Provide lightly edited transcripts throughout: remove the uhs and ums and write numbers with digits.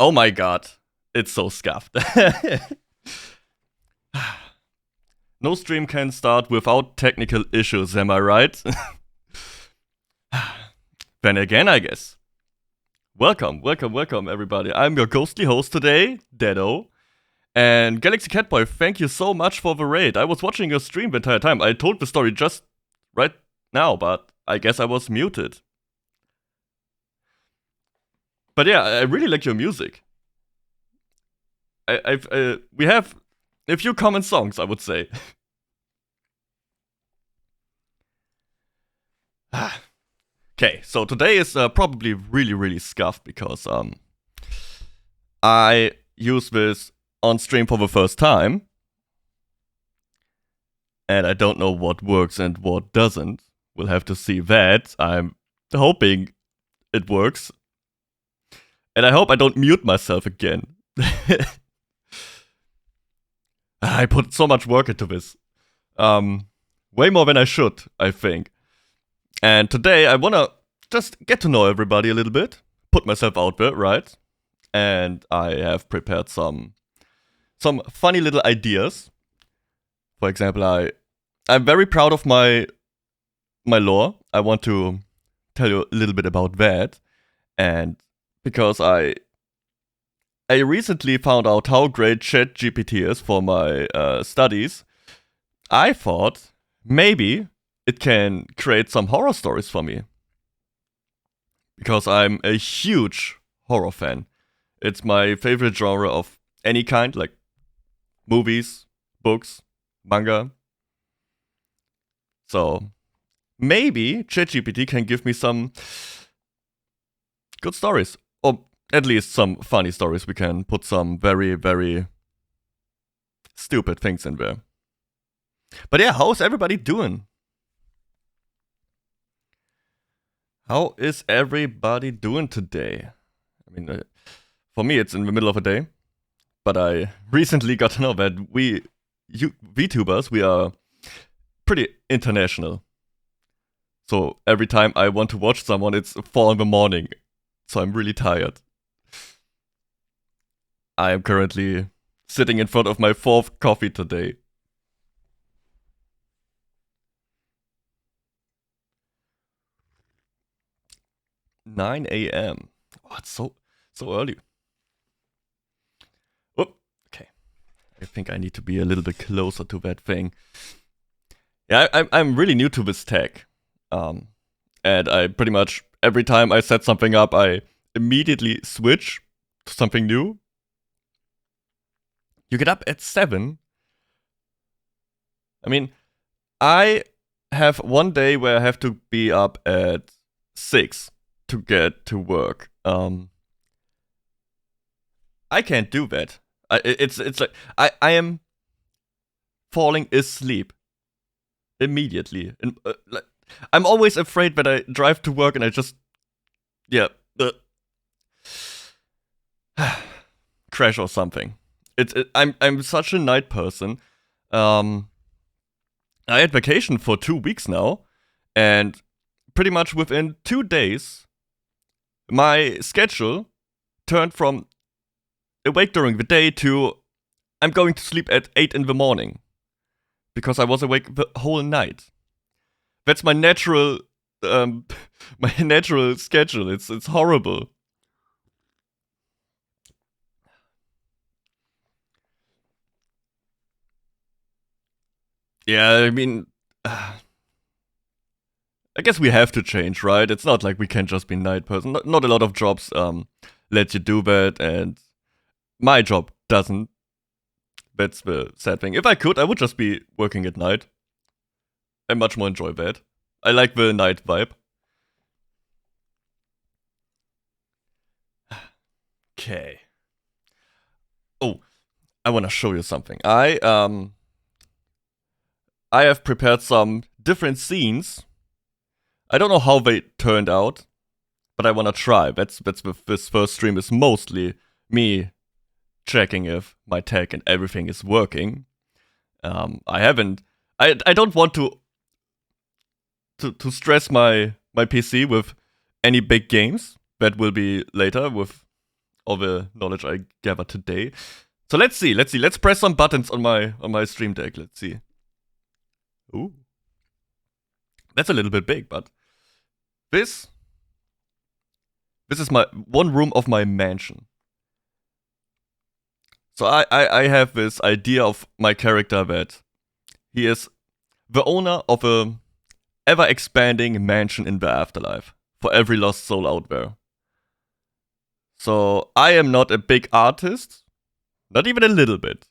Oh my god, it's so scuffed. No stream can start without technical issues, am I right? Then again, I guess. Welcome, everybody. I'm your ghostly host today, Dedo. And Galaxy Catboy, thank you so much for the raid. I was watching your stream the entire time. I told the story just right now, but I guess I was muted. But yeah, I really like your music. We have a few common songs, I would say. Okay, so today is probably really scuffed because I use this on stream for the first time, and I don't know what works and what doesn't. We'll have to see that. I'm hoping it works, and I hope I don't mute myself again. I put so much work into this, way more than I should, I think. And today I wanna just get to know everybody a little bit, put myself out there, right? And I have prepared some funny little ideas. For example, I'm very proud of my lore. I want to tell you a little bit about that, and because I recently found out how great ChatGPT is for my studies, I thought maybe it can create some horror stories for me. Because I'm a huge horror fan. It's my favorite genre of any kind, like movies, books, manga. So maybe ChatGPT can give me some good stories. Or at least some funny stories. We can put some very stupid things in there. But yeah, how's everybody doing? How is everybody doing today? I mean, for me, it's in the middle of a day. But I recently got to know that VTubers, we are pretty international. So every time I want to watch someone, it's 4 in the morning. So I'm really tired. I am currently sitting in front of my 4th coffee today. (9 a.m.) Oh, it's so early. Oh, okay. I think I need to be a little bit closer to that thing. Yeah, I'm really new to this tech. And I pretty much, every time I set something up, I immediately switch to something new. You get up at 7. I mean, I have one day where I have to be up at 6 to get to work. I can't do that. It's like I am falling asleep immediately, and like, I'm always afraid that I drive to work and I just crash or something. I'm such a night person. I had vacation for 2 weeks now, and pretty much within 2 days, my schedule turned from awake during the day to I'm going to sleep at 8 in the morning because I was awake the whole night. That's my natural my natural schedule. It's horrible. Yeah, I mean, I guess we have to change, right? It's not like we can just be night person. Not a lot of jobs let you do that, and my job doesn't. That's the sad thing. If I could, I would just be working at night. I much more enjoy that. I like the night vibe. Okay. Oh, I want to show you something. I have prepared some different scenes. I don't know how they turned out, but I want to try. That's this first stream is mostly me checking if my tech and everything is working. I don't want to stress my PC with any big games. That will be later with all the knowledge I gathered today. So let's see. Let's press some buttons on my stream deck. Let's see. Ooh. That's a little bit big, but this is my one room of my mansion. So I have this idea of my character that he is the owner of a ever-expanding mansion in the afterlife for every lost soul out there. So I am not a big artist, not even a little bit.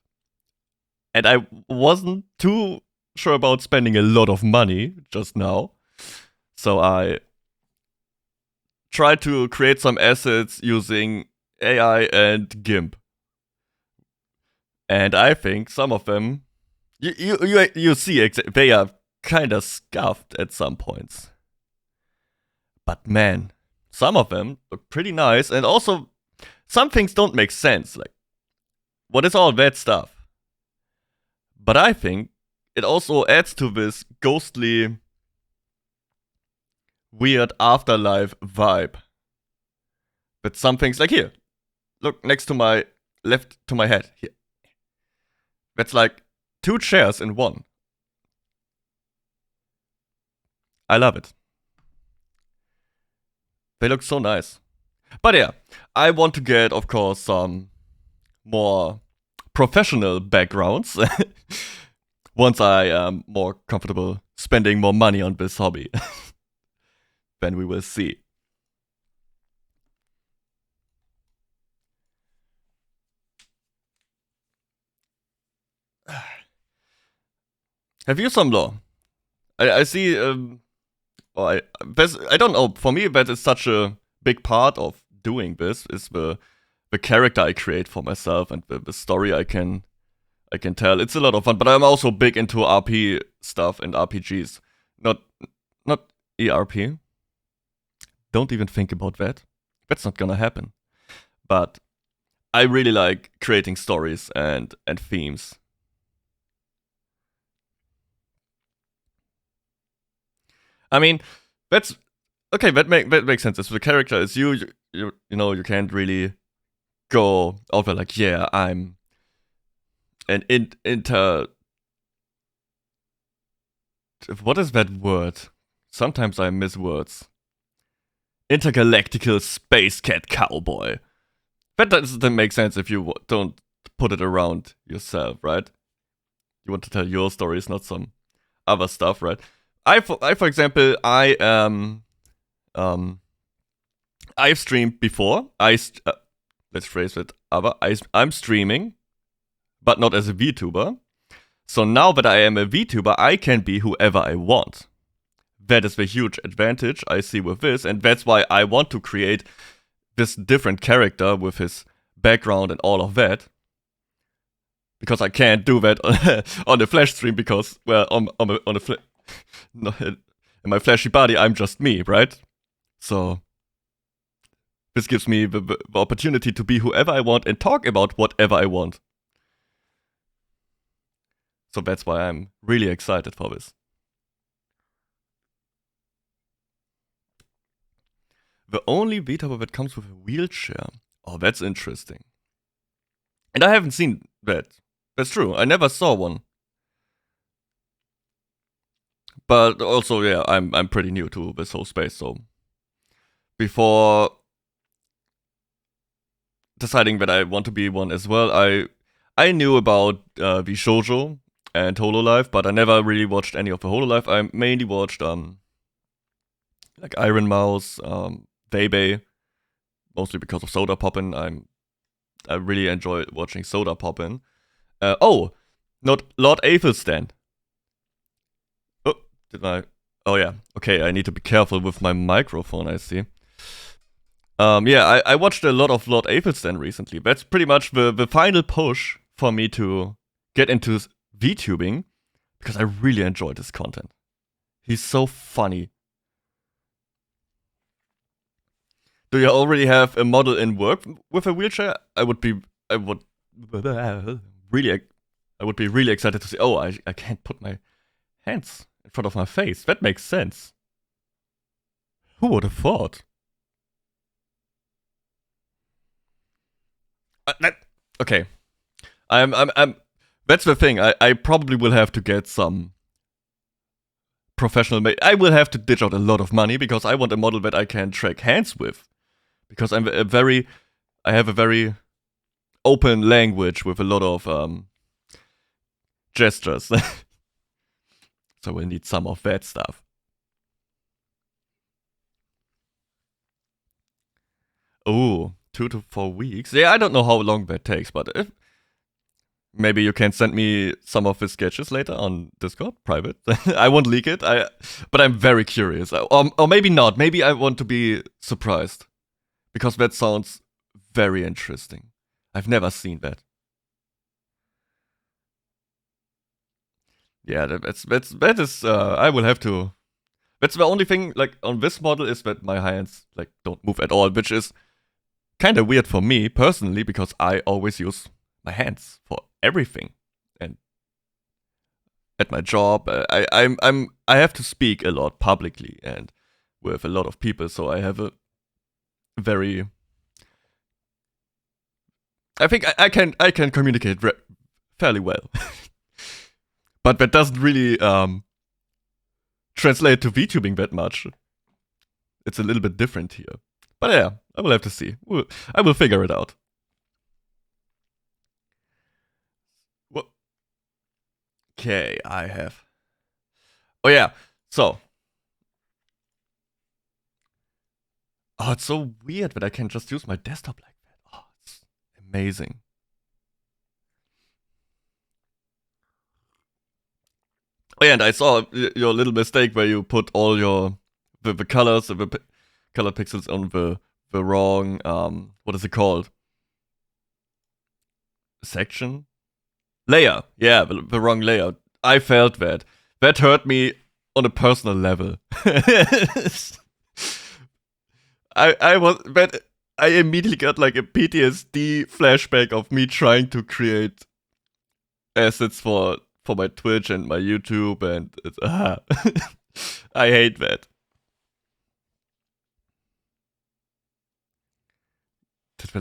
And I wasn't too sure about spending a lot of money just now. So I tried to create some assets using AI and GIMP. And I think some of them, you see, they are kind of scuffed at some points. But man, some of them look pretty nice, and also some things don't make sense. Like, what is all that stuff? But I think it also adds to this ghostly, weird afterlife vibe. But some things, like here, look next to my left to my head here. That's like 2 chairs in one. I love it. They look so nice. But yeah, I want to get, of course, some more professional backgrounds once I am more comfortable spending more money on this hobby. Then we will see. Have you some law? I see. I don't know. For me, that is such a big part of doing this is the character I create for myself and the story I can tell. It's a lot of fun, but I'm also big into RP stuff and RPGs. Not ERP. Don't even think about that. That's not gonna happen. But I really like creating stories and themes. I mean, that's okay. That makes sense. If the character is you know, you can't really go over like, yeah, I'm an what is that word? Sometimes I miss words. Intergalactical space cat cowboy. That doesn't make sense if you don't put it around yourself, right? You want to tell your stories, not some other stuff, right? I for example, I've streamed before. Let's phrase it I'm streaming, but not as a VTuber. So now that I am a VTuber, I can be whoever I want. That is the huge advantage I see with this, and that's why I want to create this different character with his background and all of that. Because I can't do that on the Flash stream because, well, on a in my flashy body, I'm just me, right? So this gives me the opportunity to be whoever I want and talk about whatever I want. So that's why I'm really excited for this. The only VTuber that comes with a wheelchair. Oh, that's interesting. And I haven't seen that. That's true. I never saw one. But also, yeah, I'm pretty new to this whole space, so before deciding that I want to be one as well, I knew about the shoujo and Hololive, but I never really watched any of the Hololive. I mainly watched like Iron Mouse, Bebe, mostly because of Soda Poppin'. I really enjoy watching Soda Poppin'. Oh, not Lord Aethelstan. Oh, oh yeah. Okay, I need to be careful with my microphone, I see. Yeah, I watched a lot of Lord Aethelstan recently. That's pretty much the final push for me to get into VTubing, because I really enjoyed his content. He's so funny. Do you already have a model in work with a wheelchair? I would be really excited to see. Oh, I can't put my hands in front of my face. That makes sense. Who would have thought? Okay. I'm. That's the thing. I probably will have to get some professional. I will have to ditch out a lot of money because I want a model that I can track hands with. Because I have a very open language with a lot of gestures. So we'll need some of that stuff. Oh, 2 to 4 weeks. Yeah, I don't know how long that takes, but if maybe you can send me some of the sketches later on Discord, private. I won't leak it. But I'm very curious. Or maybe not. Maybe I want to be surprised because that sounds very interesting. I've never seen that. Yeah, that is. I will have to. That's the only thing like on this model is that my hands like don't move at all, which is kind of weird for me personally because I always use my hands for everything. And at my job, I have to speak a lot publicly and with a lot of people, so I have a very. I think I can communicate fairly well, but that doesn't really translate to VTubing that much. It's a little bit different here, but yeah, I will have to see. I will figure it out. What? Okay, I have. Oh yeah, so. Oh, it's so weird that I can just use my desktop like that. Oh, it's amazing. Oh yeah, and I saw your little mistake where you put all your the colors, color pixels on the wrong what is it called? Section? Layer. Yeah, the wrong layer. I felt that. That hurt me on a personal level. I was that I immediately got like a PTSD flashback of me trying to create assets for my Twitch and my YouTube, and it's, I hate that. Did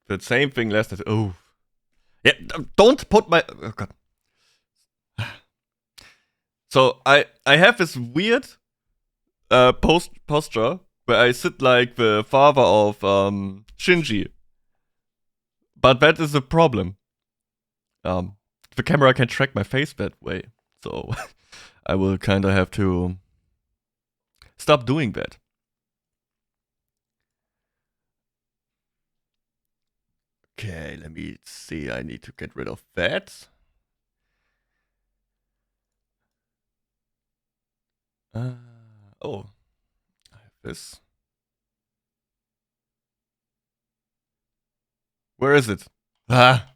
the same thing lasted? Oh, yeah. Don't put my. Oh god. So I have this weird posture where I sit like the father of Shinji, but that is a problem. The camera can track my face that way, so I will kind of have to stop doing that. Okay, let me see. I need to get rid of that. Oh, I have this. Where is it? Ah.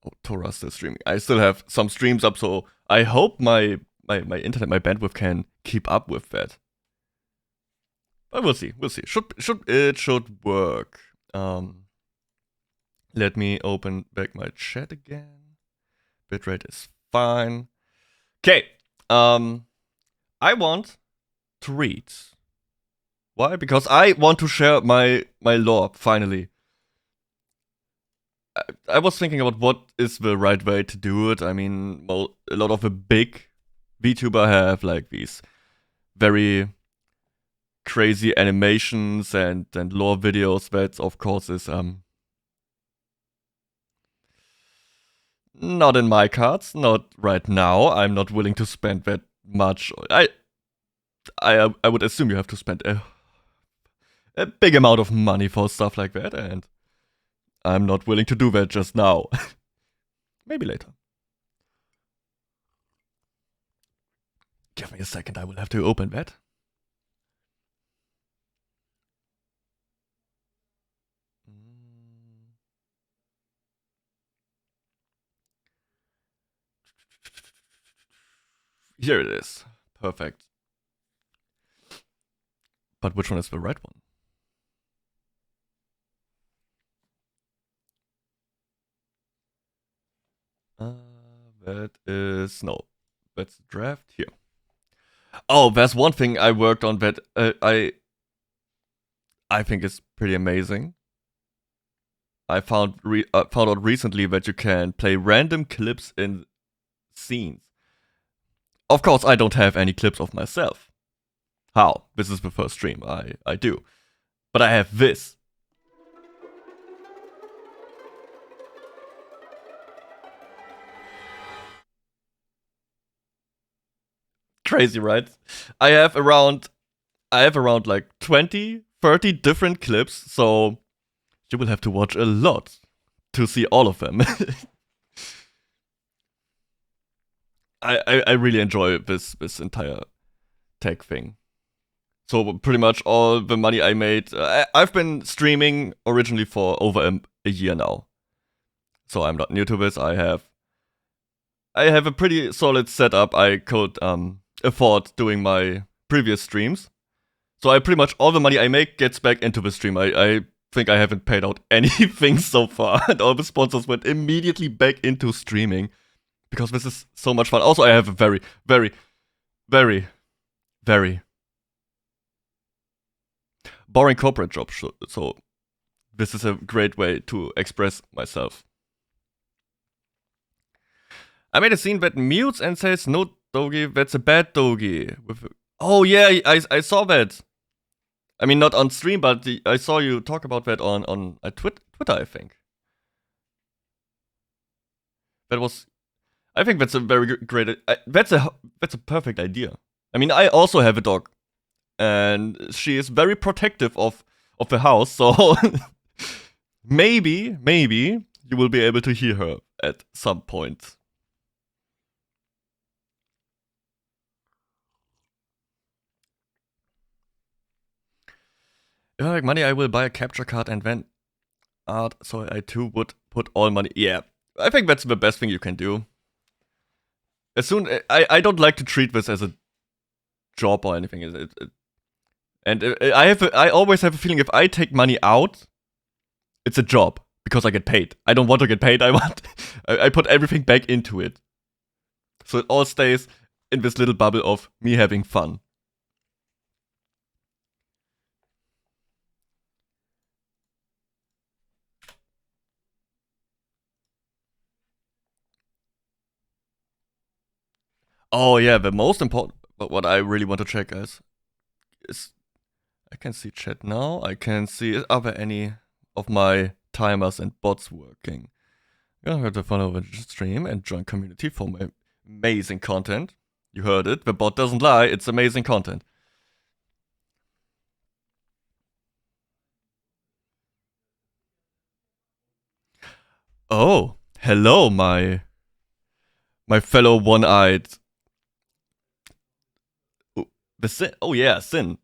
Oh, Torah's still streaming. I still have some streams up, so I hope my internet, my bandwidth can keep up with that. But we'll see. We'll see. Should work. Let me open back my chat again. Bitrate is fine. Okay. I want to read. Why? Because I want to share my lore finally. I was thinking about what is the right way to do it. I mean, a lot of the big VTuber have like these very crazy animations and lore videos. That of course is not in my cards. Not right now. I'm not willing to spend that much. I would assume you have to spend a big amount of money for stuff like that, and I'm not willing to do that just now. Maybe later. Give me a second, I will have to open that. Here it is. Perfect. But which one is the right one? That is no. That's draft here. Oh, there's one thing I worked on that I think is pretty amazing. I found out recently that you can play random clips in scenes. Of course, I don't have any clips of myself. How? This is the first stream I do. But I have this. Crazy, right? I have around like 20, 30 different clips, so you will have to watch a lot to see all of them. I really enjoy this entire tech thing. So pretty much all the money I made, I've been streaming originally for over a year now. So I'm not new to this. I have a pretty solid setup. I could afford doing my previous streams. So I pretty much all the money I make gets back into the stream. I think I haven't paid out anything so far, and all the sponsors went immediately back into streaming because this is so much fun. Also, I have a very, very, very, very boring corporate job, so this is a great way to express myself. I made a scene that mutes and says no doggy, that's a bad doggy. Oh yeah, I saw that. I mean, not on stream, but I saw you talk about that on Twitter, I think. I think that's a very great. That's a perfect idea. I mean, I also have a dog, and she is very protective of the house. So maybe you will be able to hear her at some point. If I make money, I will buy a capture card and then art. So I too would put all money. Yeah, I think that's the best thing you can do. As soon I don't like to treat this as a job or anything. And I always have a feeling if I take money out, it's a job because I get paid. I don't want to get paid. I put everything back into it, so it all stays in this little bubble of me having fun. Oh yeah, the most important, but what I really want to check is I can see chat now. I can see, are there any of my timers and bots working? You have to follow the stream and join community for my amazing content. You heard it. The bot doesn't lie. It's amazing content. Oh, hello, my fellow one-eyed. The Sin. Oh yeah, Sin.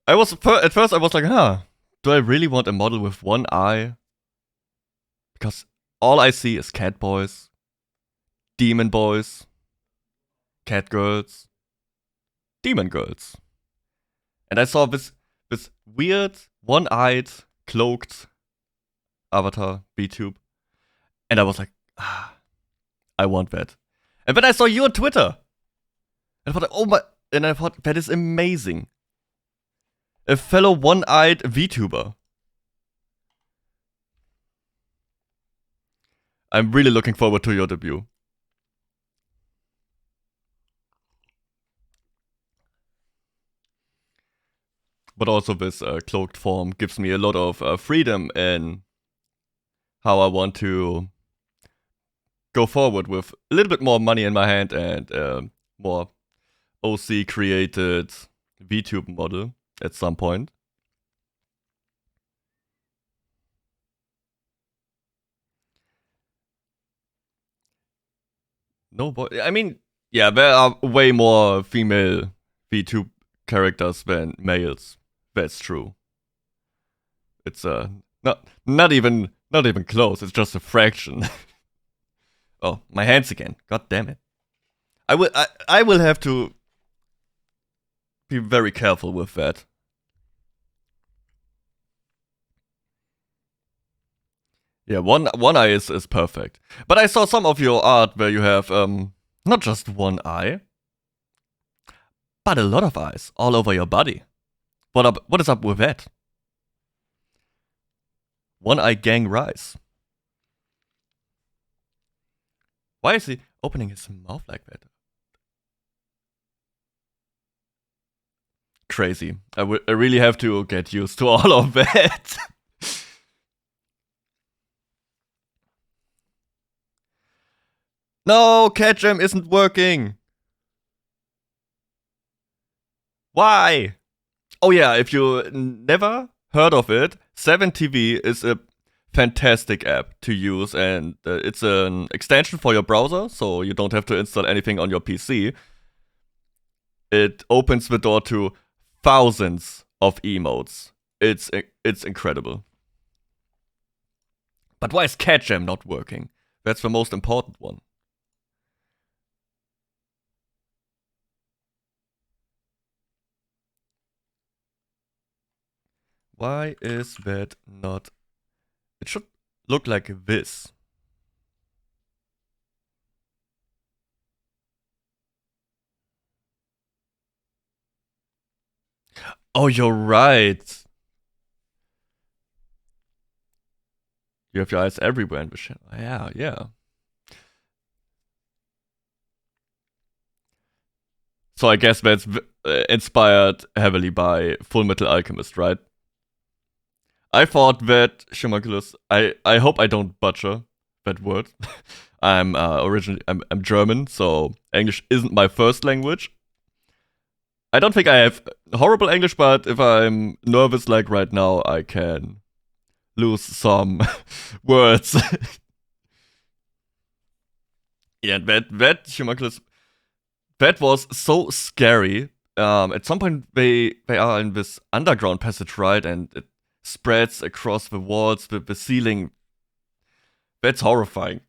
I was at first I was like, do I really want a model with one eye? Because all I see is cat boys, demon boys, cat girls, demon girls, and I saw this weird one-eyed cloaked avatar VTube, and I was like, I want that. And then I saw you on Twitter, and I thought, oh my, and I thought that is amazing. A fellow one-eyed VTuber. I'm really looking forward to your debut. But also this cloaked form gives me a lot of freedom in how I want to go forward with a little bit more money in my hand and more OC created VTube model at some point. No boy. I mean, yeah, there are way more female VTube characters than males. That's true. It's not even close. It's just a fraction. Oh, my hands again. God damn it. I will have to be very careful with that. Yeah, one eye is perfect. But I saw some of your art where you have not just one eye, but a lot of eyes all over your body. What is up with that? One-Eye Gang Rise. Why is he opening his mouth like that? Crazy. I really have to get used to all of that. No, Cat Jam isn't working. Why? Oh yeah, if you never heard of it, 7TV is a fantastic app to use, and it's an extension for your browser, so you don't have to install anything on your PC. It opens the door to thousands of emotes. It's incredible. But why is Cat Jam not working? That's the most important one. Why is that not? It should look like this. Oh, you're right. You have your eyes everywhere in the channel. Yeah, yeah. So I guess that's inspired heavily by Full Metal Alchemist, right? I thought that Shimaculus. I hope I don't butcher that word. I'm originally I'm German, so English isn't my first language. I don't think I have horrible English, but if I'm nervous like right now, I can lose some words. Yeah, that Shimaculus, that was so scary. At some point they are in this underground passage, right, and it spreads across the walls, the ceiling. That's horrifying.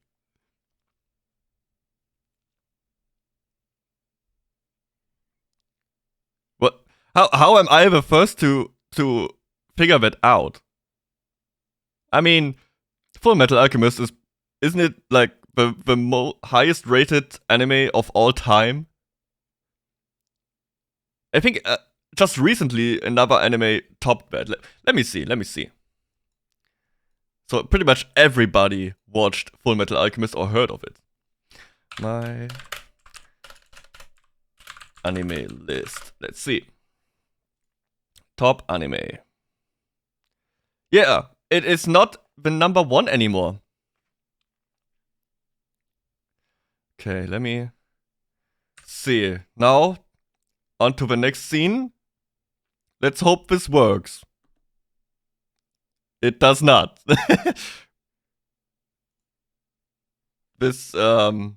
What? How am I the first to figure that out? I mean, Full Metal Alchemist isn't it like the highest rated anime of all time? I think just recently another anime topped that. Let me see. So pretty much everybody watched Full Metal Alchemist or heard of it. My anime list. Let's see. Top anime. Yeah, it is not the number one anymore. Okay, let me see. Now, on to the next scene. Let's hope this works. It does not. This, no.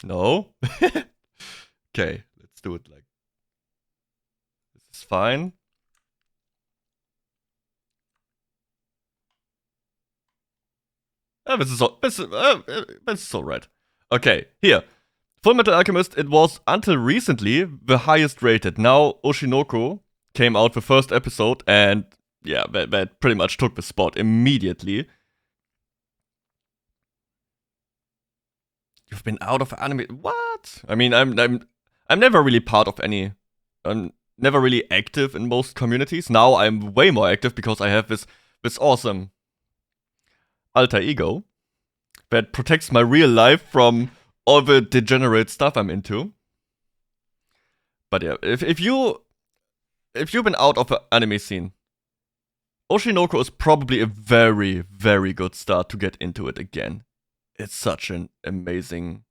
Okay, let's do it like this is fine. This is all right. Okay, here. Full Metal Alchemist, it was until recently the highest rated. Now Oshinoko came out the first episode, and yeah, that pretty much took the spot immediately. You've been out of anime. What? I mean, I'm never really part of any. I'm never really active in most communities. Now I'm way more active because I have this awesome alter ego that protects my real life from all the degenerate stuff I'm into. But yeah, if you've been out of the anime scene, Oshinoko is probably a very, very good start to get into it again. It's such an amazing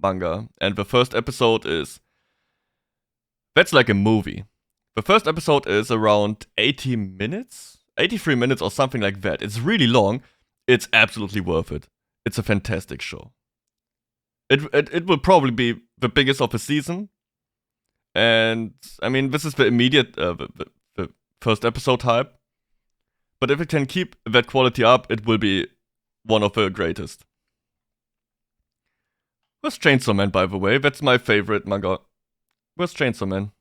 manga. And the first episode is. That's like a movie. The first episode is around 80 minutes? 83 minutes or something like that. It's really long. It's absolutely worth it. It's a fantastic show. It will probably be the biggest of the season. And I mean, this is the immediate, the first episode hype. But if it can keep that quality up, it will be one of the greatest. Where's Chainsaw Man, by the way? That's my favorite manga. Where's Chainsaw Man?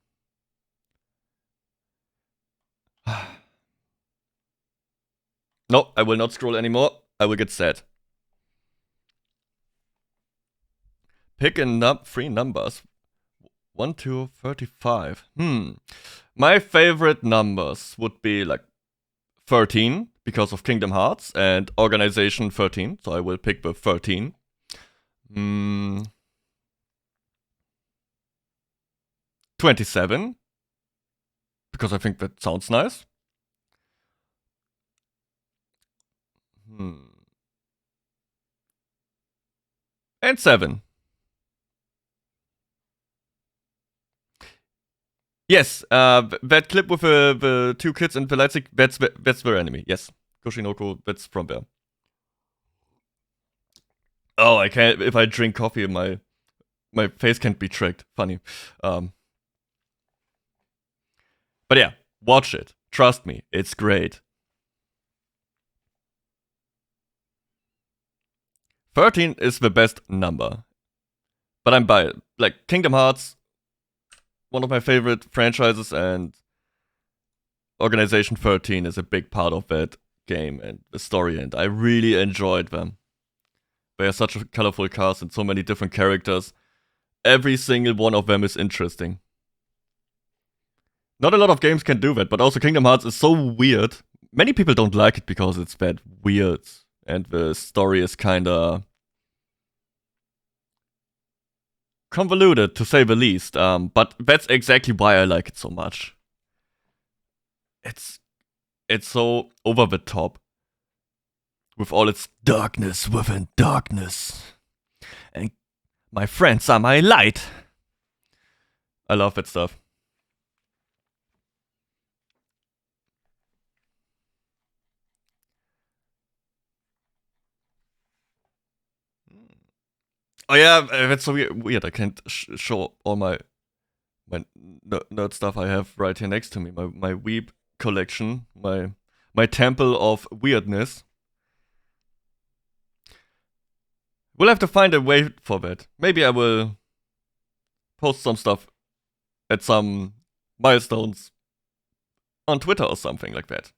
No, I will not scroll anymore. I will get sad. Pick three numbers. 1 to 35. My favorite numbers would be like 13 because of Kingdom Hearts and Organization 13. So I will pick the 13. 27 because I think that sounds nice. And 7. Yes, that clip with the 2 kids and the lightstick, that's their enemy. Yes, Koshinoko, that's from there. Oh, I can't. If I drink coffee, my face can't be tricked. Funny. But yeah, watch it. Trust me, it's great. 13 is the best number. But I'm by it. Like, Kingdom Hearts, one of my favorite franchises, and Organization 13 is a big part of that game and the story, and I really enjoyed them. They are such a colorful cast and so many different characters. Every single one of them is interesting. Not a lot of games can do that, but also Kingdom Hearts is so weird. Many people don't like it because it's that weird, and the story is kinda convoluted, to say the least. But that's exactly why I like it so much. It's so over the top. With all its darkness within darkness. And my friends are my light. I love that stuff. Oh yeah, that's so weird. I can't show all my nerd stuff I have right here next to me. My weeb collection, my temple of weirdness. We'll have to find a way for that. Maybe I will post some stuff at some milestones on Twitter or something like that.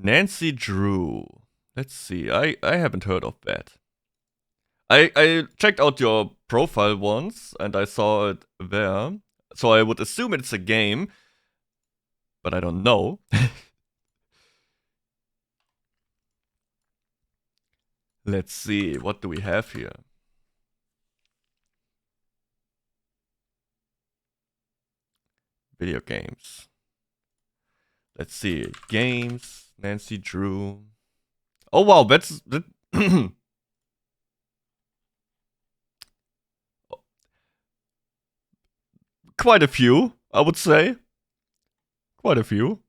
Nancy Drew. Let's see. I haven't heard of that. I checked out your profile once and I saw it there. So I would assume it's a game, but I don't know. Let's see. What do we have here? Video games. Let's see. Games. Nancy Drew. Oh wow, that's quite a few, I would say. Quite a few.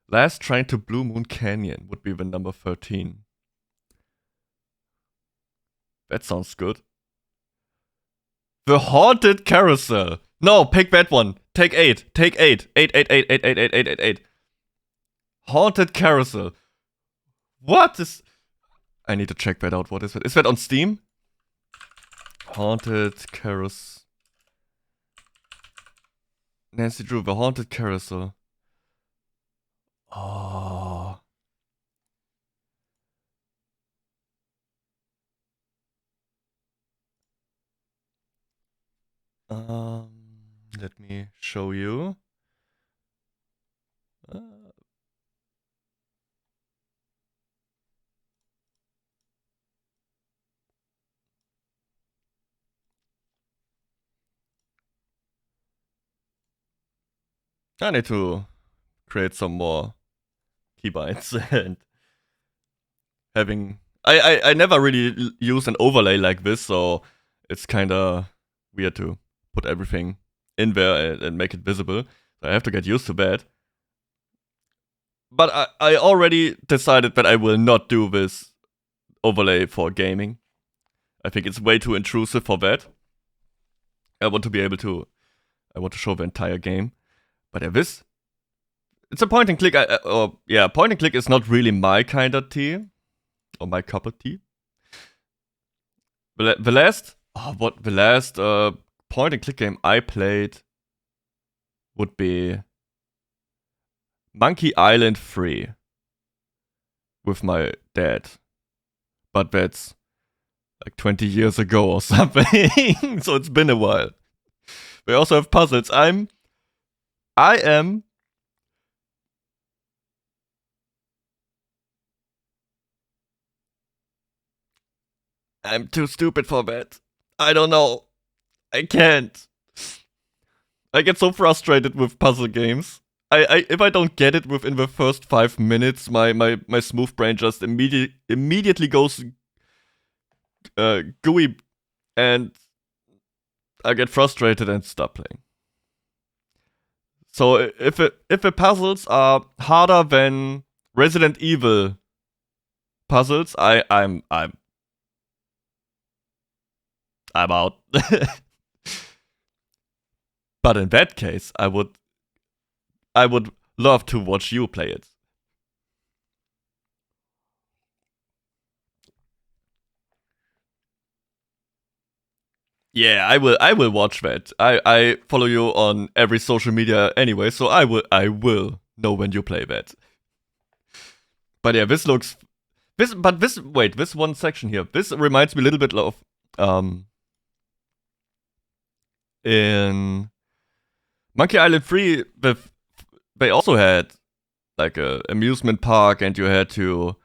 Last Train to Blue Moon Canyon would be the number 13. That sounds good. The Haunted Carousel. No, pick that one. Take 8. Take 8. 8, 8, 8, 8, 8, 8, 8, 8, 8. Haunted Carousel. What is... I need to check that out. What is that? Is that on Steam? Haunted Carousel. Nancy Drew, The Haunted Carousel. Oh. Let me show you. I need to create some more keybinds and having... I never really used an overlay like this, so it's kinda weird to put everything in there and make it visible. So I have to get used to that. But I already decided that I will not do this overlay for gaming. I think it's way too intrusive for that. I want to be able to... I want to show the entire game. But this... It's a point and click. Point and click is not really my kind of tea. Or my cup of tea. The last... the last point and click game I played would be Monkey Island 3 with my dad. But that's like 20 years ago or something. So it's been a while. We also have puzzles. I am I'm too stupid for that. I don't know. I can't. I get so frustrated with puzzle games. If I don't get it within the first 5 minutes, my smooth brain just immediately goes gooey, and I get frustrated and stop playing. So if the puzzles are harder than Resident Evil puzzles, I'm out. But in that case, I would love to watch you play it. Yeah, I will watch that. I follow you on every social media anyway, so I will know when you play that. But yeah, this one section here. This reminds me a little bit of in Monkey Island 3, they also had like a amusement park, and you had to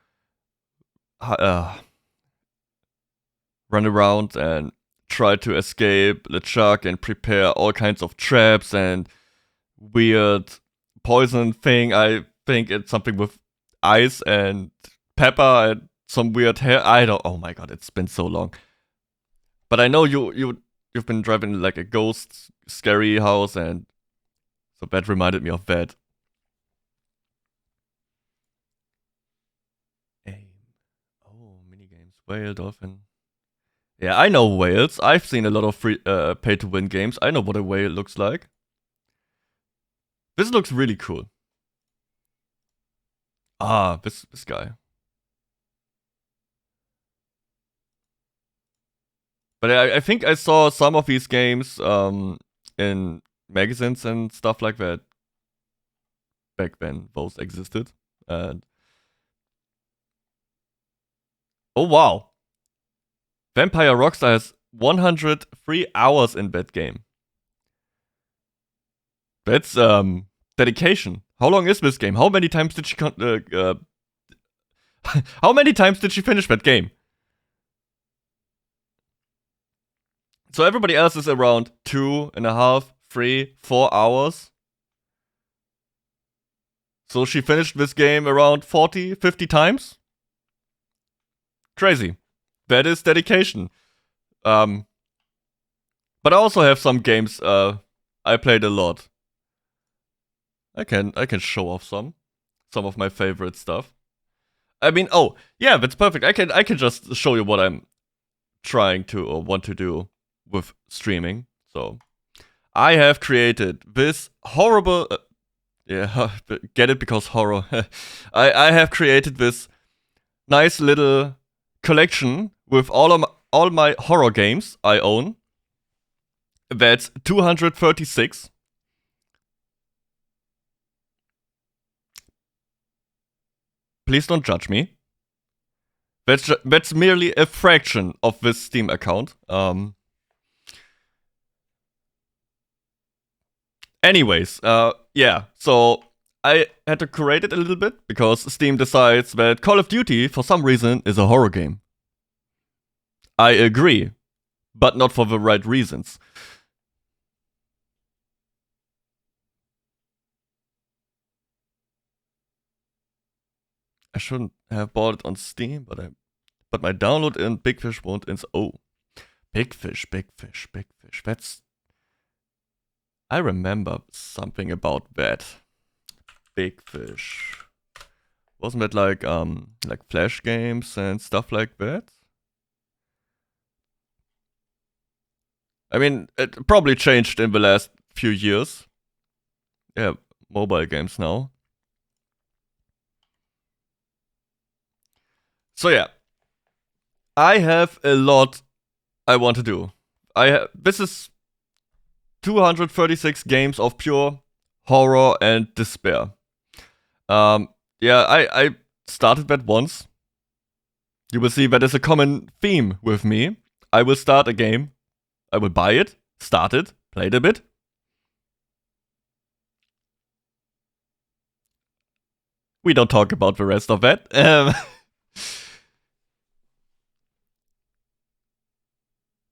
run around and try to escape LeChuck and prepare all kinds of traps and weird poison thing. I think it's something with ice and pepper and some weird hair. I don't. Oh my god, it's been so long. But I know you've been driving like a ghost scary house, and so that reminded me of that. Aim. Oh, mini games. Whale, dolphin. Yeah, I know whales. I've seen a lot of free pay to win games. I know what a whale looks like. This looks really cool. Ah, this guy. But I think I saw some of these games in magazines and stuff like that back when those existed. And oh wow, Vampire Rockstar has 103 hours in that game. That's dedication. How long is this game? How many times did she how many times did she finish that game? So everybody else is around 2.5, 3, 4 hours. So she finished this game around 40, 50 times? Crazy. That is dedication. But I also have some games I played a lot. I can show off some of my favorite stuff. I mean, oh yeah, that's perfect. I can just show you what I'm trying to or want to do with streaming. So I have created this horrible. Yeah, get it because horror. I have created this nice little collection with all my horror games I own. That's 236. Please don't judge me. That's merely a fraction of this Steam account. Anyways, yeah. So I had to curate it a little bit because Steam decides that Call of Duty, for some reason, is a horror game. I agree, but not for the right reasons. I shouldn't have bought it on Steam, but my download in Big Fish won't oh. Big Fish. That's I remember something about that. Big Fish. Wasn't that like Flash games and stuff like that? I mean, it probably changed in the last few years. Yeah, mobile games now. So yeah, I have a lot I want to do. This is 236 games of pure horror and despair. Yeah, I started that once. You will see that is a common theme with me. I will start a game. I will buy it, start it, play it a bit. We don't talk about the rest of that.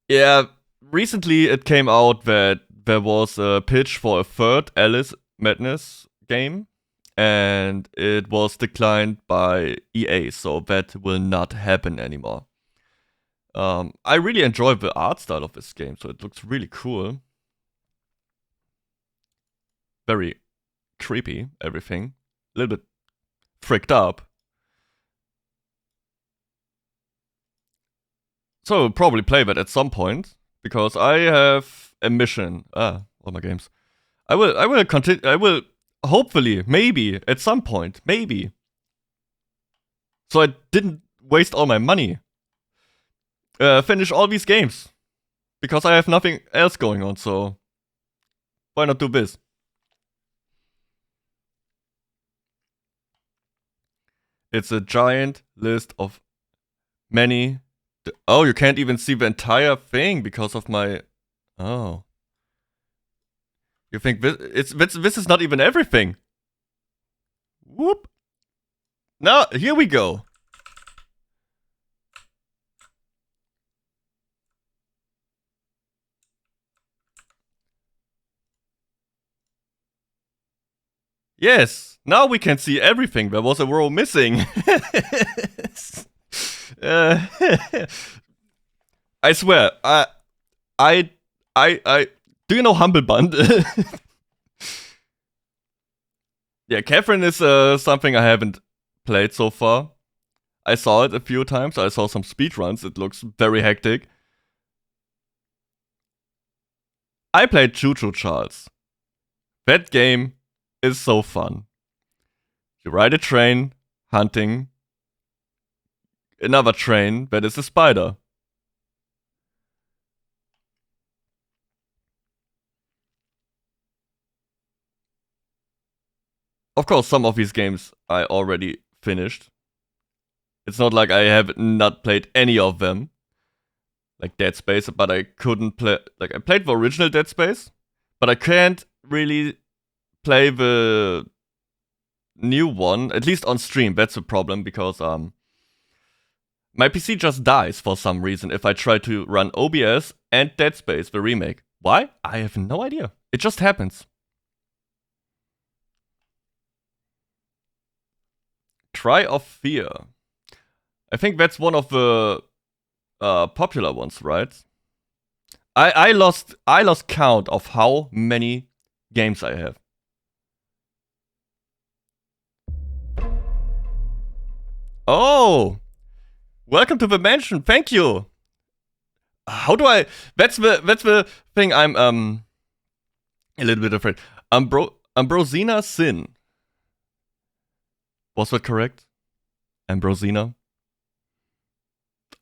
Yeah, recently it came out that there was a pitch for a third Alice Madness game, and it was declined by EA, so that will not happen anymore. I really enjoy the art style of this game, so it looks really cool. Very creepy, everything. A little bit fricked up. So I'll probably play that at some point, because I have a mission. All my games. I will continue, I will, hopefully, maybe, at some point, maybe. So I didn't waste all my money. Finish all these games. Because I have nothing else going on, so why not do this? It's a giant list of many. Oh, you can't even see the entire thing because of my. Oh. You think this is not even everything? Whoop. Now, here we go. Yes, now we can see everything. There was a row missing. uh, I swear, I, do you know Humble Bundle? Yeah, Catherine is something I haven't played so far. I saw it a few times. I saw some speedruns. It looks very hectic. I played Choo Choo Charles. That game is so fun. You ride a train, hunting another train that is a spider. Of course, some of these games I already finished. It's not like I have not played any of them. Like Dead Space, but I couldn't play. Like, I played the original Dead Space, but I can't really play the new one, at least on stream. That's a problem because my PC just dies for some reason if I try to run OBS and Dead Space, the remake. Why? I have no idea. It just happens. Cry of Fear. I think that's one of the popular ones, right? I lost count of how many games I have. Oh, welcome to the mansion. Thank you. How do I? That's the thing. I'm a little bit afraid. Ambrosina Sin. Was that correct? Ambrosina.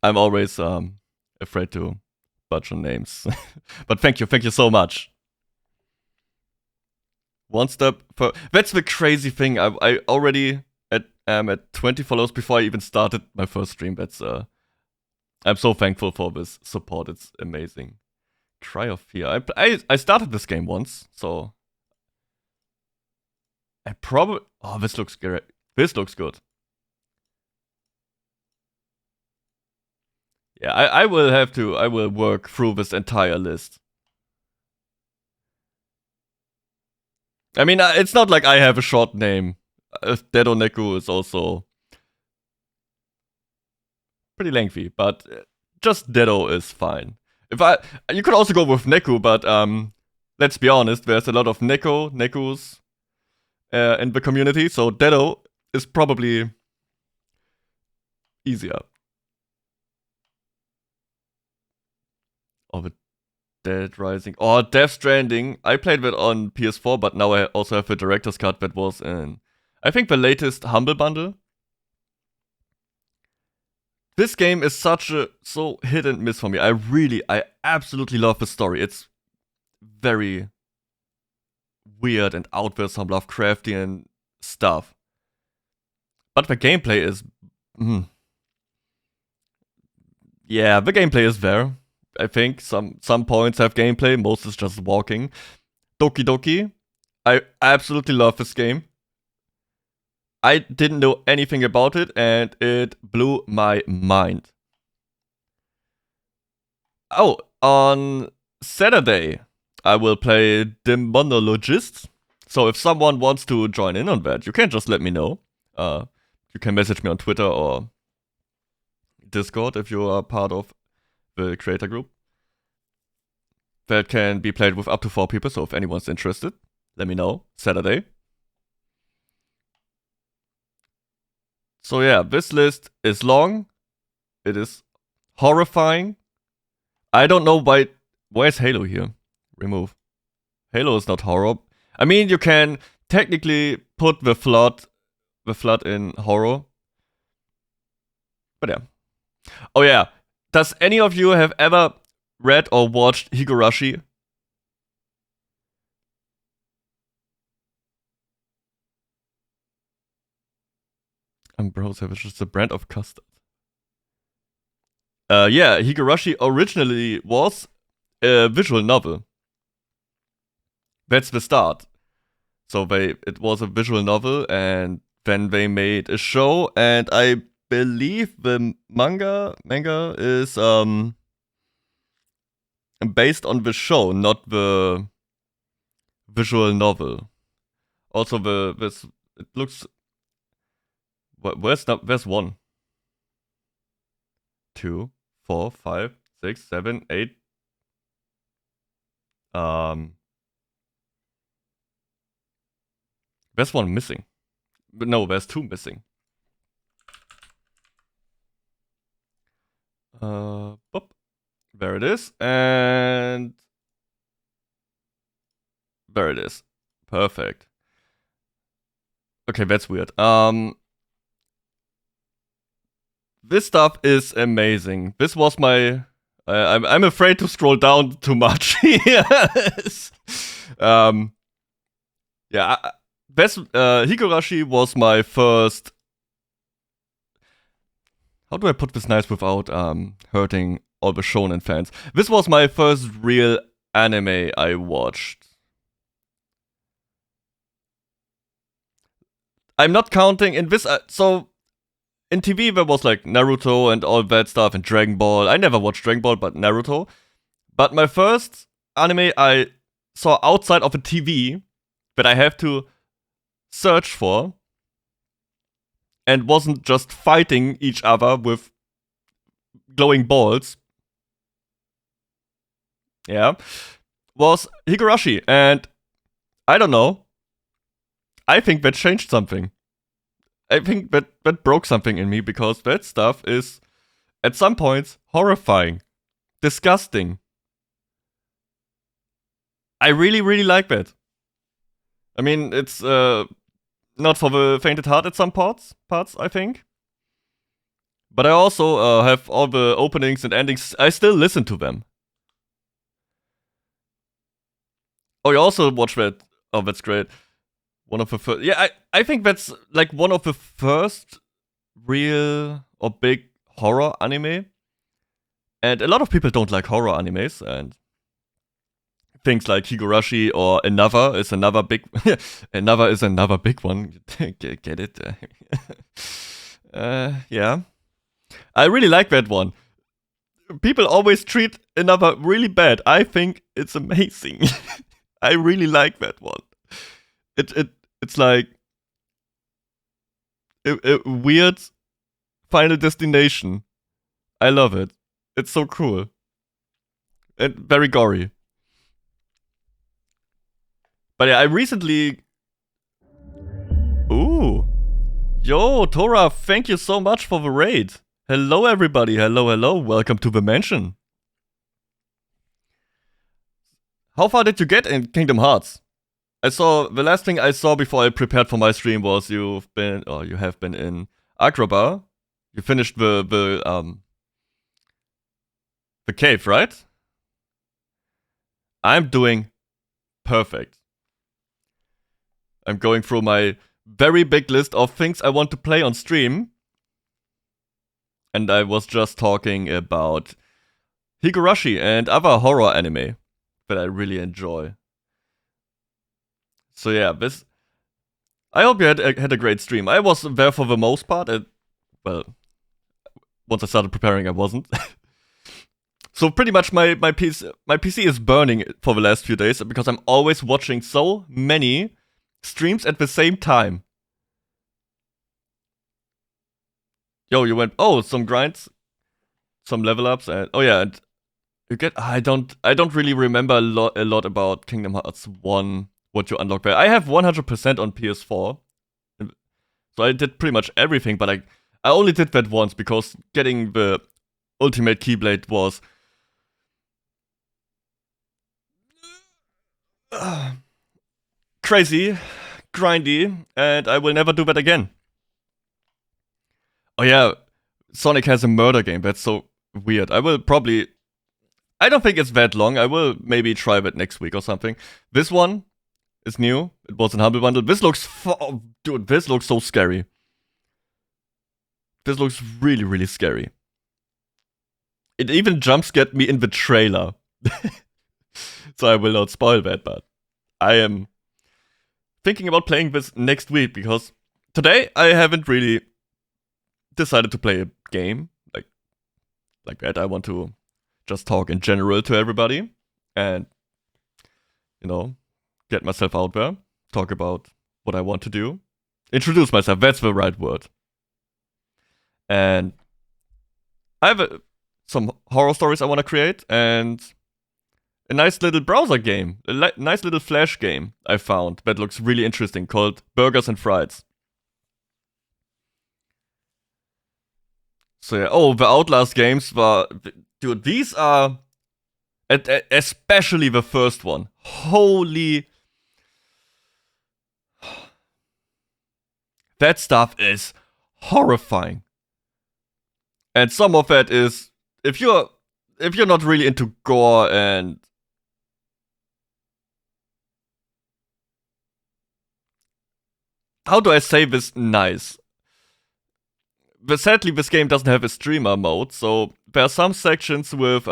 I'm always afraid to butcher names, but thank you so much. One step for that's the crazy thing. I already at 20 followers before I even started my first stream. That's I'm so thankful for this support. It's amazing. Cry of Fear. I started this game once, so I probably. Oh, this looks great. This looks good. Yeah, I will have to. I will work through this entire list. I mean, it's not like I have a short name. Dedo Neku is also pretty lengthy, but just Dedo is fine. You could also go with Neku, but let's be honest, there's a lot of Nekus in the community, so Dedo is probably easier. Oh, the Dead Rising. Oh, Death Stranding. I played that on PS4, but now I also have the director's cut that was in, I think, the latest Humble Bundle. This game is so hit and miss for me. I absolutely love the story. It's very weird and out there, some Lovecraftian stuff. But the gameplay is. Yeah, the gameplay is there. I think some points have gameplay, most is just walking. Doki Doki. I absolutely love this game. I didn't know anything about it and it blew my mind. Oh, on Saturday, I will play Demonologist. So if someone wants to join in on that, you can just let me know. You can message me on Twitter or Discord if you are part of the creator group. That can be played with up to 4 people, so if anyone's interested, let me know. Saturday. So yeah, this list is long. It is horrifying. I don't know why. Where's Halo here? Remove. Halo is not horror. I mean, you can technically put the flood in horror. But yeah. Oh yeah. Does any of you have ever read or watched Higurashi? Ambrosia, which is the brand of custard. Yeah, Higurashi originally was a visual novel. That's the start. So it was a visual novel, and then they made a show, and I believe the manga is based on the show, not the visual novel. Also, it looks. Where's 1, 2, 4, 5, 6, 7, 8. There's 1 missing. No, there's 2 missing. Boop. There it is, and there it is. Perfect. Okay, that's weird. This stuff is amazing. This was my. I'm afraid to scroll down too much. Yes. Yeah. Higurashi was my first. How do I put this nice without hurting all the shonen fans? This was my first real anime I watched. I'm not counting in this. So in TV there was like Naruto and all that stuff and Dragon Ball. I never watched Dragon Ball, but Naruto. But my first anime I saw outside of a TV that I have to search for and wasn't just fighting each other with glowing balls. Yeah. Was Higurashi. And I don't know. I think that changed something. I think that broke something in me because that stuff is, at some points, horrifying, disgusting. I really, really like that. I mean, it's not for the faint at heart at some parts, I think. But I also have all the openings and endings. I still listen to them. Oh, you also watch that? Oh, that's great. One of the first. Yeah, I think that's like one of the first real or big horror anime. And a lot of people don't like horror animes, and things like Higurashi or Another is another big. Another is another big one. Get it? Yeah. I really like that one. People always treat Another really bad. I think it's amazing. I really like that one. It's like a weird Final Destination. I love it. It's so cool. And very gory. But yeah, I recently. Ooh. Yo, Tora, thank you so much for the raid. Hello, everybody. Hello. Welcome to the mansion. How far did you get in Kingdom Hearts? The last thing I saw before I prepared for my stream was you have been in Agrabah. You finished the cave, right? I'm doing perfect. I'm going through my very big list of things I want to play on stream. and I was just talking about Higurashi and other horror anime that I really enjoy. So yeah, I hope you had a great stream. I was there for the most part. Well, once I started preparing, I wasn't. So pretty much my PC is burning for the last few days because I'm always watching so many streams at the same time. Yo, you went, oh, some grinds, some level ups, and oh yeah, and you get. I don't really remember a lot about Kingdom Hearts 1. What you unlock there. I have 100% on PS4, so I did pretty much everything. But I only did that once because getting the Ultimate Keyblade was crazy, grindy, and I will never do that again. Oh yeah, Sonic has a murder game. That's so weird. I don't think it's that long. I will maybe try that next week or something. This one is new. It was in Humble Bundle. This looks dude, this looks so scary. This looks really, really scary. It even jumpscared me in the trailer. So I will not spoil that, but I am thinking about playing this next week because today I haven't really decided to play a game like that. I want to just talk in general to everybody and, get myself out there, talk about what I want to do, introduce myself. That's the right word. And I have some horror stories I want to create and a nice little browser game, a nice little Flash game I found that looks really interesting called Burgers and Fries. So yeah, oh, the Outlast games were, dude, these are, especially the first one, holy, that stuff is horrifying. And some of that is, if you're not really into gore and how do I say this nice? But sadly, this game doesn't have a streamer mode, so there are some sections with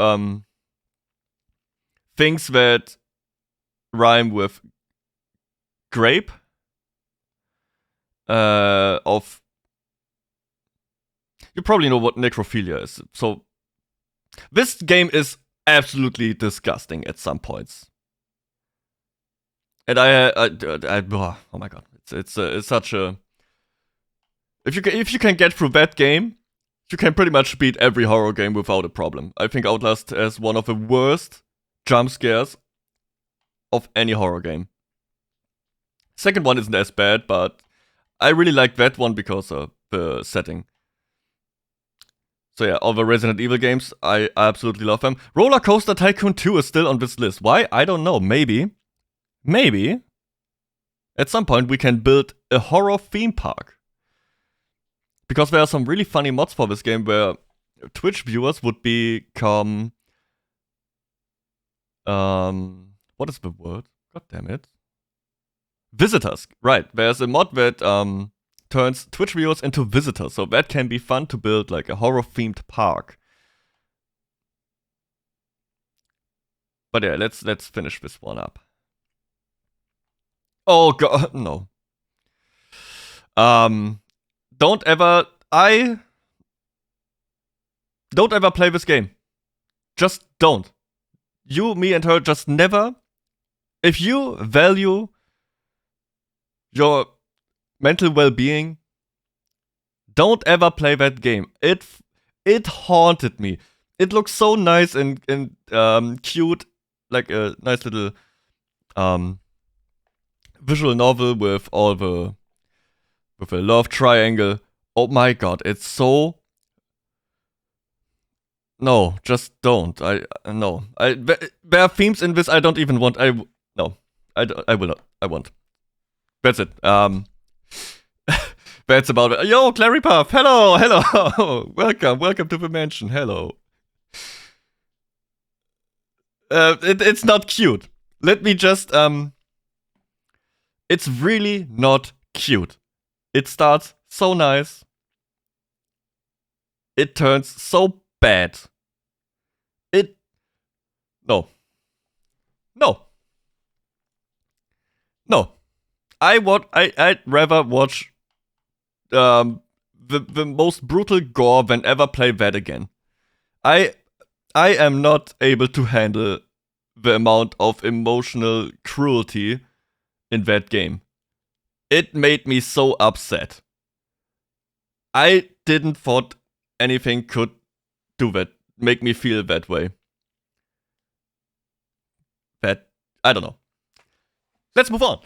things that rhyme with grape. You probably know what necrophilia is. So this game is absolutely disgusting at some points. And oh my god, it's such a. If you can get through that game, you can pretty much beat every horror game without a problem. I think Outlast has one of the worst jump scares of any horror game. Second one isn't as bad, but I really like that one because of the setting. So yeah, all the Resident Evil games, I absolutely love them. Roller Coaster Tycoon 2 is still on this list. Why? I don't know. Maybe at some point we can build a horror theme park. Because there are some really funny mods for this game where Twitch viewers would become... what is the word? God damn it. Visitors. Right, there's a mod that turns Twitch viewers into visitors. So that can be fun to build like a horror-themed park. But yeah, let's finish this one up. Oh god, no. Don't ever play this game. Just don't. You, me, and her just never. If you value your mental well-being, don't ever play that game. It haunted me. It looks so nice and cute, like a nice little visual novel with a love triangle. Oh my god, it's so. No, just don't. No. There are themes in this I don't even want. I will not. I won't. That's it. That's about it. Yo, Clarypuff, hello. Welcome to the mansion. Hello. It's not cute. Let me just it's really not cute. It starts so nice. it turns so bad. No. No. No. I'd rather watch the most brutal gore than ever play that again. I am not able to handle the amount of emotional cruelty in that game. It made me so upset. I didn't thought anything could do that, make me feel that way. That, I don't know. Let's move on.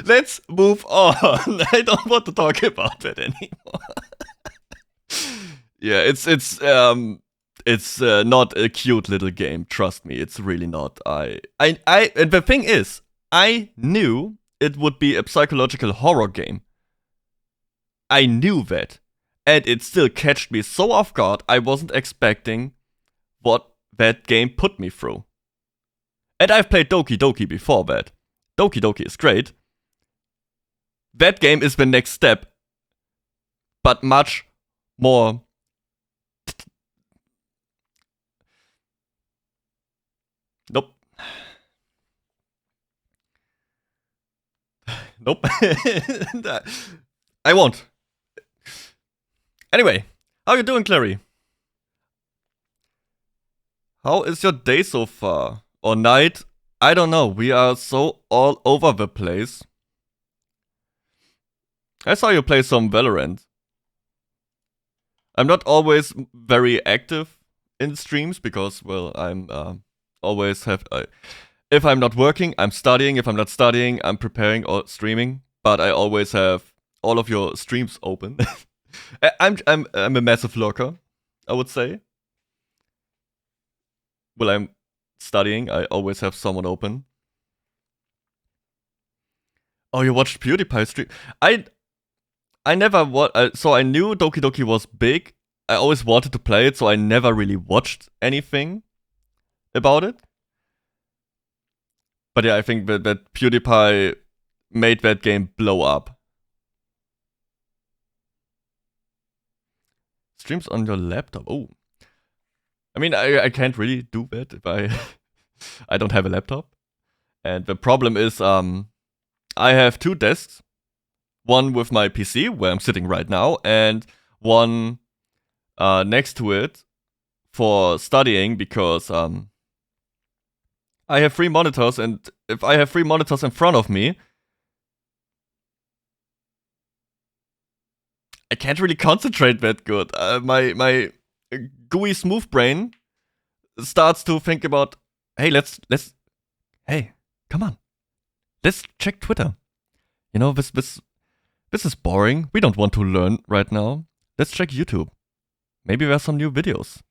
Let's move on. I don't want to talk about that anymore. Yeah, it's not a cute little game. Trust me, it's really not. And the thing is, I knew it would be a psychological horror game. I knew that, and it still catched me so off guard. I wasn't expecting what that game put me through. And I've played Doki Doki before that. Doki Doki is great. That game is the next step, but much more. Nope. Nope. I won't. Anyway, how you doing, Clary? How is your day so far? Or night? I don't know. We are so all over the place. I saw you play some Valorant. I'm not always very active in streams because, well, I'm always have. If I'm not working, I'm studying. If I'm not studying, I'm preparing or streaming. But I always have all of your streams open. I'm a massive lurker, I would say. Well, I'm studying. I always have someone open. Oh, you watched PewDiePie stream? I never so I knew Doki Doki was big. I always wanted to play it, so I never really watched anything about it. But yeah, I think that PewDiePie made that game blow up. Streams on your laptop. Oh. I mean, I can't really do that if I don't have a laptop. And the problem is, I have two desks. One with my PC, where I'm sitting right now, and one next to it for studying, because I have 3 monitors, and if I have 3 monitors in front of me, I can't really concentrate that good. My gooey smooth brain starts to think about, hey, hey, come on, let's check Twitter. You know, this is boring. We don't want to learn right now. Let's check YouTube. Maybe there's some new videos.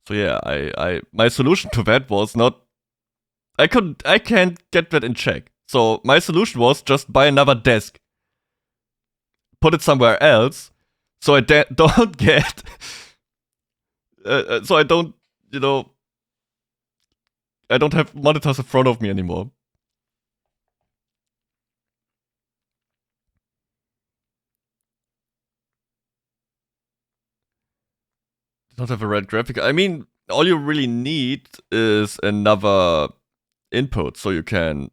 So yeah, my solution to that was not. I can't get that in check. So my solution was just buy another desk, put it somewhere else, so I don't get. So I don't, I don't have monitors in front of me anymore. Don't have a red graphic. I mean, all you really need is another input, so you can,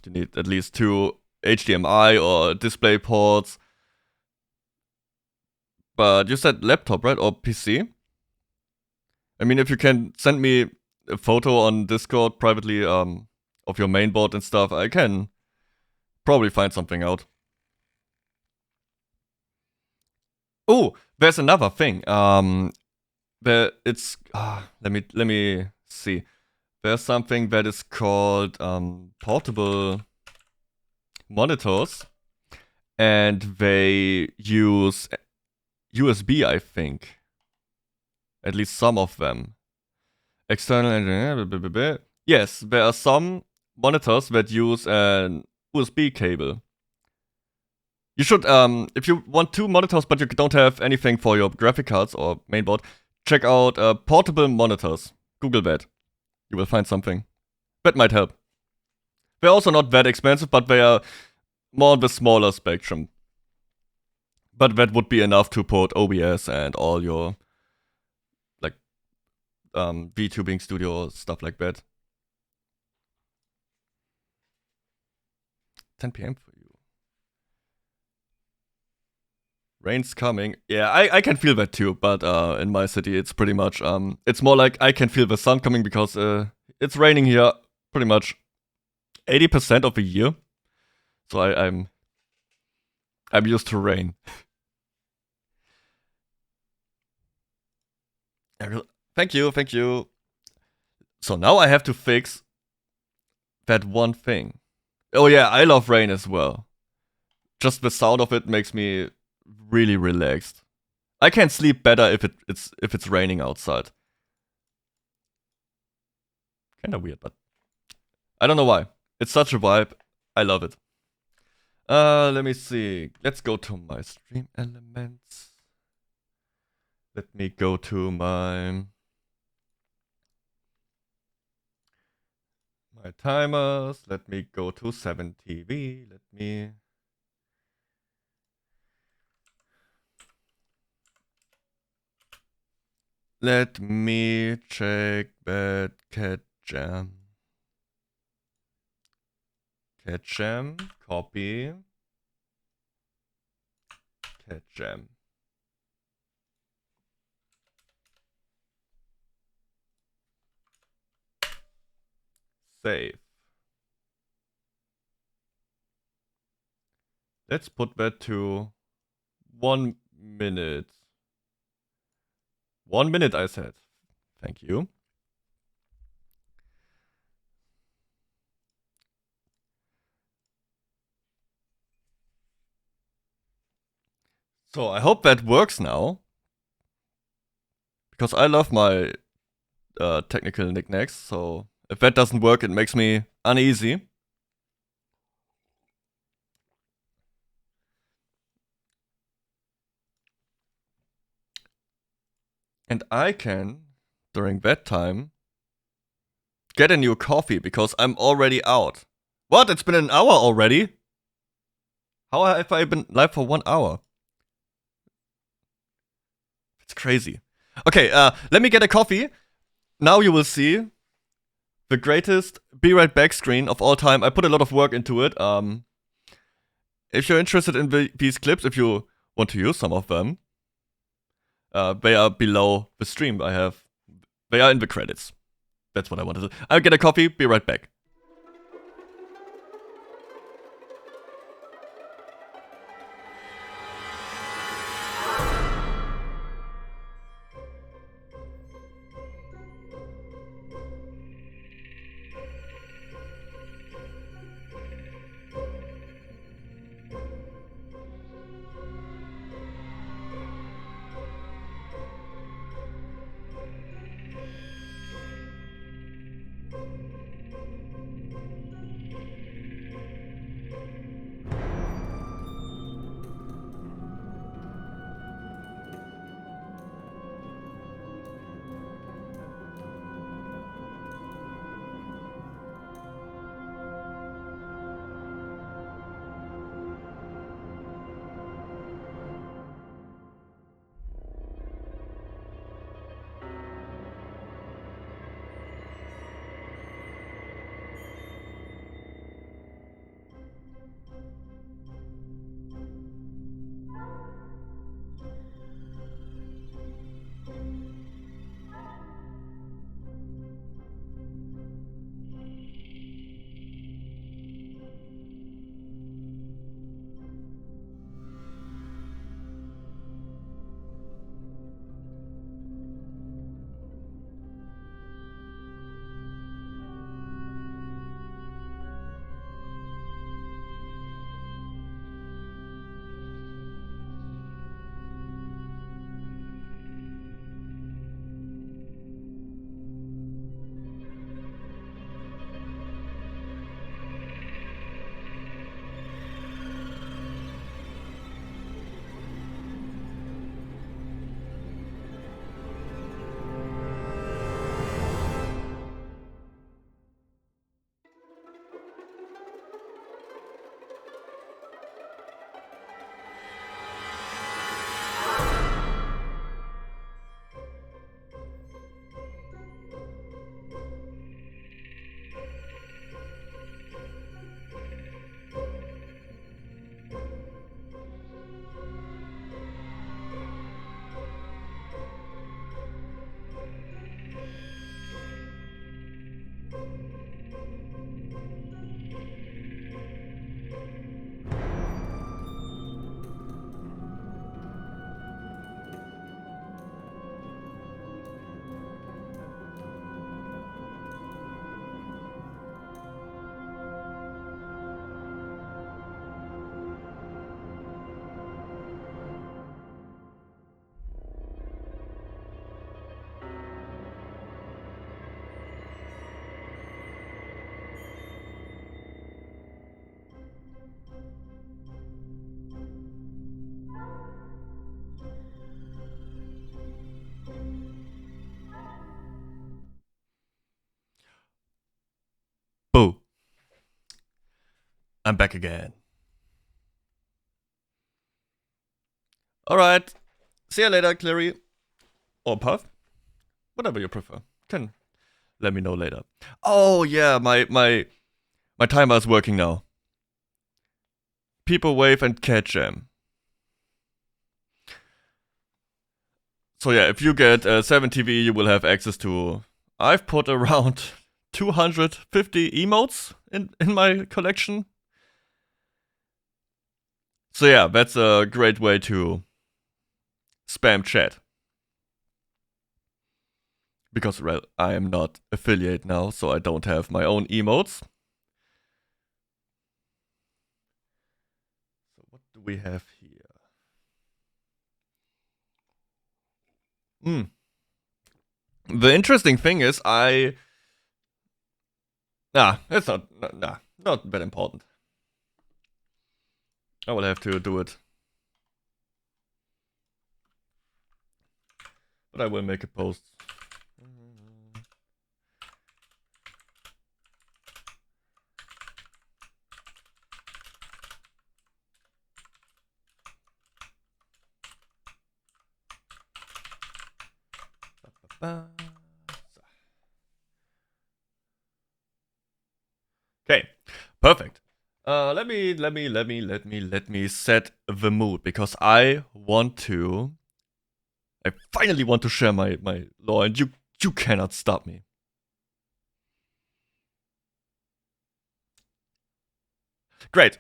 you need at least 2 HDMI or display ports. But you said laptop, right? Or PC? I mean, if you can send me a photo on Discord privately of your mainboard and stuff, I can probably find something out. Oh, there's another thing. It's let me see. There's something that is called portable monitors, and they use USB, I think. At least some of them. External. Yes, there are some monitors that use an USB cable. You should, if you want 2 monitors but you don't have anything for your graphic cards or mainboard, check out portable monitors. Google that. You will find something. That might help. They're also not that expensive, but they are more on the smaller spectrum. But that would be enough to put OBS and all your like VTubing studio stuff like that. 10 p.m. for you. Rain's coming. Yeah, I can feel that too, but in my city it's pretty much it's more like I can feel the sun coming because it's raining here pretty much 80% of the year. So I'm used to rain. Thank you. So now I have to fix that one thing. Oh yeah, I love rain as well. Just the sound of it makes me really relaxed. I can sleep better if it's raining outside. Kinda weird, but I don't know why. It's such a vibe. I love it. Let me see. Let's go to my stream elements. Let me go to my timers. Let me go to 7TV. Let me check that cat jam. Cat jam, copy. Cat jam. Save. Let's put that to 1 minute. 1 minute, I said. Thank you. So I hope that works now. Because I love my technical knickknacks, so if that doesn't work, it makes me uneasy. And I can, during that time, get a new coffee because I'm already out. What? It's been an hour already? How have I been live for 1 hour? It's crazy. Okay, let me get a coffee. Now you will see the greatest Be Right Back screen of all time. I put a lot of work into it. If you're interested in these clips, if you want to use some of them, they are below the stream. They are in the credits. That's what I wanted to do. I'll get a coffee, be right back. I'm back again. Alright. See you later, Clary. Or Puff. Whatever you prefer. Can let me know later. Oh yeah, my timer is working now. People Wave and Cat Jam. So yeah, if you get 7TV, you will have access to... I've put around 250 emotes in my collection. So yeah, that's a great way to spam chat. Because, well, I am not affiliate now, so I don't have my own emotes. So what do we have here? The interesting thing is it's not that important. I will have to do it. But I will make a post. Okay, perfect. Let me set the mood because I finally want to share my lore, and you cannot stop me. Great.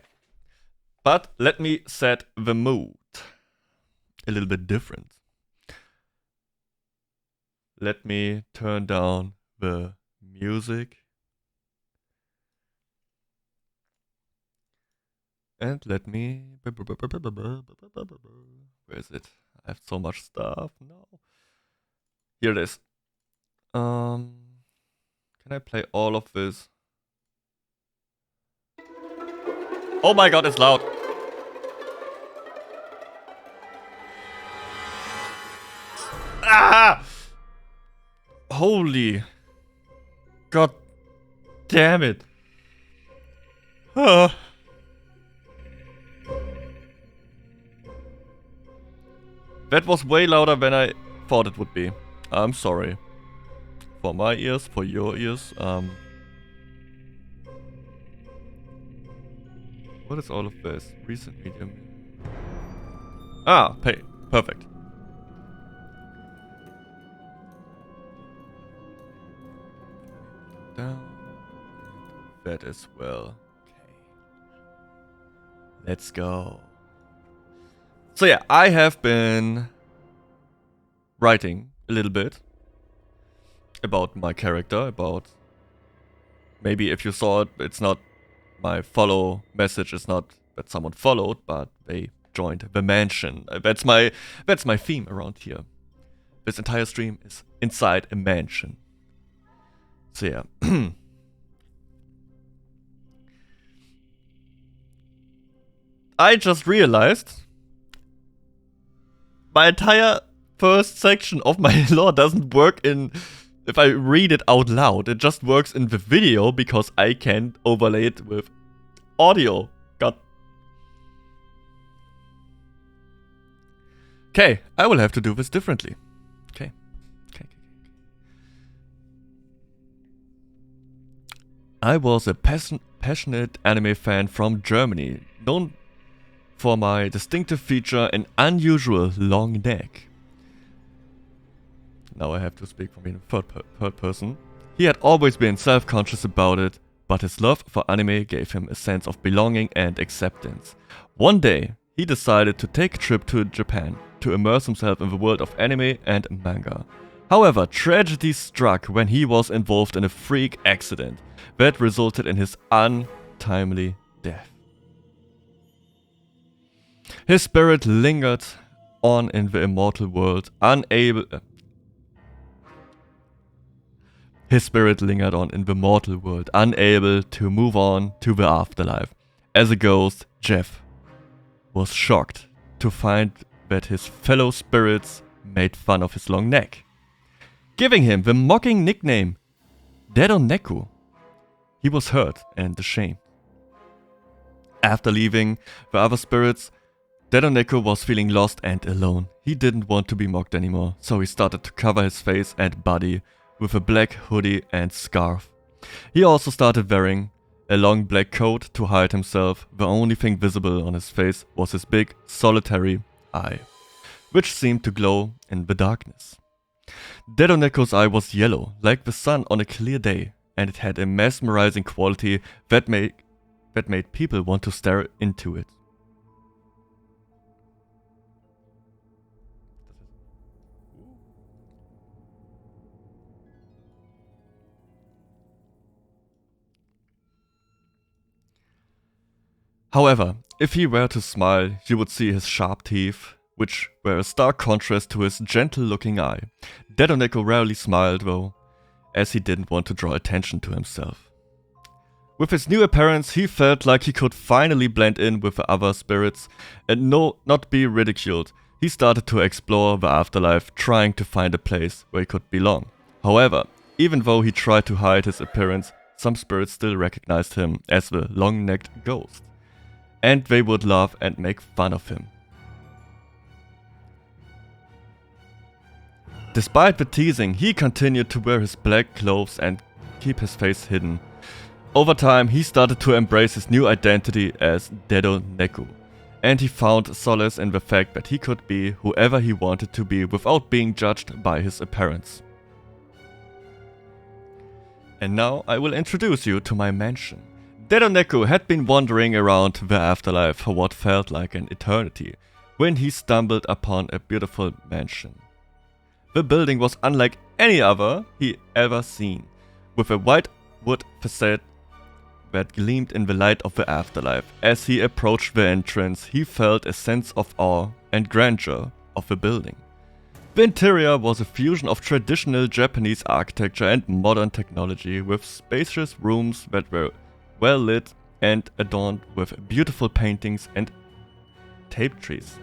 But let me set the mood a little bit different. Let me turn down the music. And let me... Where is it? I have so much stuff. No. Here it is. Can I play all of this? Oh my god, it's loud. Ah! Holy. God damn it. That was way louder than I thought it would be. I'm sorry. For my ears, for your ears. What is all of this? Recent medium. Ah, perfect. Down. That as well. Okay. Let's go. So yeah, I have been writing a little bit about my character, about... Maybe if you saw it, it's not... My follow message is not that someone followed, but they joined the mansion. That's my theme around here. This entire stream is inside a mansion. So yeah. I just realized my entire first section of my lore doesn't work if I read it out loud. It just works in the video because I can't overlay it with audio. God. Okay, I will have to do this differently. Okay. I was a passionate anime fan from Germany, known for my distinctive feature, an unusual long neck. Now I have to speak from being third person. He had always been self-conscious about it, but his love for anime gave him a sense of belonging and acceptance. One day, he decided to take a trip to Japan to immerse himself in the world of anime and manga. However, tragedy struck when he was involved in a freak accident that resulted in his untimely death. His spirit lingered on in the immortal world, unable to move on to the afterlife. As a ghost, Jeff was shocked to find that his fellow spirits made fun of his long neck, giving him the mocking nickname Dedo Neku. He was hurt and ashamed. After leaving the other spirits, Dedoneko was feeling lost and alone. He didn't want to be mocked anymore, so he started to cover his face and body with a black hoodie and scarf. He also started wearing a long black coat to hide himself. The only thing visible on his face was his big, solitary eye, which seemed to glow in the darkness. Dedoneko's eye was yellow, like the sun on a clear day, and it had a mesmerizing quality that made people want to stare into it. However, if he were to smile, you would see his sharp teeth, which were a stark contrast to his gentle-looking eye. Dedoneko rarely smiled though, as he didn't want to draw attention to himself. With his new appearance, he felt like he could finally blend in with the other spirits and not be ridiculed. He started to explore the afterlife, trying to find a place where he could belong. However, even though he tried to hide his appearance, some spirits still recognized him as the long-necked ghost, and they would laugh and make fun of him. Despite the teasing, he continued to wear his black clothes and keep his face hidden. Over time, he started to embrace his new identity as Dedoneko, and he found solace in the fact that he could be whoever he wanted to be without being judged by his appearance. And now I will introduce you to my mansion. Dedoneko had been wandering around the afterlife for what felt like an eternity when he stumbled upon a beautiful mansion. The building was unlike any other he ever seen, with a white wood facade that gleamed in the light of the afterlife. As he approached the entrance, he felt a sense of awe and grandeur of the building. The interior was a fusion of traditional Japanese architecture and modern technology, with spacious rooms that were well lit and adorned with beautiful paintings and tape trees.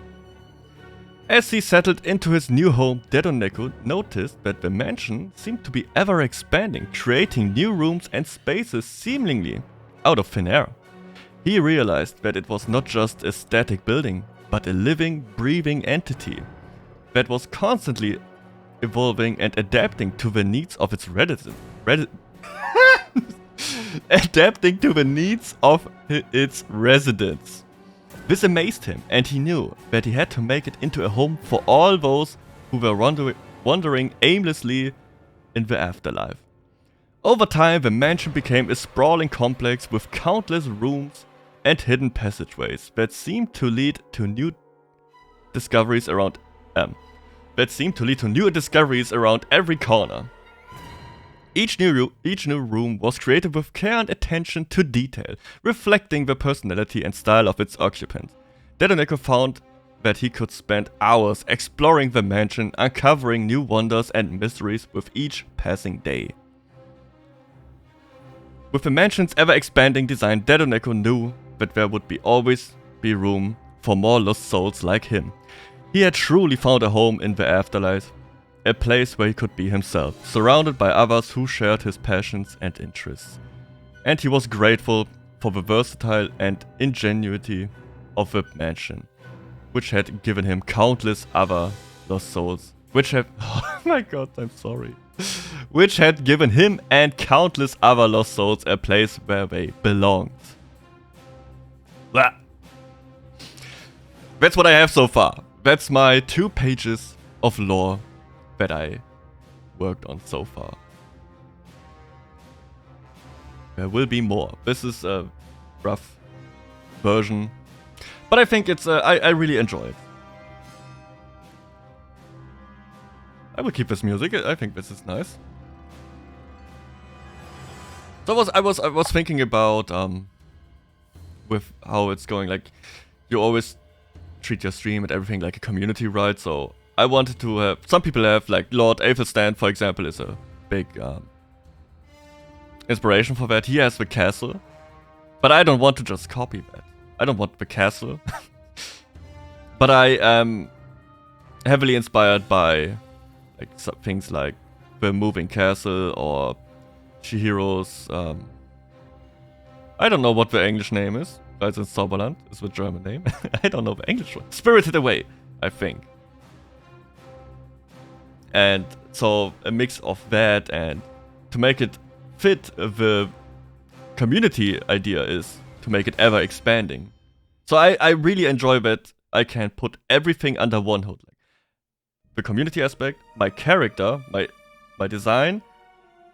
As he settled into his new home, Dedoneko noticed that the mansion seemed to be ever expanding, creating new rooms and spaces seemingly out of thin air. He realized that it was not just a static building, but a living, breathing entity that was constantly evolving and adapting to the needs of its adapting to the needs of its residents. This amazed him, and he knew that he had to make it into a home for all those who were wandering aimlessly in the afterlife. Over time, the mansion became a sprawling complex with countless rooms and hidden passageways that seemed to lead to new discoveries around every corner. Each new room was created with care and attention to detail, reflecting the personality and style of its occupant. Dedoneko found that he could spend hours exploring the mansion, uncovering new wonders and mysteries with each passing day. With the mansion's ever-expanding design, Dedoneko knew that there would always be room for more lost souls like him. He had truly found a home in the afterlife, a place where he could be himself, surrounded by others who shared his passions and interests. And he was grateful for the versatile and ingenuity of the mansion, which had given him countless other lost souls, which had given him and countless other lost souls a place where they belonged. Blah. That's what I have so far. That's my 2 pages of lore that I worked on so far. There will be more. This is a rough version, but I think it's I really enjoy it. I will keep this music. I think this is nice. So I was thinking about with how it's going. Like, you always treat your stream and everything like a community, right? So I wanted to have, some people have, like Lord Aethelstan, for example, is a big inspiration for that. He has the castle, but I don't want to just copy that. I don't want the castle. But I am heavily inspired by like some things like the moving castle or Chihiro's, I don't know what the English name is. Reise ins Zauberland is the German name. I don't know the English one. Spirited Away, I think. And so a mix of that, and to make it fit the community idea is to make it ever expanding. So I really enjoy that I can put everything under one hood. Like the community aspect, my character, my design,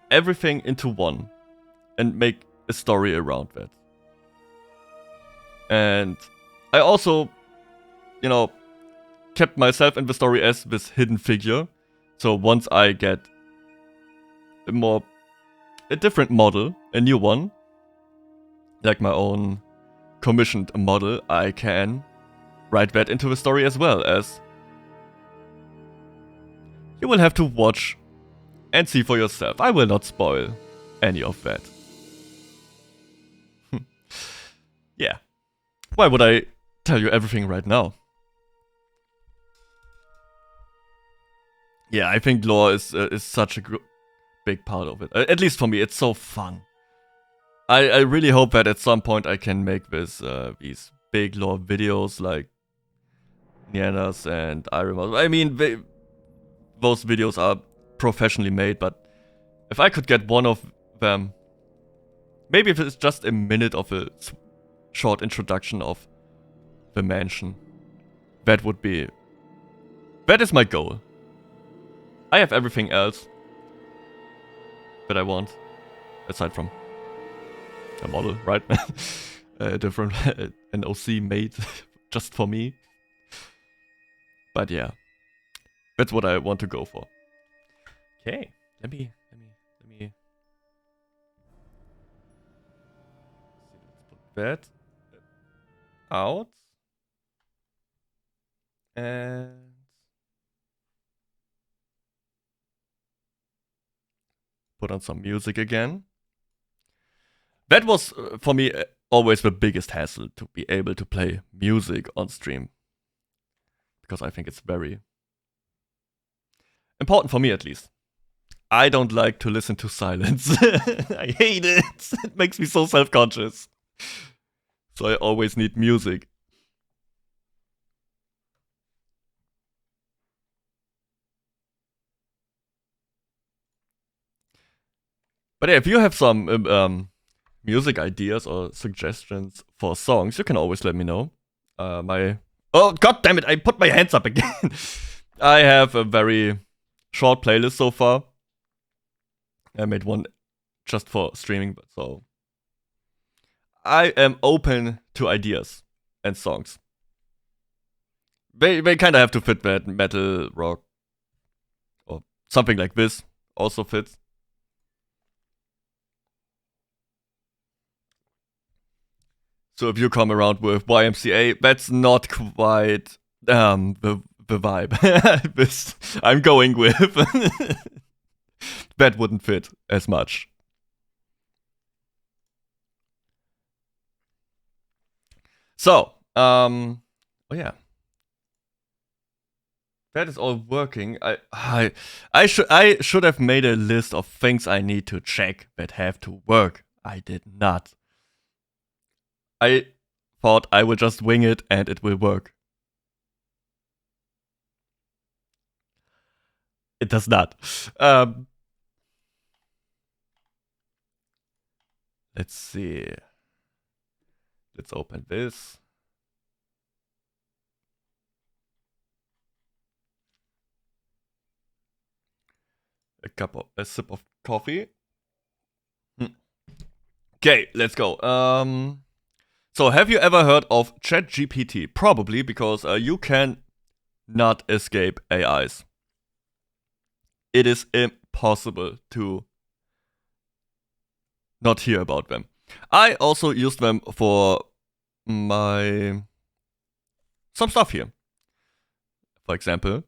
everything into one. And make a story around that. And I also, you know, kept myself in the story as this hidden figure. So once I get a different model, a new one, like my own commissioned model, I can write that into the story as well, as you will have to watch and see for yourself. I will not spoil any of that. Yeah. Why would I tell you everything right now? Yeah, I think lore is such a big part of it. At least for me, it's so fun. I really hope that at some point I can make this these big lore videos like Nianas and Irima. I mean, those videos are professionally made, but if I could get one of them, maybe if it's just a minute of a short introduction of the mansion, that is my goal. I have everything else that I want, aside from a model, right? A different, an OC made just for me. But yeah, that's what I want to go for. Okay, let me. Let's put that out. And put on some music again. That was, for me, always the biggest hassle, to be able to play music on stream. Because I think it's very important for me, at least. I don't like to listen to silence. I hate it. It makes me so self-conscious. So I always need music. But yeah, if you have some music ideas or suggestions for songs, you can always let me know. Oh, god damn it, I put my hands up again. I have a very short playlist so far. I made one just for streaming, so I am open to ideas and songs. They kind of have to fit that. Metal, rock, or something like this also fits. So if you come around with YMCA, that's not quite the vibe this I'm going with. That wouldn't fit as much. So, oh yeah. That is all working. I should have made a list of things I need to check that have to work. I did not. I thought I would just wing it and it will work. It does not. Let's see. Let's open this. A sip of coffee. Okay, let's go. So have you ever heard of ChatGPT? Probably, because you can not escape AIs. It is impossible to not hear about them. I also use them for some stuff here. For example,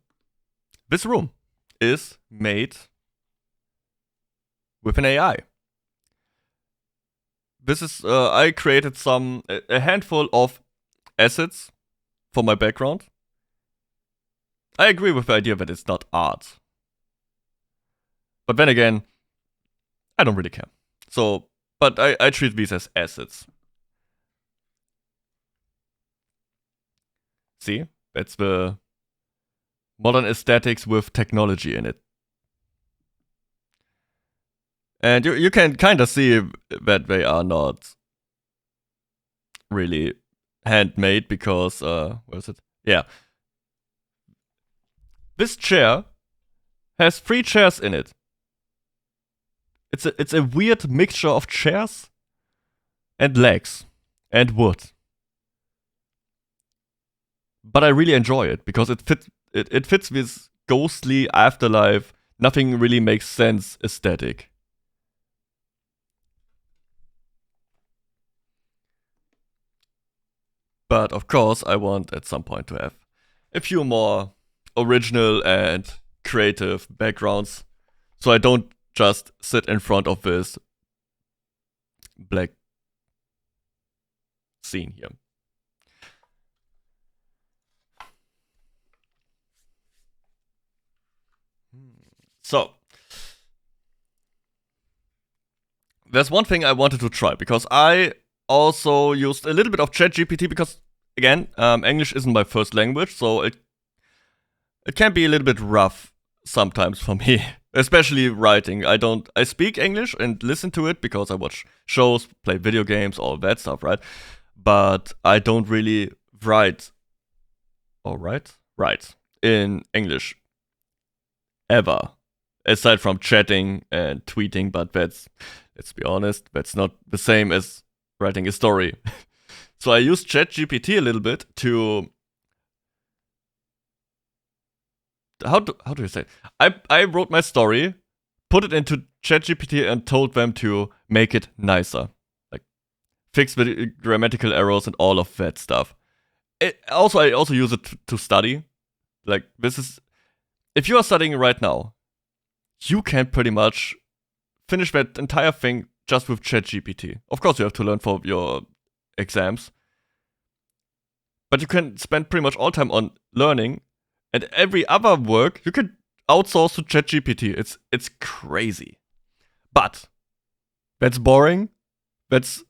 this room is made with an AI. This is, I created a handful of assets for my background. I agree with the idea that it's not art. But then again, I don't really care. So, but I treat these as assets. See? That's the modern aesthetics with technology in it. And you can kind of see that they are not really handmade because, where is it? Yeah. This chair has 3 chairs in it. It's a weird mixture of chairs and legs and wood. But I really enjoy it because it fits this ghostly afterlife, nothing really makes sense aesthetic. But of course, I want at some point to have a few more original and creative backgrounds, so I don't just sit in front of this black scene here. So, there's one thing I wanted to try, because I also used a little bit of ChatGPT, because, again, English isn't my first language, so it can be a little bit rough sometimes for me, especially writing. I speak English and listen to it because I watch shows, play video games, all that stuff, right? But I don't really write, write in English ever, aside from chatting and tweeting. But let's be honest, that's not the same as writing a story. So I used ChatGPT a little bit to, how do you say it? I wrote my story, put it into ChatGPT, and told them to make it nicer, like fix the grammatical errors and all of that stuff. I also use it to study. Like, this is, if you are studying right now, you can pretty much finish that entire thing just with ChatGPT. Of course, you have to learn for your exams, but you can spend pretty much all time on learning, and every other work you can outsource to ChatGPT. It's crazy, but that's boring. That's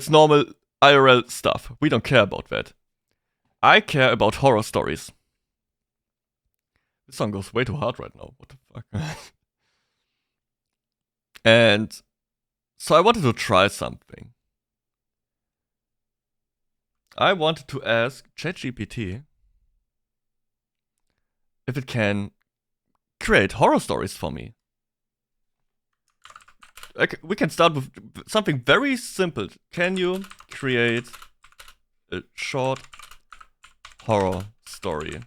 normal IRL stuff. We don't care about that. I care about horror stories. This song goes way too hard right now. What the fuck? And so I wanted to try something. I wanted to ask ChatGPT if it can create horror stories for me. Like, we can start with something very simple. Can you create a short horror story?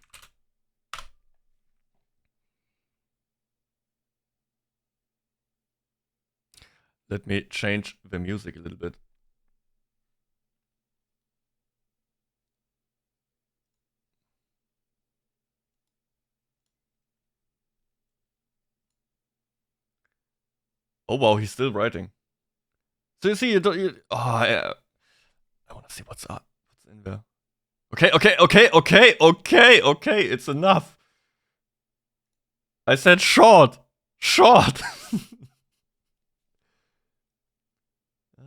Let me change the music a little bit. Oh wow, he's still writing. So you see, I want to see what's in there. Okay, it's enough. I said short.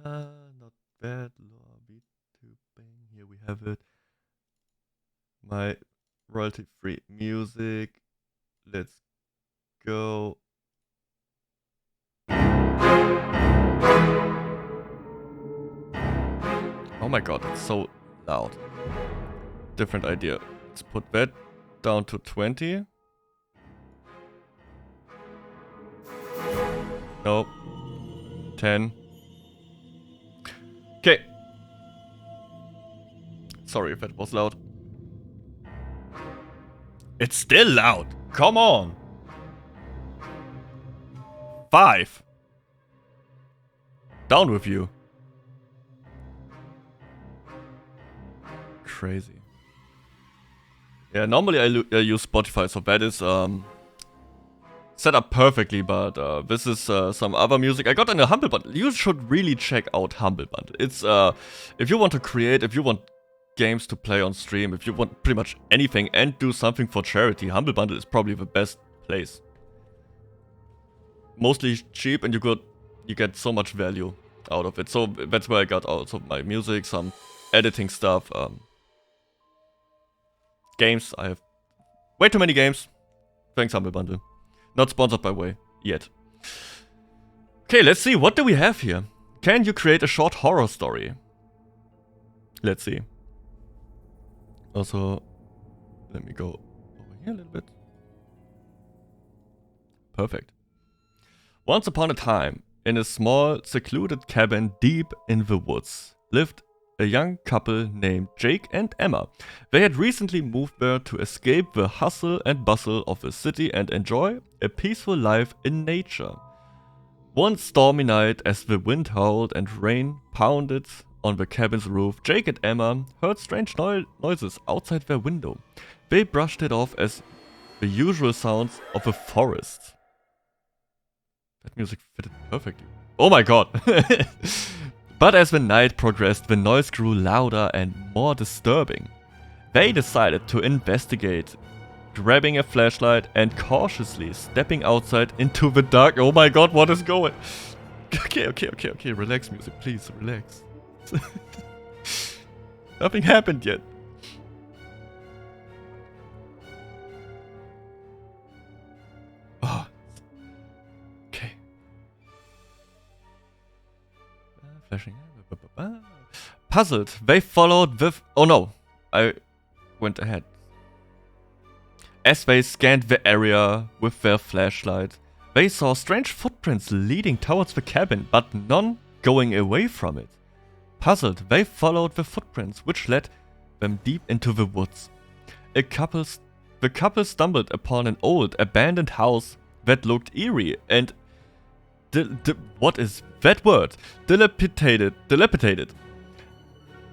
Not bad. VTuber. Here we have it. My royalty-free music. Let's go. Oh my god, it's so loud. Different idea. Let's put that down to 20. Nope. 10. Okay. Sorry if that was loud. It's still loud. Come on. 5. Down with you. Crazy. Yeah, normally I use Spotify, so that is set up perfectly, but this is some other music I got in a Humble Bundle. You should really check out Humble Bundle. It's if you want to create, if you want games to play on stream, if you want pretty much anything and do something for charity, Humble Bundle is probably the best place. Mostly cheap, and you get so much value out of it. So that's where I got also my music, some editing stuff. games. I have way too many games. Thanks, Humble Bundle. Not sponsored by Way yet. Okay, let's see. What do we have here? Can you create a short horror story? Let's see. Also, let me go over here a little bit. Perfect. Once upon a time, in a small, secluded cabin deep in the woods, lived a young couple named Jake and Emma. They had recently moved there to escape the hustle and bustle of the city and enjoy a peaceful life in nature. One stormy night, as the wind howled and rain pounded on the cabin's roof, Jake and Emma heard strange noises outside their window. They brushed it off as the usual sounds of a forest. That music fitted perfectly. Oh my god! But as the night progressed, the noise grew louder and more disturbing. They decided to investigate, grabbing a flashlight and cautiously stepping outside into the dark. Oh my god, what is going? Okay, relax, music, please, relax. Nothing happened yet. Oh. Okay. Flashing. Puzzled, they followed with... Oh no, I went ahead. As they scanned the area with their flashlight, they saw strange footprints leading towards the cabin, but none going away from it. Puzzled, they followed the footprints, which led them deep into the woods. The couple stumbled upon an old, abandoned house that looked eerie and... what is that word? Dilapidated.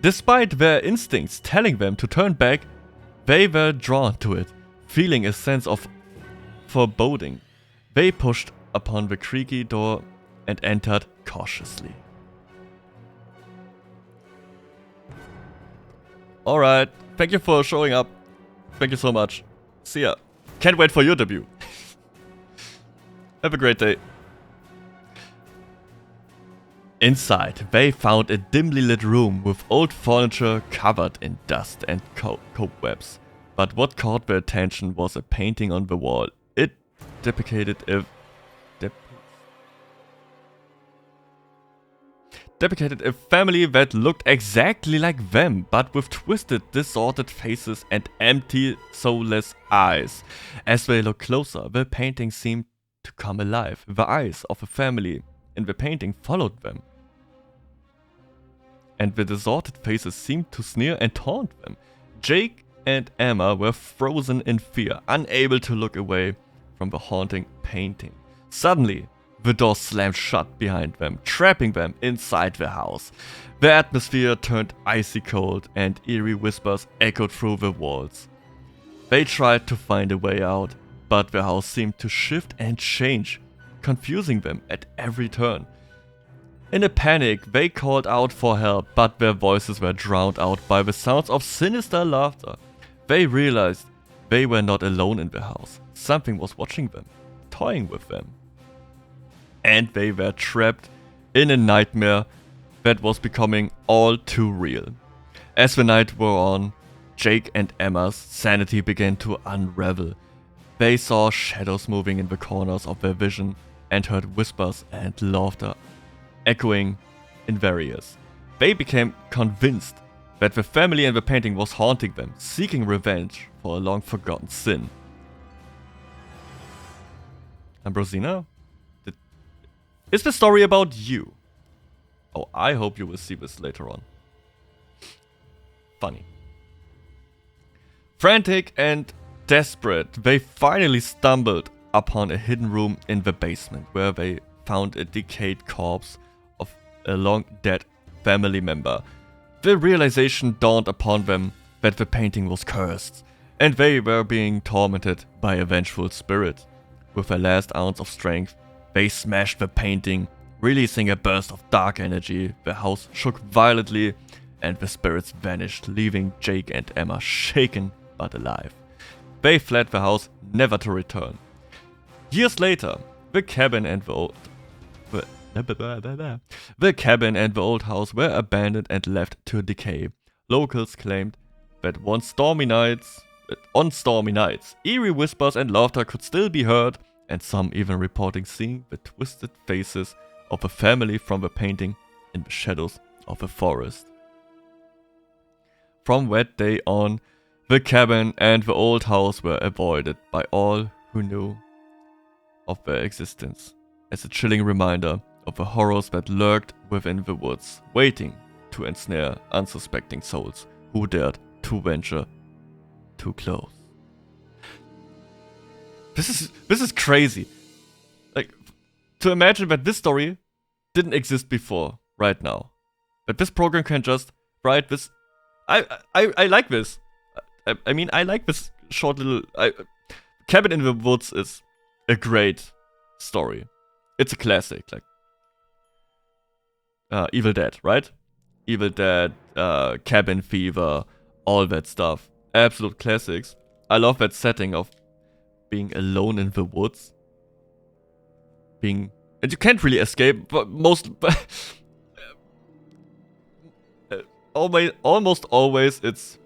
Despite their instincts telling them to turn back, they were drawn to it, feeling a sense of foreboding. They pushed upon the creaky door and entered cautiously. Alright, thank you for showing up. Thank you so much. See ya. Can't wait for your debut. Have a great day. Inside, they found a dimly lit room with old furniture covered in dust and cobwebs. But what caught their attention was a painting on the wall. It depicted a family that looked exactly like them, but with twisted, distorted faces and empty, soulless eyes. As they looked closer, the painting seemed to come alive. The eyes of the family in the painting followed them, and the distorted faces seemed to sneer and taunt them. Jake and Emma were frozen in fear, unable to look away from the haunting painting. Suddenly, the door slammed shut behind them, trapping them inside the house. The atmosphere turned icy cold, and eerie whispers echoed through the walls. They tried to find a way out, but the house seemed to shift and change, confusing them at every turn. In a panic, they called out for help, but their voices were drowned out by the sounds of sinister laughter. They realized they were not alone in the house. Something was watching them, toying with them. And they were trapped in a nightmare that was becoming all too real. As the night wore on, Jake and Emma's sanity began to unravel. They saw shadows moving in the corners of their vision and heard whispers and laughter echoing in their ears. They became convinced that the family in the painting was haunting them, seeking revenge for a long-forgotten sin. Ambrosina? Is the story about you? Oh, I hope you will see this later on. Funny. Frantic and desperate, they finally stumbled upon a hidden room in the basement where they found a decayed corpse of a long-dead family member. The realization dawned upon them that the painting was cursed, and they were being tormented by a vengeful spirit. With their last ounce of strength, they smashed the painting, releasing a burst of dark energy. The house shook violently, and the spirits vanished, leaving Jake and Emma shaken but alive. They fled the house, never to return. Years later, the cabin and the old house were abandoned and left to decay. Locals claimed that one stormy night, on stormy nights. Eerie whispers and laughter could still be heard, and some even reporting seeing the twisted faces of a family from the painting in the shadows of a forest. From that day on, the cabin and the old house were avoided by all who knew of their existence, as a chilling reminder of the horrors that lurked within the woods, waiting to ensnare unsuspecting souls who dared to venture too close. This is crazy. Like, to imagine that this story didn't exist before, right now. That this program can just write this. I like this. I mean, I like this short little. Cabin in the Woods is a great story. It's a classic, like Evil Dead, right? Evil Dead, Cabin Fever, all that stuff. Absolute classics. I love that setting of being alone in the woods. And you can't really escape, but almost always it's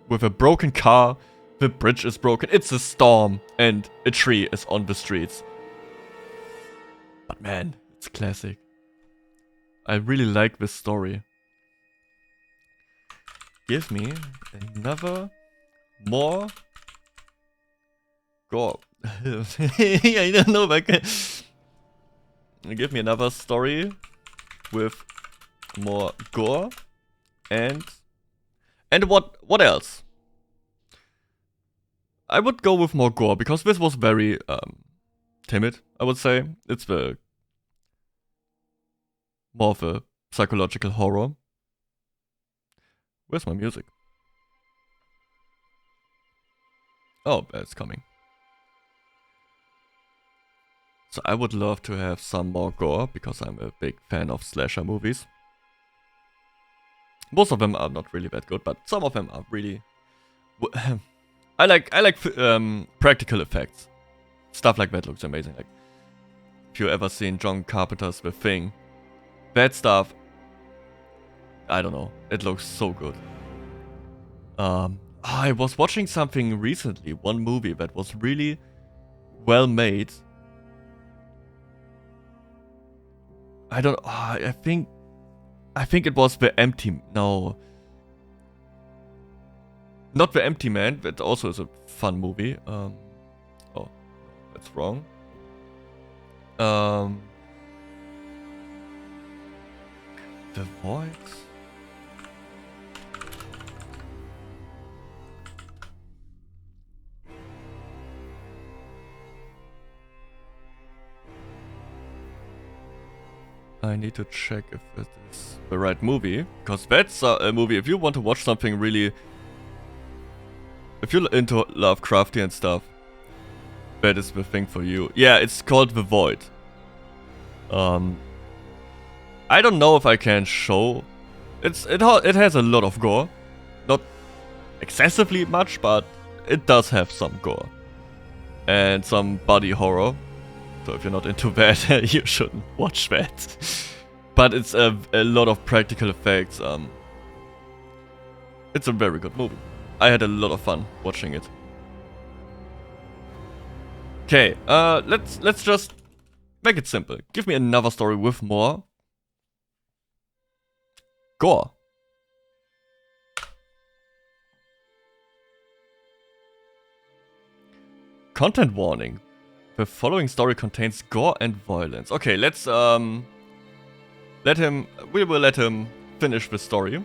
with a broken car, the bridge is broken, it's a storm, and a tree is on the streets. But man, it's classic. I really like this story. Give me another more gore. I don't know if I can. Give me another story with more gore and what else? I would go with more gore because this was very timid, I would say. It's more of a psychological horror. Where's my music? Oh, it's coming. So I would love to have some more gore because I'm a big fan of slasher movies. Most of them are not really that good, but some of them are really. I like practical effects. Stuff like that looks amazing. Like if you ever seen John Carpenter's The Thing, that stuff. I don't know. It looks so good. I was watching something recently. One movie that was really well made. I don't. I think it was The Empty. No, not The Empty Man. That also is a fun movie. Oh, that's wrong. The Void. I need to check if it is the right movie, because that's a movie. If you want to watch something really, if you're into Lovecraftian stuff, that is the thing for you. Yeah, it's called The Void. I don't know if I can show. It has a lot of gore, not excessively much, but it does have some gore and some body horror. So if you're not into that, you shouldn't watch that. But it's a lot of practical effects. It's a very good movie. I had a lot of fun watching it. Okay, let's just make it simple. Give me another story with more gore. Content warning. The following story contains gore and violence. Okay, let's we will let him finish the story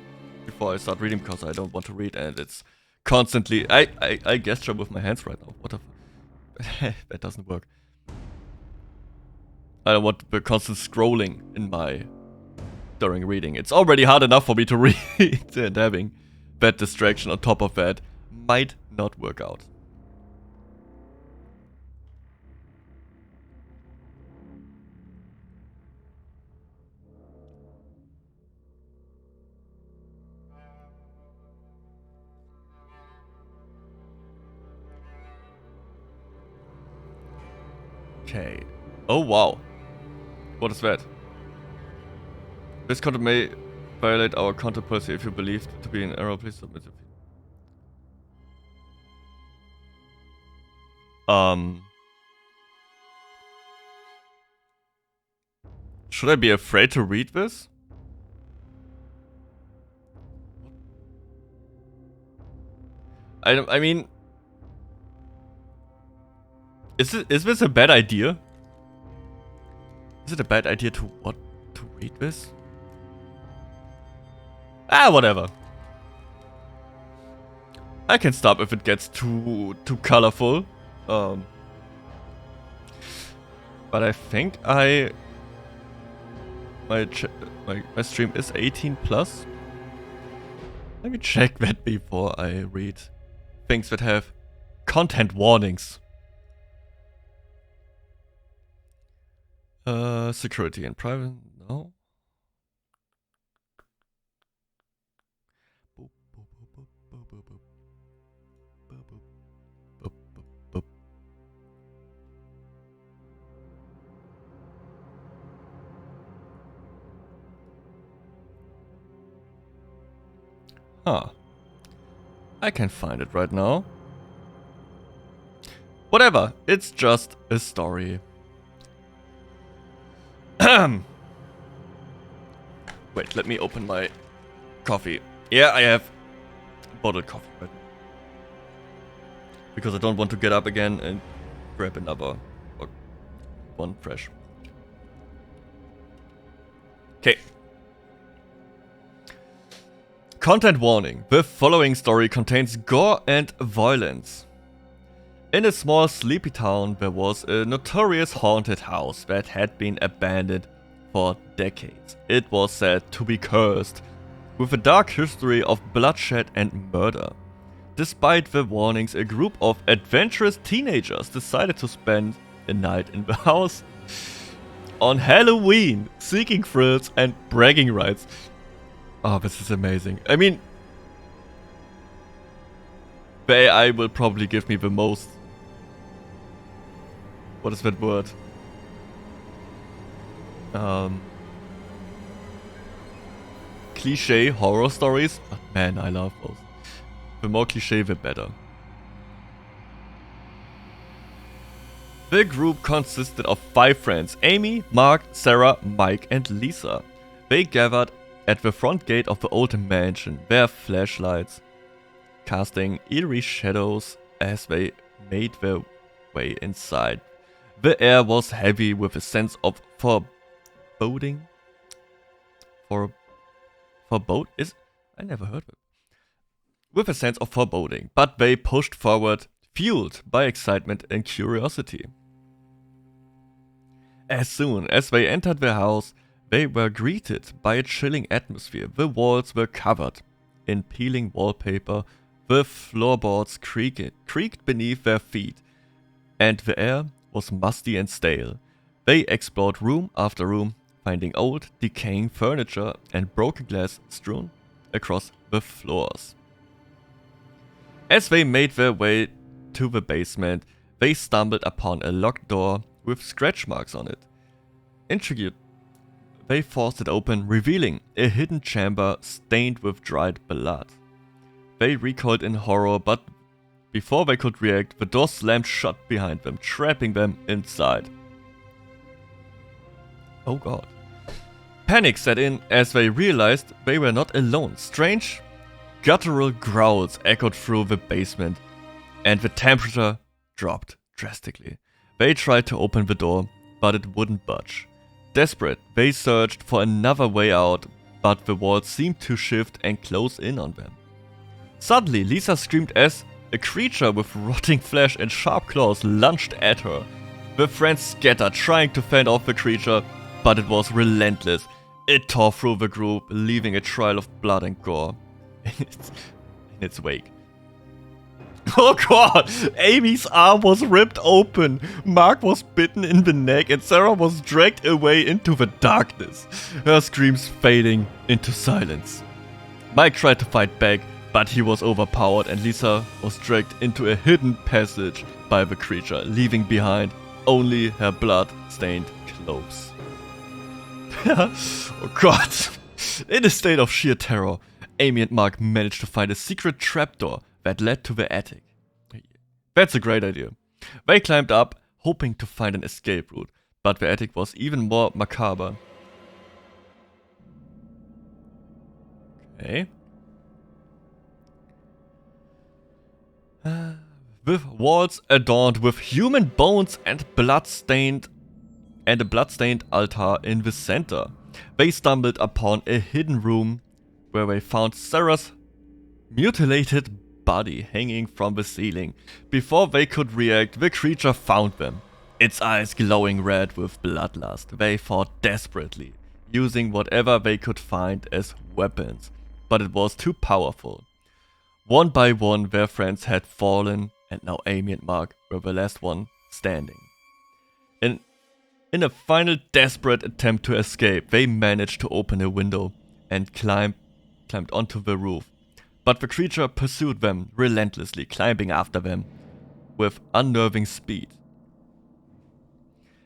before I start reading, because I don't want to read and it's constantly I gesture with my hands right now. What the that doesn't work. I don't want the constant scrolling in my during reading. It's already hard enough for me to read, and having that distraction on top of that might not work out. Okay. Oh wow. What is that? This content may violate our content policy. If you believe to be an error, please submit it. Should I be afraid to read this? I mean, is this a bad idea? Is it a bad idea to read this? Ah, whatever. I can stop if it gets too colorful. But I think my stream is 18 plus. Let me check that before I read things that have content warnings. Security and private, no. Huh. I can find it right now. Whatever, it's just a story. Wait, let me open my coffee. Yeah, I have bottled coffee right now. Because I don't want to get up again and grab another or one fresh. Okay. Content warning. The following story contains gore and violence. In a small sleepy town, there was a notorious haunted house that had been abandoned for decades. It was said to be cursed, with a dark history of bloodshed and murder. Despite the warnings, a group of adventurous teenagers decided to spend a night in the house on Halloween, seeking thrills and bragging rights. Oh, this is amazing. I mean, the AI will probably give me the most... What is that word? Cliche horror stories, but man, I love those. The more cliche, the better. The group consisted of 5 friends: Amy, Mark, Sarah, Mike, and Lisa. They gathered at the front gate of the old mansion, their flashlights casting eerie shadows as they made their way inside. The air was heavy with a sense of foreboding. I never heard of it. With a sense of foreboding, but they pushed forward, fueled by excitement and curiosity. As soon as they entered the house, they were greeted by a chilling atmosphere. The walls were covered in peeling wallpaper, the floorboards creaked beneath their feet, and the air was musty and stale. They explored room after room, finding old, decaying furniture and broken glass strewn across the floors. As they made their way to the basement, they stumbled upon a locked door with scratch marks on it. Intrigued, they forced it open, revealing a hidden chamber stained with dried blood. They recoiled in horror, but before they could react, the door slammed shut behind them, trapping them inside. Oh god. Panic set in as they realized they were not alone. Strange, guttural growls echoed through the basement, and the temperature dropped drastically. They tried to open the door, but it wouldn't budge. Desperate, they searched for another way out, but the walls seemed to shift and close in on them. Suddenly, Lisa screamed as a creature with rotting flesh and sharp claws lunged at her. The friends scattered, trying to fend off the creature, but it was relentless. It tore through the group, leaving a trail of blood and gore in its wake. Oh god! Amy's arm was ripped open, Mark was bitten in the neck, and Sarah was dragged away into the darkness, her screams fading into silence. Mike tried to fight back, but he was overpowered, and Lisa was dragged into a hidden passage by the creature, leaving behind only her blood-stained clothes. Oh god. In a state of sheer terror, Amy and Mark managed to find a secret trapdoor that led to the attic. That's a great idea. They climbed up, hoping to find an escape route, but the attic was even more macabre. Okay. With walls adorned with human bones and a blood-stained altar in the center, they stumbled upon a hidden room where they found Sarah's mutilated body hanging from the ceiling. Before they could react, the creature found them. Its eyes glowing red with bloodlust, they fought desperately, using whatever they could find as weapons, but it was too powerful. One by one, their friends had fallen, and now Amy and Mark were the last one standing. In a final desperate attempt to escape, they managed to open a window and climbed onto the roof. But the creature pursued them relentlessly, climbing after them with unnerving speed.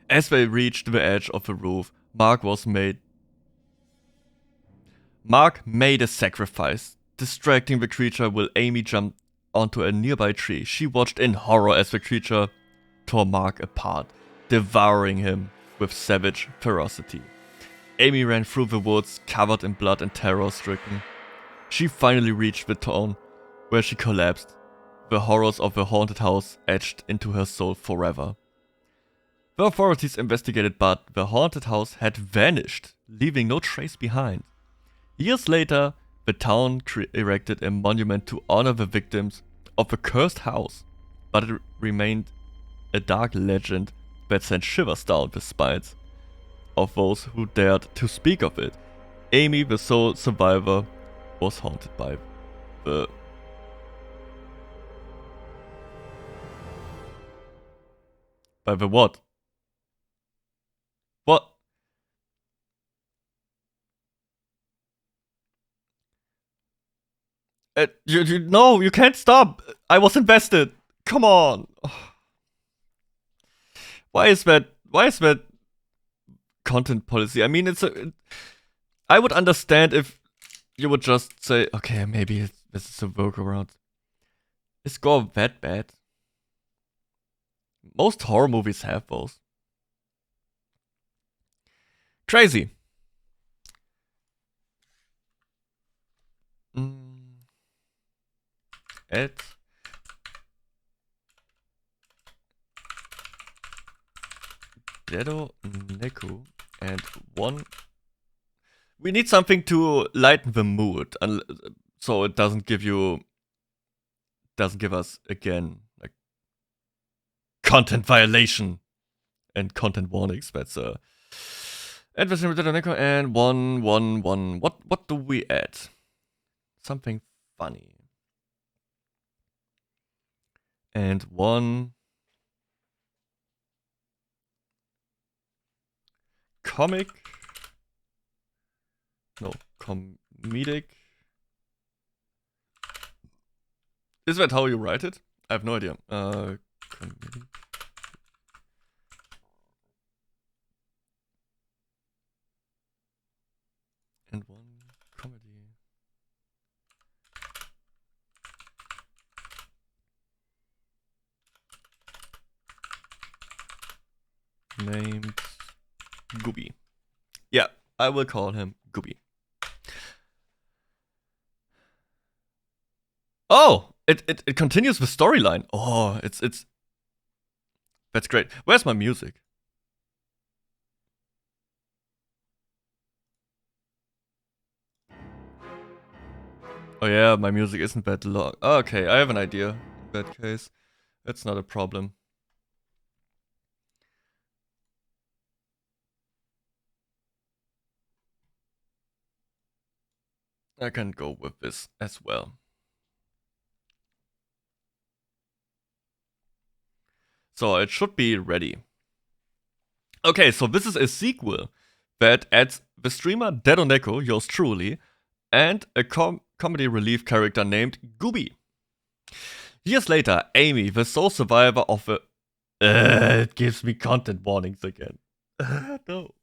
As they reached the edge of the roof, Mark made a sacrifice, distracting the creature while Amy jumped onto a nearby tree. She watched in horror as the creature tore Mark apart, devouring him with savage ferocity. Amy ran through the woods, covered in blood and terror-stricken. She finally reached the town, where she collapsed, the horrors of the haunted house etched into her soul forever. The authorities investigated, but the haunted house had vanished, leaving no trace behind. Years later, the town erected a monument to honor the victims of the cursed house, but it remained a dark legend that sent shivers down the spines of those who dared to speak of it. Amy, the sole survivor, was haunted by the... By the what? What? No, you can't stop. I was invested. Come on. Why is that content policy? I mean, I would understand if you would just say, okay, maybe this is a workaround. Is gore that bad? Most horror movies have those. Crazy. Add Dedo Neku and one. We need something to lighten the mood, so it doesn't give us again like content violation and content warnings. That's and one. What do we add? Something funny. And one comic. No, comedic. Is that how you write it? I have no idea. Comedic. And one comedy. Named Gooby. Yeah, I will call him Gooby. Oh, it continues the storyline. Oh, it's that's great. Where's my music? Oh yeah, my music isn't that long. Okay, I have an idea. In that case, it's not a problem. I can go with this as well. So it should be ready. Okay, so this is a sequel that adds the streamer Dedoneko, yours truly, and a comedy relief character named Gooby. Years later, Amy, the sole survivor of the... it gives me content warnings again. No.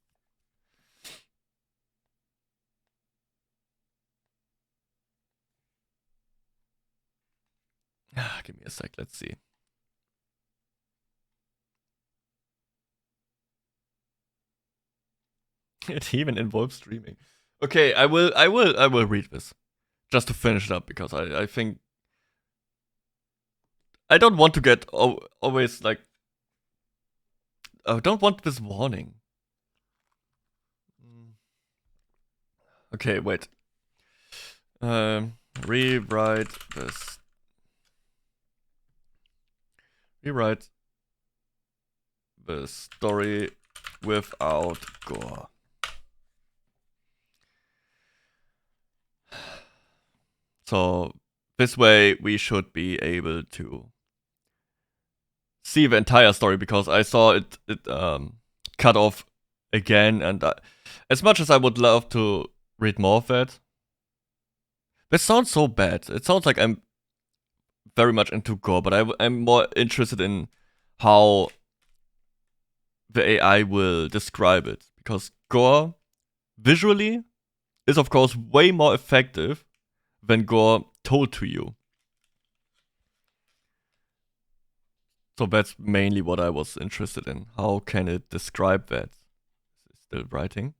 Give me a sec, let's see. It even involves streaming. Okay, I will read this just to finish it up because I think I don't want to get always like I don't want this warning. Okay, wait. Rewrite this. Rewrite the story without gore. So this way we should be able to see the entire story because I saw it cut off again, and as much as I would love to read more of that, this sounds so bad. It sounds like I'm very much into gore, but I'm more interested in how the AI will describe it because gore visually is of course way more effective than gore told to you. So that's mainly what I was interested in. How can it describe that? Still writing.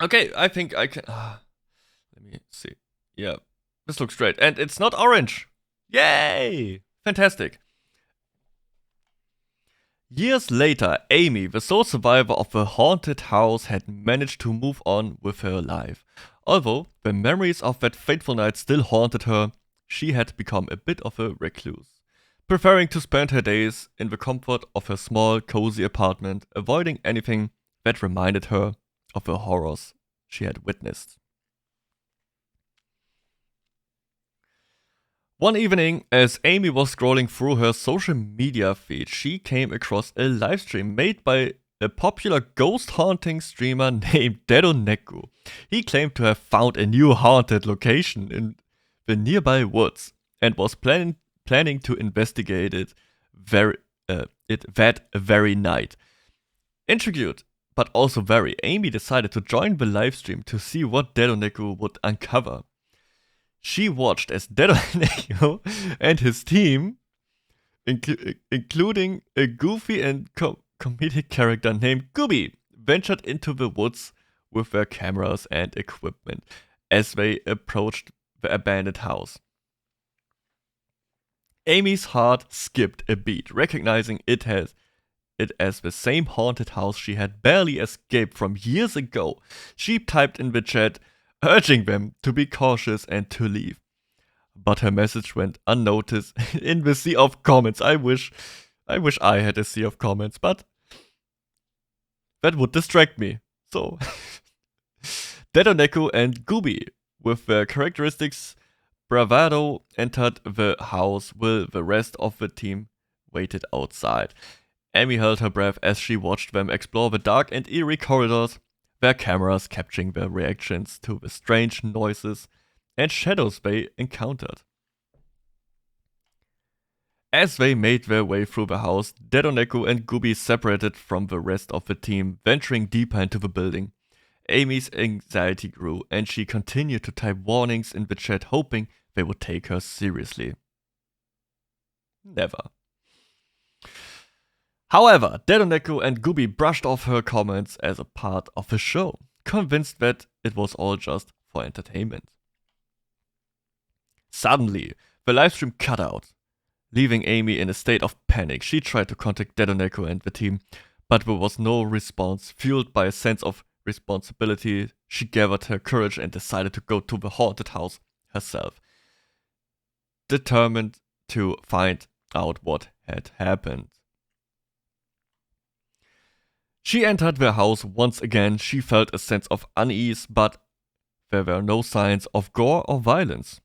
Okay, I think I can. Let me see. Yeah, this looks great. And it's not orange. Yay! Fantastic. Years later, Amy, the sole survivor of the haunted house, had managed to move on with her life. Although the memories of that fateful night still haunted her, she had become a bit of a recluse, preferring to spend her days in the comfort of her small, cozy apartment, avoiding anything that reminded her of the horrors she had witnessed. One evening, as Amy was scrolling through her social media feed, she came across a livestream made by a popular ghost haunting streamer named Dedoneku. He claimed to have found a new haunted location in the nearby woods and was planning to investigate it that very night. Intrigued, but also wary, Amy decided to join the livestream to see what Dedoneku would uncover. She watched as Dedoneku and his team, including a goofy and comedic character named Gooby, ventured into the woods with their cameras and equipment as they approached the abandoned house. Amy's heart skipped a beat, recognizing it as the same haunted house she had barely escaped from years ago. She typed in the chat, urging them to be cautious and to leave. But her message went unnoticed in the sea of comments. I wish I had a sea of comments, but that would distract me. So, Dedoneku and Gooby, with their characteristics bravado, entered the house while the rest of the team waited outside. Amy held her breath as she watched them explore the dark and eerie corridors, their cameras capturing their reactions to the strange noises and shadows they encountered. As they made their way through the house, Dedoneku and Gooby separated from the rest of the team, venturing deeper into the building. Amy's anxiety grew, and she continued to type warnings in the chat, hoping they would take her seriously. Never. However, Dedoneku and Gooby brushed off her comments as a part of the show, convinced that it was all just for entertainment. Suddenly, the livestream cut out, leaving Amy in a state of panic. She tried to contact Dedoneku and the team, but there was no response. Fueled by a sense of responsibility, she gathered her courage and decided to go to the haunted house herself, determined to find out what had happened. She entered the house once again. She felt a sense of unease, but there were no signs of gore or violence.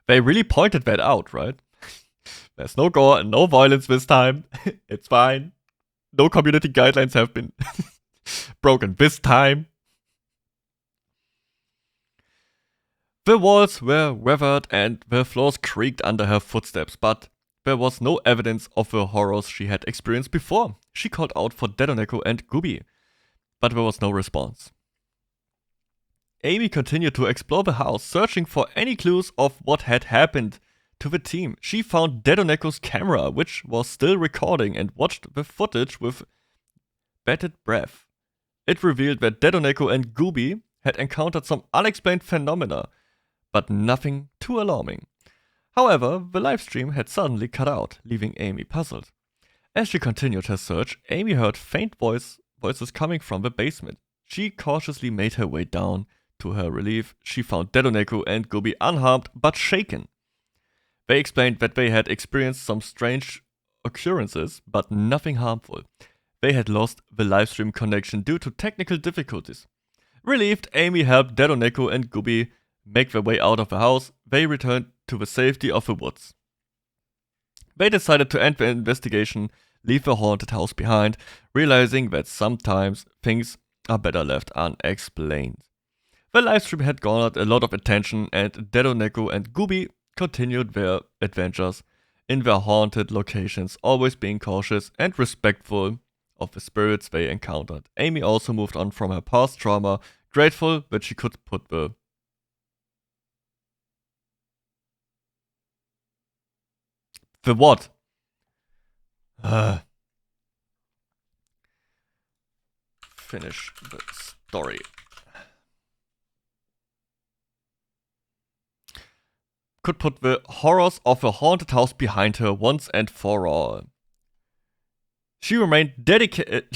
They really pointed that out, right? There's no gore and no violence this time. It's fine. No community guidelines have been broken this time. The walls were weathered and the floors creaked under her footsteps, but there was no evidence of the horrors she had experienced before. She called out for Dedoneku and Gooby, but there was no response. Amy continued to explore the house, searching for any clues of what had happened to the team. She found Dedoneko's camera, which was still recording, and watched the footage with bated breath. It revealed that Dedoneko and Gooby had encountered some unexplained phenomena, but nothing too alarming. However, the livestream had suddenly cut out, leaving Amy puzzled. As she continued her search, Amy heard faint voices coming from the basement. She cautiously made her way down. To her relief, she found Dedoneko and Gooby unharmed but shaken. They explained that they had experienced some strange occurrences, but nothing harmful. They had lost the livestream connection due to technical difficulties. Relieved, Amy helped Dedoneko and Gooby make their way out of the house. They returned to the safety of the woods. They decided to end the investigation, leave the haunted house behind, realizing that sometimes things are better left unexplained. The livestream had garnered a lot of attention, and Dedoneko and Gooby continued their adventures in their haunted locations, always being cautious and respectful of the spirits they encountered. Amy also moved on from her past trauma, grateful that she could put the what? Finish the story. Could put the horrors of a haunted house behind her once and for all. She remained dedicated.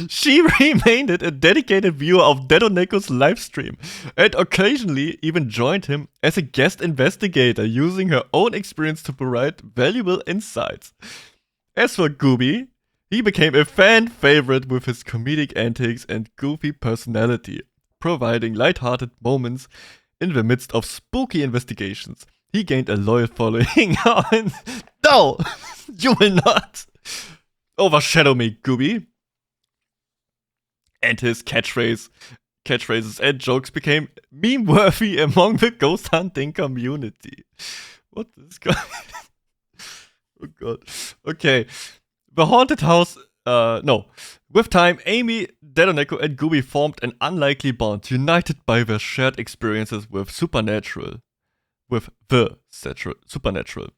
She remained a dedicated viewer of Dedoneko's livestream and occasionally even joined him as a guest investigator, using her own experience to provide valuable insights. As for Gooby, he became a fan favorite with his comedic antics and goofy personality, providing lighthearted moments in the midst of spooky investigations. He gained a loyal following. No! You will not overshadow me, Gooby. And his catchphrase catchphrases and jokes became meme-worthy among the ghost hunting community. What is going Oh god. Okay. The haunted house, no. With time, Amy, Dedoneko, and Gooby formed an unlikely bond, united by their shared experiences with the supernatural.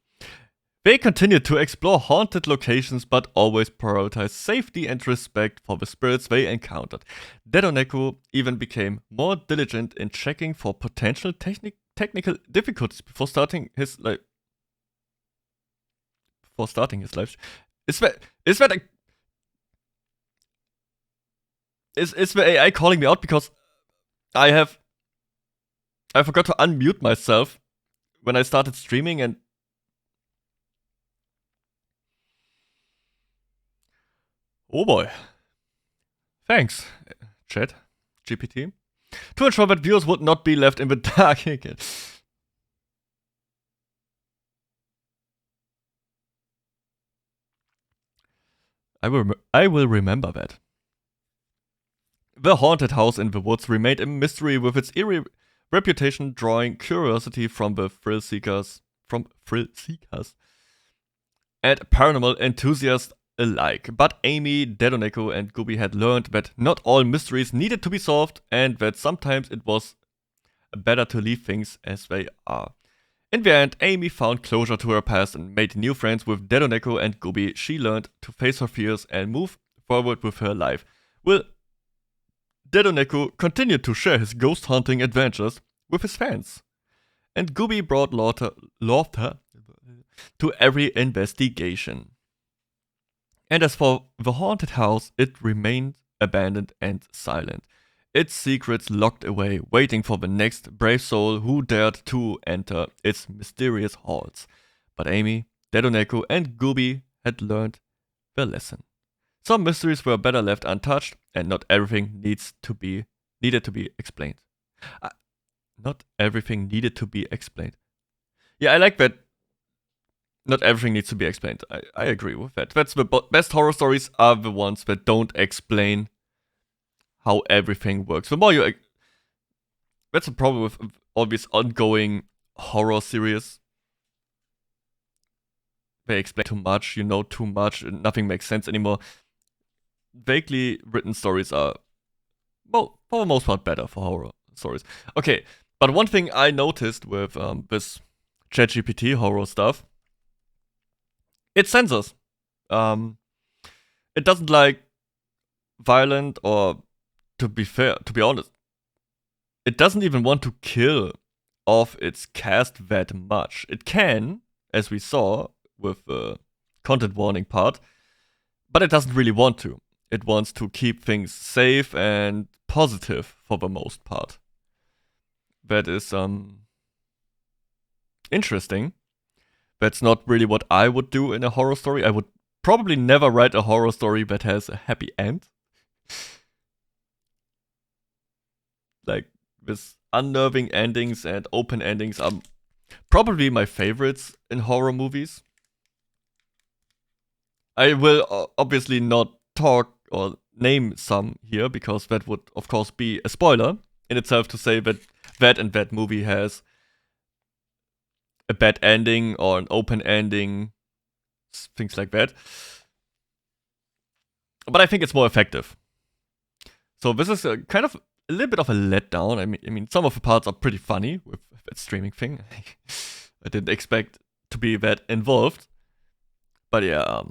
They continued to explore haunted locations, but always prioritized safety and respect for the spirits they encountered. Dedoneko even became more diligent in checking for potential technical difficulties before starting his life. Is the AI calling me out because I forgot to unmute myself when I started streaming, and oh boy. Thanks, chat, GPT. To ensure that viewers would not be left in the dark again. I will remember that. The haunted house in the woods remained a mystery, with its eerie reputation drawing curiosity from thrill seekers and paranormal enthusiasts alike. But Amy, Dedoneko, and Gooby had learned that not all mysteries needed to be solved, and that sometimes it was better to leave things as they are. In the end, Amy found closure to her past and made new friends with Dedoneko and Gooby. She learned to face her fears and move forward with her life. Will Dedoneko continued to share his ghost hunting adventures with his fans, and Gooby brought laughter to every investigation. And as for the haunted house, it remained abandoned and silent, its secrets locked away, waiting for the next brave soul who dared to enter its mysterious halls. But Amy, Dedoneko, and Gooby had learned their lesson. Some mysteries were better left untouched, and not everything needed to be explained. Not everything needed to be explained. Yeah, I like that. Not everything needs to be explained. I agree with that. That's the best horror stories are the ones that don't explain how everything works. The more you... That's the problem with all these ongoing horror series. They explain too much, you know too much, and nothing makes sense anymore. Vaguely written stories are well, for the most part, better for horror stories. Okay, but one thing I noticed with this ChatGPT horror stuff, it censors. Um, it doesn't like violent or, to be honest, it doesn't even want to kill off its cast that much. It can, as we saw with the content warning part, but it doesn't really want to. It wants to keep things safe and positive for the most part. That is interesting. That's not really what I would do in a horror story. I would probably never write a horror story that has a happy end. Like, this unnerving endings and open endings are probably my favorites in horror movies. I will obviously not talk or name some here because that would, of course, be a spoiler in itself to say that that movie has a bad ending or an open ending, things like that. But I think it's more effective. So this is a kind of a little bit of a letdown. I mean, some of the parts are pretty funny with that streaming thing. I didn't expect to be that involved, but yeah.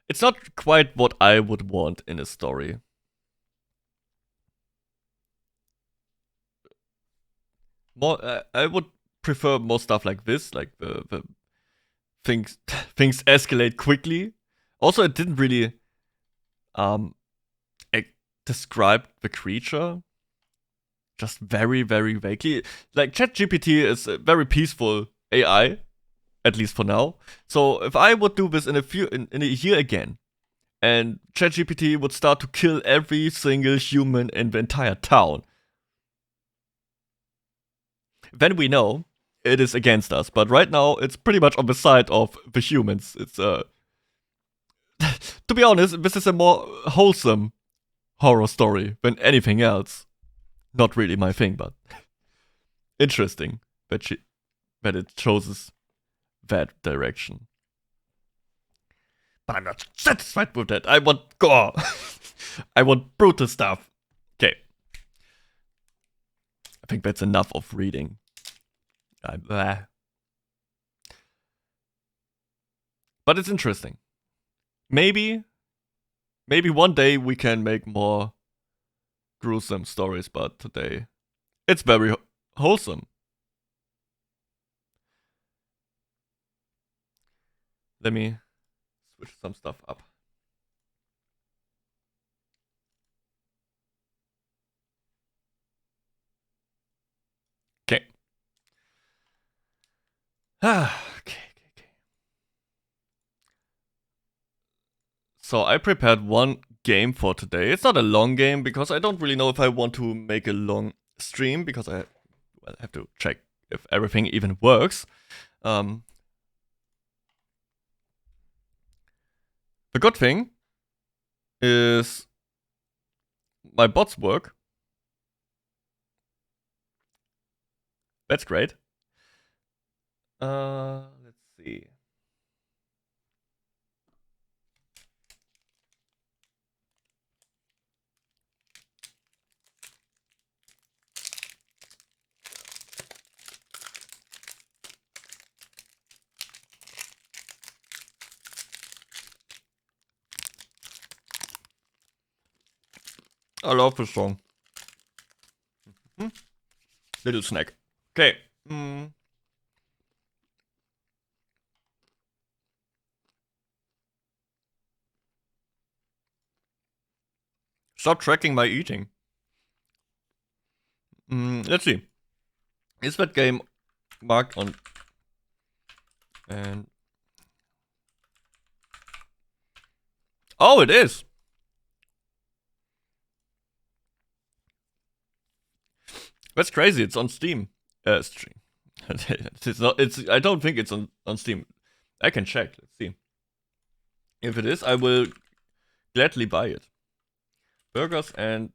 It's not quite what I would want in a story. More, I would prefer more stuff like this, like the things things escalate quickly. Also, it didn't really um describe the creature, just very very vaguely. Like ChatGPT is a very peaceful AI, at least for now. So if I would do this in a year again, and ChatGPT would start to kill every single human in the entire town, then we know it is against us. But right now, it's pretty much on the side of the humans. It's to be honest, this is a more wholesome horror story than anything else. Not really my thing, but interesting that it chooses that direction. But I'm not satisfied with that. I want gore. I want brutal stuff. Okay. I think that's enough of reading. But it's interesting. Maybe one day we can make more gruesome stories, but today it's very wholesome. Let me switch some stuff up. Okay. Okay. So I prepared one game for today. It's not a long game because I don't really know if I want to make a long stream because I have to check if everything even works. The good thing is my bots work. That's great. Let's see. I love this song. Little snack. Okay. Stop tracking my eating. Let's see. Is that game marked on? And oh, it is. That's crazy. It's on Steam. Stream. It's not. It's. I don't think it's on Steam. I can check. Let's see. If it is, I will gladly buy it. Burgers and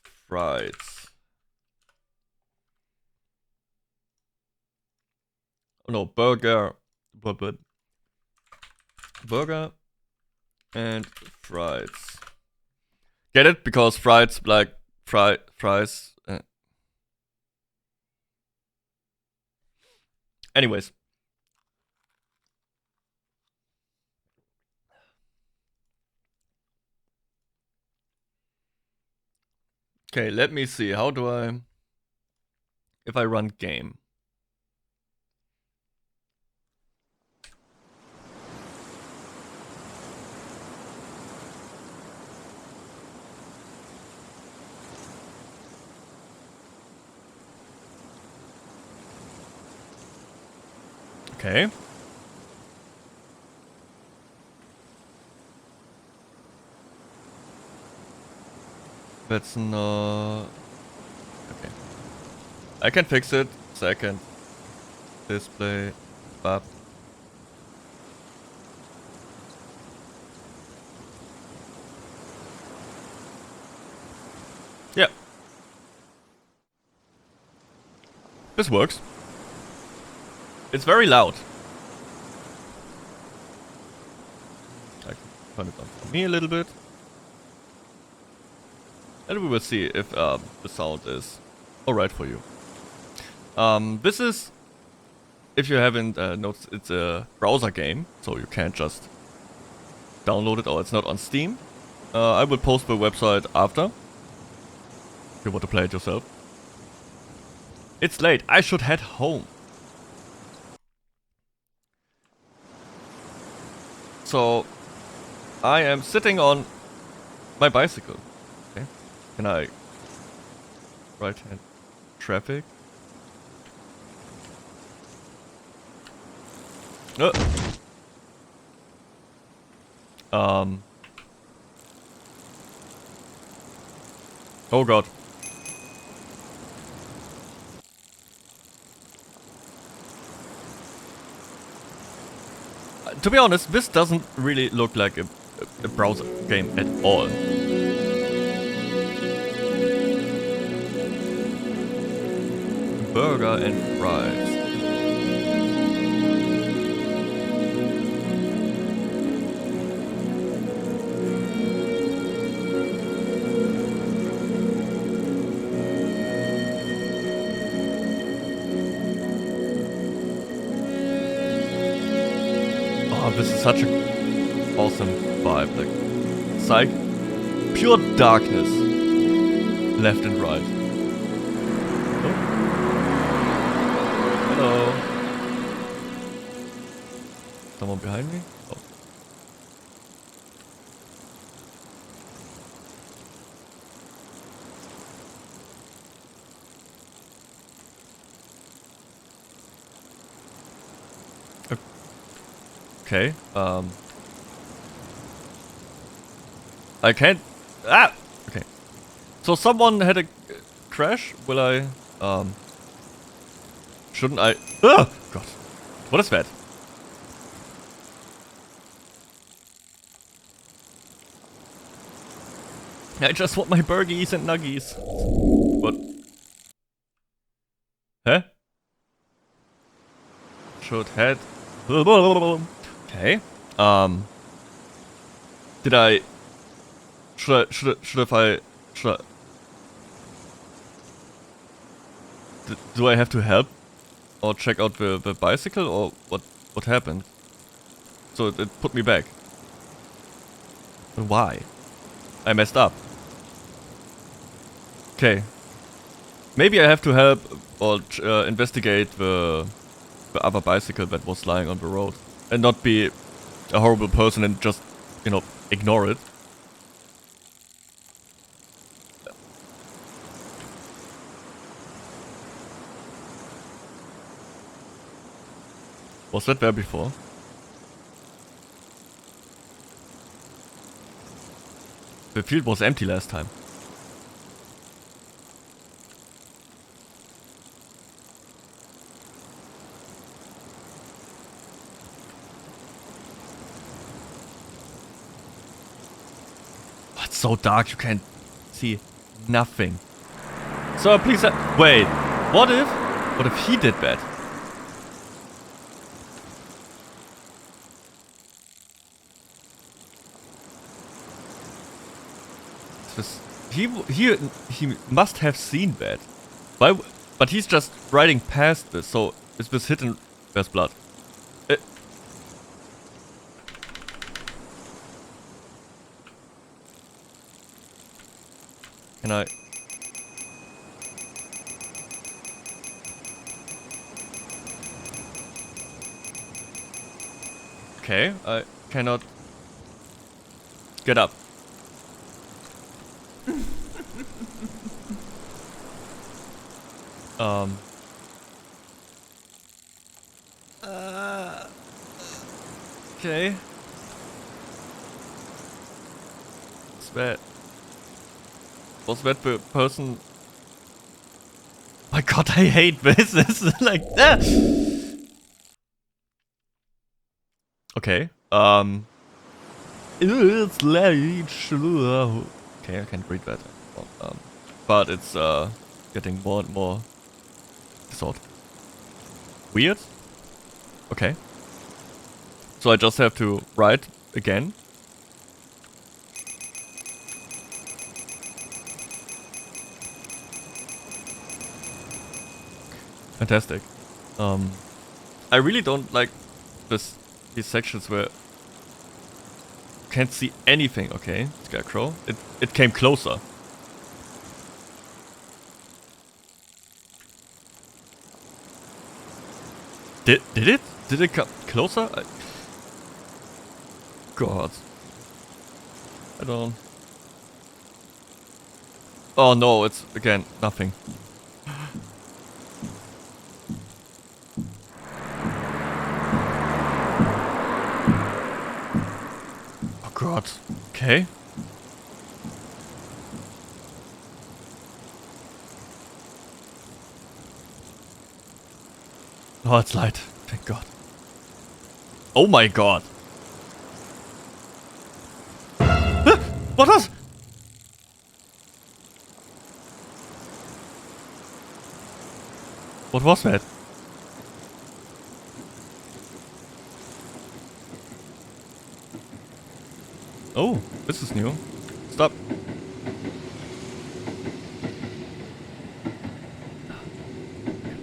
fries. Oh no, burger. Burger and fries. Get it? Because fries like fries. Anyways. Okay, let me see. How do I... If I run game. Okay. That's not... Okay. I can fix it. Second. Display. Up. Yeah. This works. It's very loud. I can turn it on for me a little bit. And we will see if the sound is alright for you. This is, if you haven't noticed, it's a browser game, so you can't just download it, or it's not on Steam. I will post the website after, if you want to play it yourself. It's late, I should head home. So, I am sitting on my bicycle. Okay. Can I... Right hand traffic? Oh god. To be honest, this doesn't really look like a browser game at all. Burger and fries. Oh, this is such an awesome vibe. Like, it's like pure darkness, left and right. Oh. Hello. Someone behind me? Oh. Okay, I can't... Ah! Okay. So someone had a crash? Will I... Shouldn't I... Ah! God. What is that? I just want my burgies and nuggies. What? Huh? Should head... Okay. Did I... Should I... Do I have to help? Or check out the bicycle? Or what happened? So it put me back. But why? I messed up. Okay. Maybe I have to help or investigate the other bicycle that was lying on the road. And not be a horrible person and just, you know, ignore it. Was that there before? The field was empty last time. Oh, it's so dark you can't see nothing. So please wait, what if he did that? he must have seen that. Why? But he's just riding past this, so is this hidden? There's blood. Can I? Okay, I cannot get up. Okay. Was that the person? My God, I hate this. This is like that. Okay. It's late. Okay, I can't read that. But it's getting more and more disordered. Weird. Okay. So I just have to write again. Fantastic. I really don't like these sections where can't see anything. Okay, Scarecrow. It came closer. Did it? Did it come closer? God. I don't... Oh no, it's again nothing. Oh God. Okay. Oh, it's light. Thank God. Oh my God. What was? What was that? Oh, this is new. Stop.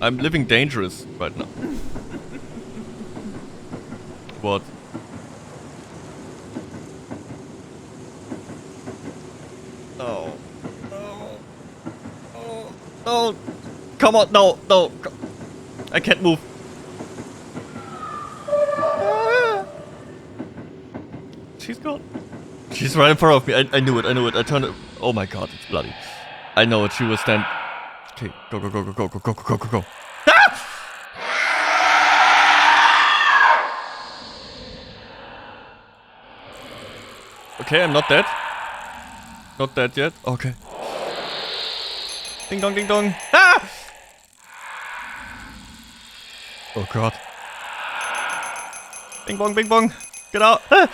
I'm living dangerous right now. What? Oh. No. Oh. No. Come on. No. No. I can't move. She's gone. She's right in front of me. I knew it. I knew it. I turned it. Oh my God. It's bloody. I know it. She was stand. Okay. Go, go, go, go, go, go, go, go, go, go. Ah! Okay, I'm not dead. Not dead yet. Okay. Ding dong, ding dong. Ah! Oh God. Bing bong, bing bong. Get out. Ah!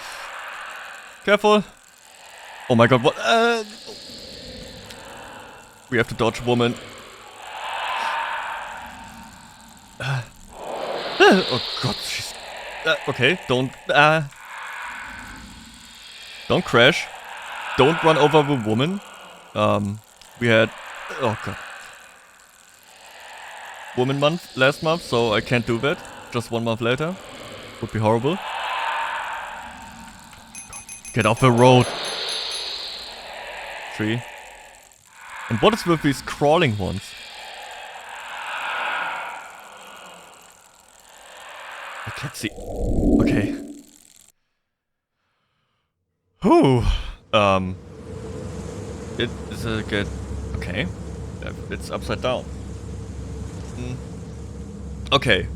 Careful. Oh my God, what? We have to dodge woman. Oh God, she's... okay, don't crash. Don't run over the woman. We had... oh God. Woman month last month, so I can't do that. Just 1 month later. Would be horrible. Get off the road. 3. And what is with these crawling ones? I can't see. Okay. Whew. It is a good... okay. It's upside down. Okay.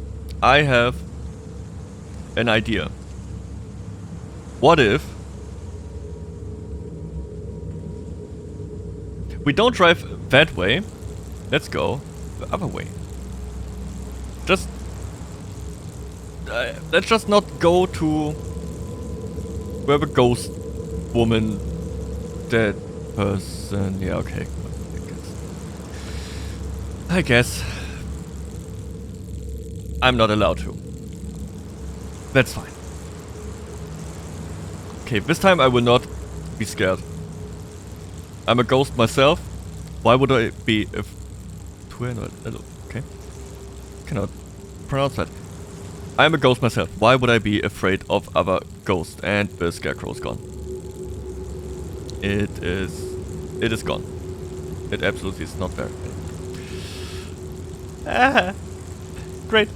I have an idea. What if we don't drive that way? Let's go the other way. Just... let's just not go to where the ghost woman, dead person. Yeah, okay. I guess I'm not allowed to. That's fine. Okay, this time I will not be scared. I'm a ghost myself. Why would I be if... Okay. Cannot pronounce that. I'm a ghost myself. Why would I be afraid of other ghosts? And the scarecrow's gone. It is gone. It absolutely is not there. Ah, great.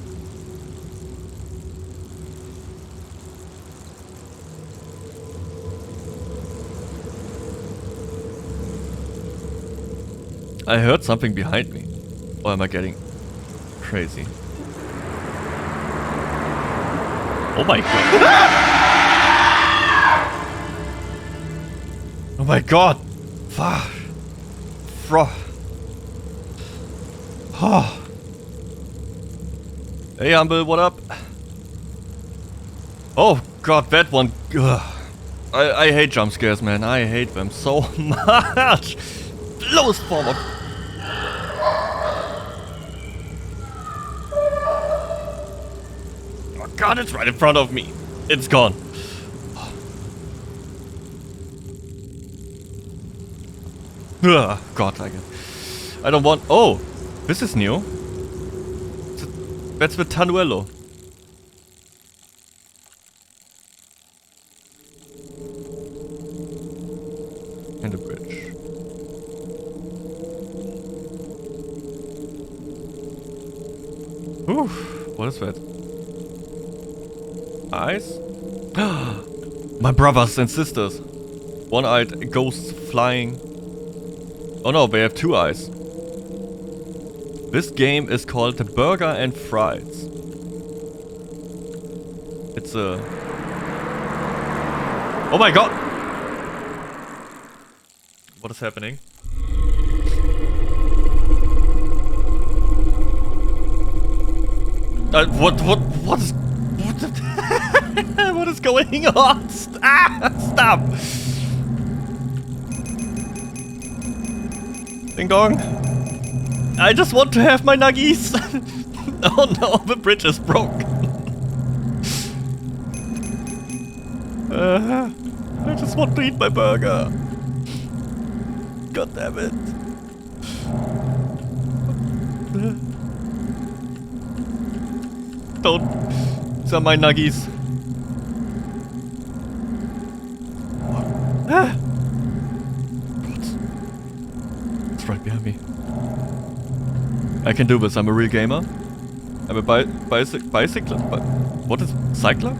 I heard something behind me. Or am I getting crazy? Oh my god. Oh my god. Oh. Hey Humble, what up? Oh god, that one. Ugh. I hate jump scares, man. I hate them so much. Lowest form of... Oh god, it's right in front of me. It's gone. Ugh, god, I guess. I don't want... Oh, this is new. That's the Tanuelo. And a bridge. Oof, what is that? Eyes? My brothers and sisters. One-eyed ghosts flying. Oh no, they have two eyes. This game is called the Burger and Fries. It's a... Oh my god! What is happening? What is... What is going on? Stop! Ding dong. I just want to have my nuggies. Oh no, the bridge is broke. I just want to eat my burger. God damn it. Don't. These are my nuggies. What? It's right behind me. I can do this, I'm a real gamer. I'm a bicyclist, but... What is... Cycler?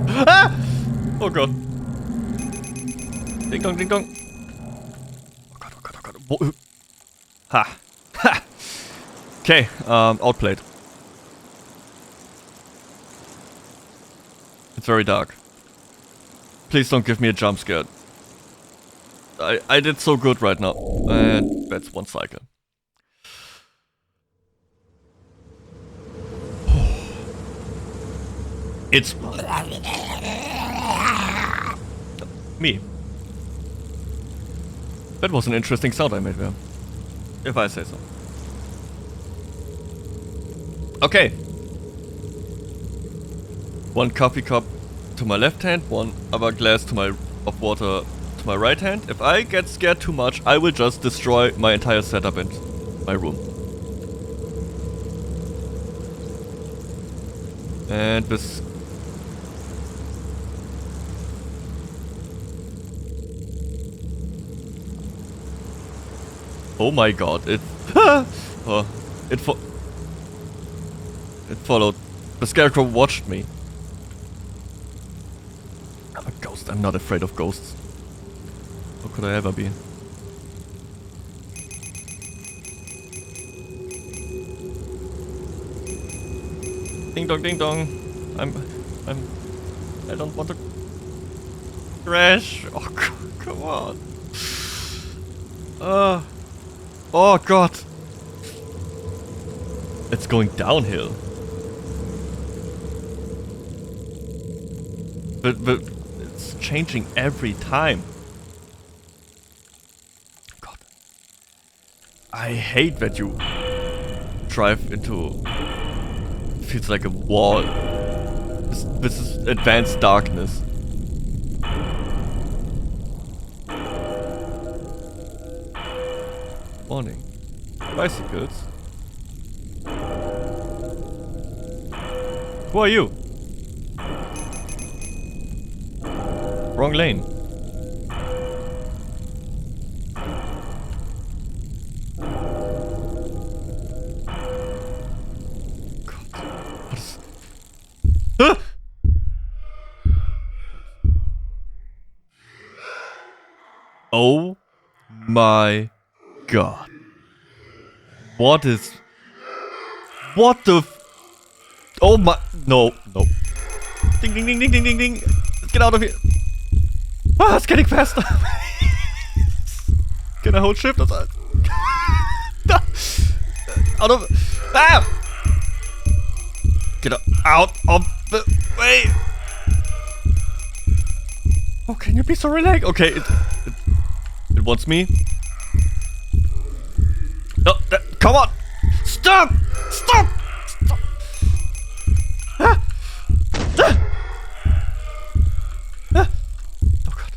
Ah! Oh god. Ding dong, ding dong. Oh god, oh god, oh god. Whoa. Ha. Ha! Okay, outplayed. It's very dark. Please don't give me a jump scare. I did so good right now. And that's one cycle. It's... me. That was an interesting sound I made there. If I say so. Okay. One coffee cup to my left hand, one other glass of water to my right hand. If I get scared too much, I will just destroy my entire setup and my room. And this... Oh my god, it... oh, it followed. The scarecrow watched me. I'm a ghost, I'm not afraid of ghosts. How could I ever be? Ding dong, ding dong. I don't want to crash. Oh, come on. Oh god. It's going downhill. But it's changing every time. God. I hate that you drive into... feels like a wall. This is advanced darkness. Warning. Bicycles. Who are you? Wrong lane. God. What is... Ah! Oh my god. What is... What the... Oh my... No, no. Ding, ding, ding, ding, ding, ding, ding. Let's get out of here. Ah, it's getting faster. Can I hold shift? Out of... Ah! Get out of the way. Oh, can you be so relaxed? Okay, it wants me. No, come on! Stop! Stop! Stop! Ah! Ah! Ah! Oh god.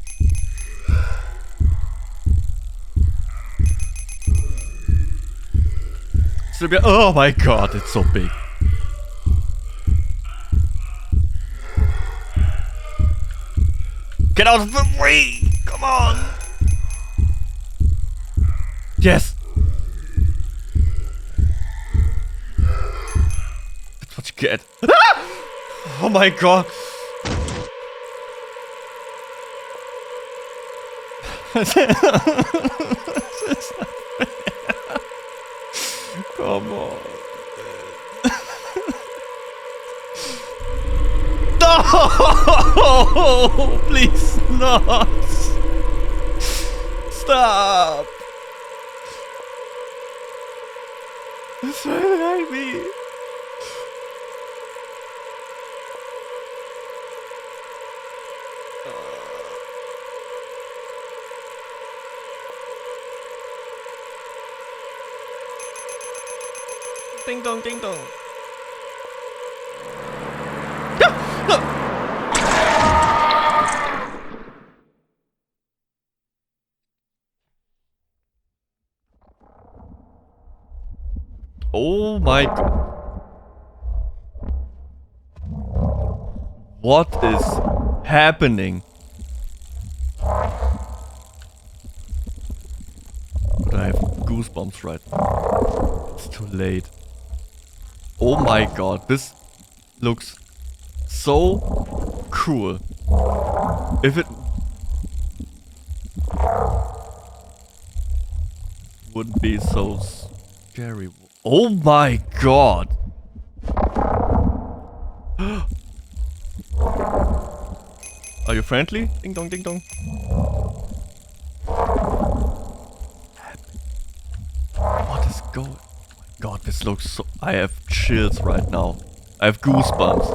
Sylvia, oh my god, it's so big. Get out of the way! Come on! Yes! That's what you get. Ah! Oh my god! Come on. No! Please not! Stop! It's hurting me. Ding dong, ding dong. Oh my god. What is happening? But I have goosebumps right now. It's too late. Oh my god, this looks so cool. If it wouldn't be so scary. Oh my god! Are you friendly? Ding dong, ding dong. What is going? Oh my god, this looks so. I have chills right now. I have goosebumps.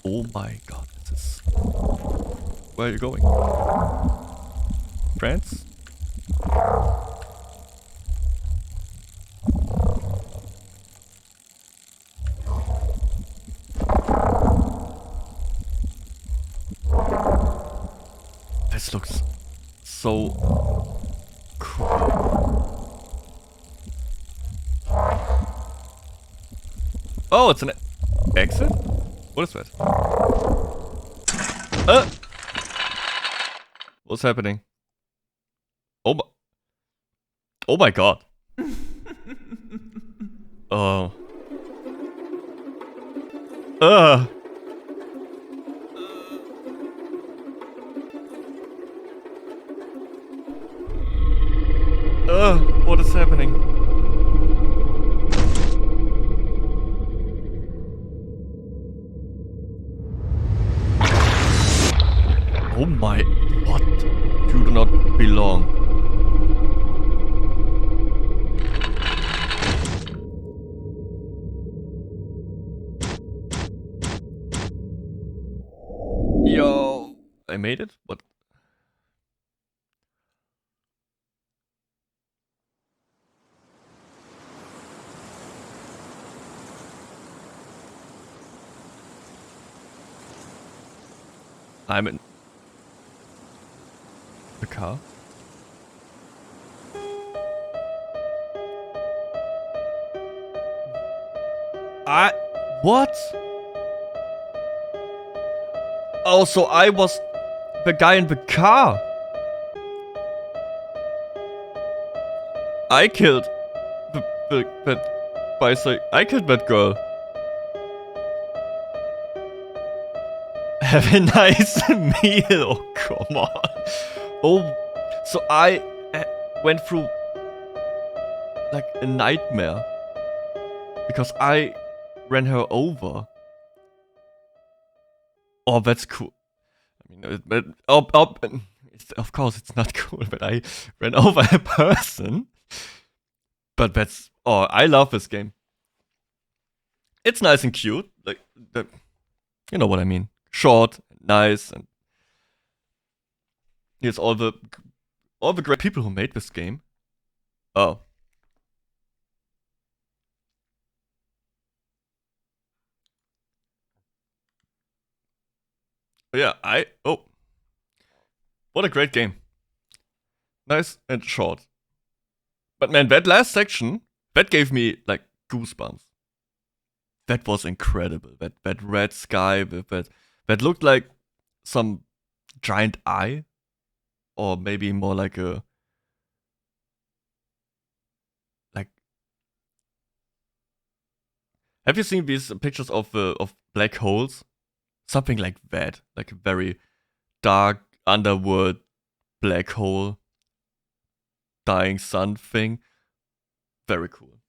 Oh my god, this is. Where are you going? France? This looks so cool. Oh, it's an exit? What is that? What's happening? Oh my god. Oh. What is happening? Oh my... What? You do not belong. Yo... I made it? What? I'm in... The car? What? Oh, so I was the guy in the car. I killed that bicycle. I killed that girl. Have a nice meal. Oh, come on. Oh, so I went through like a nightmare because I ran her over. Oh, that's cool. I mean, of course it's not cool, but I ran over a person. But that's, oh, I love this game. It's nice and cute, like, you know what I mean. Short, nice, and here's all the great people who made this game. Oh. Yeah, oh. What a great game. Nice and short. But man, that last section, that gave me, like, goosebumps. That was incredible. That red sky with that looked like some giant eye. Or maybe more like a, like, have you seen these pictures of black holes? Something like that. Like a very dark underworld black hole dying sun thing. Very cool.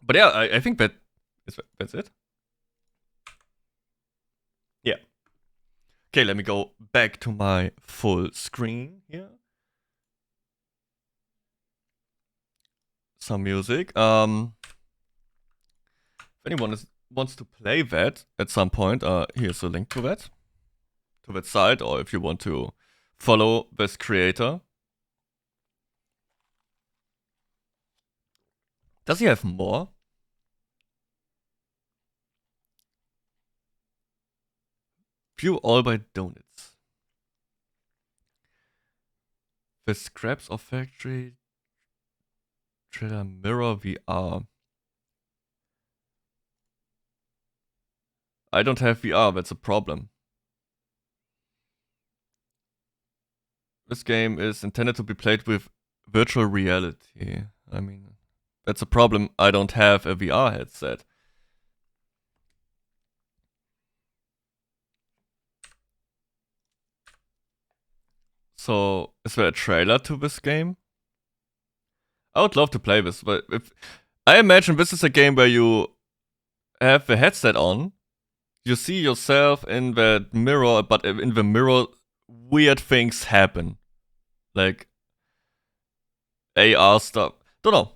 But yeah, I think that's it. Yeah. Okay, let me go back to my full screen here. Some music. If anyone wants to play that at some point, here's a link to that site, or if you want to follow this creator. Does he have more? View all by donuts. The scraps of factory trailer mirror VR. I don't have VR, that's a problem. This game is intended to be played with virtual reality. I mean, that's a problem. I don't have a VR headset. So, is there a trailer to this game? I would love to play this, but I imagine this is a game where you have the headset on, you see yourself in the mirror, but in the mirror, weird things happen. Like AR stuff. Don't know.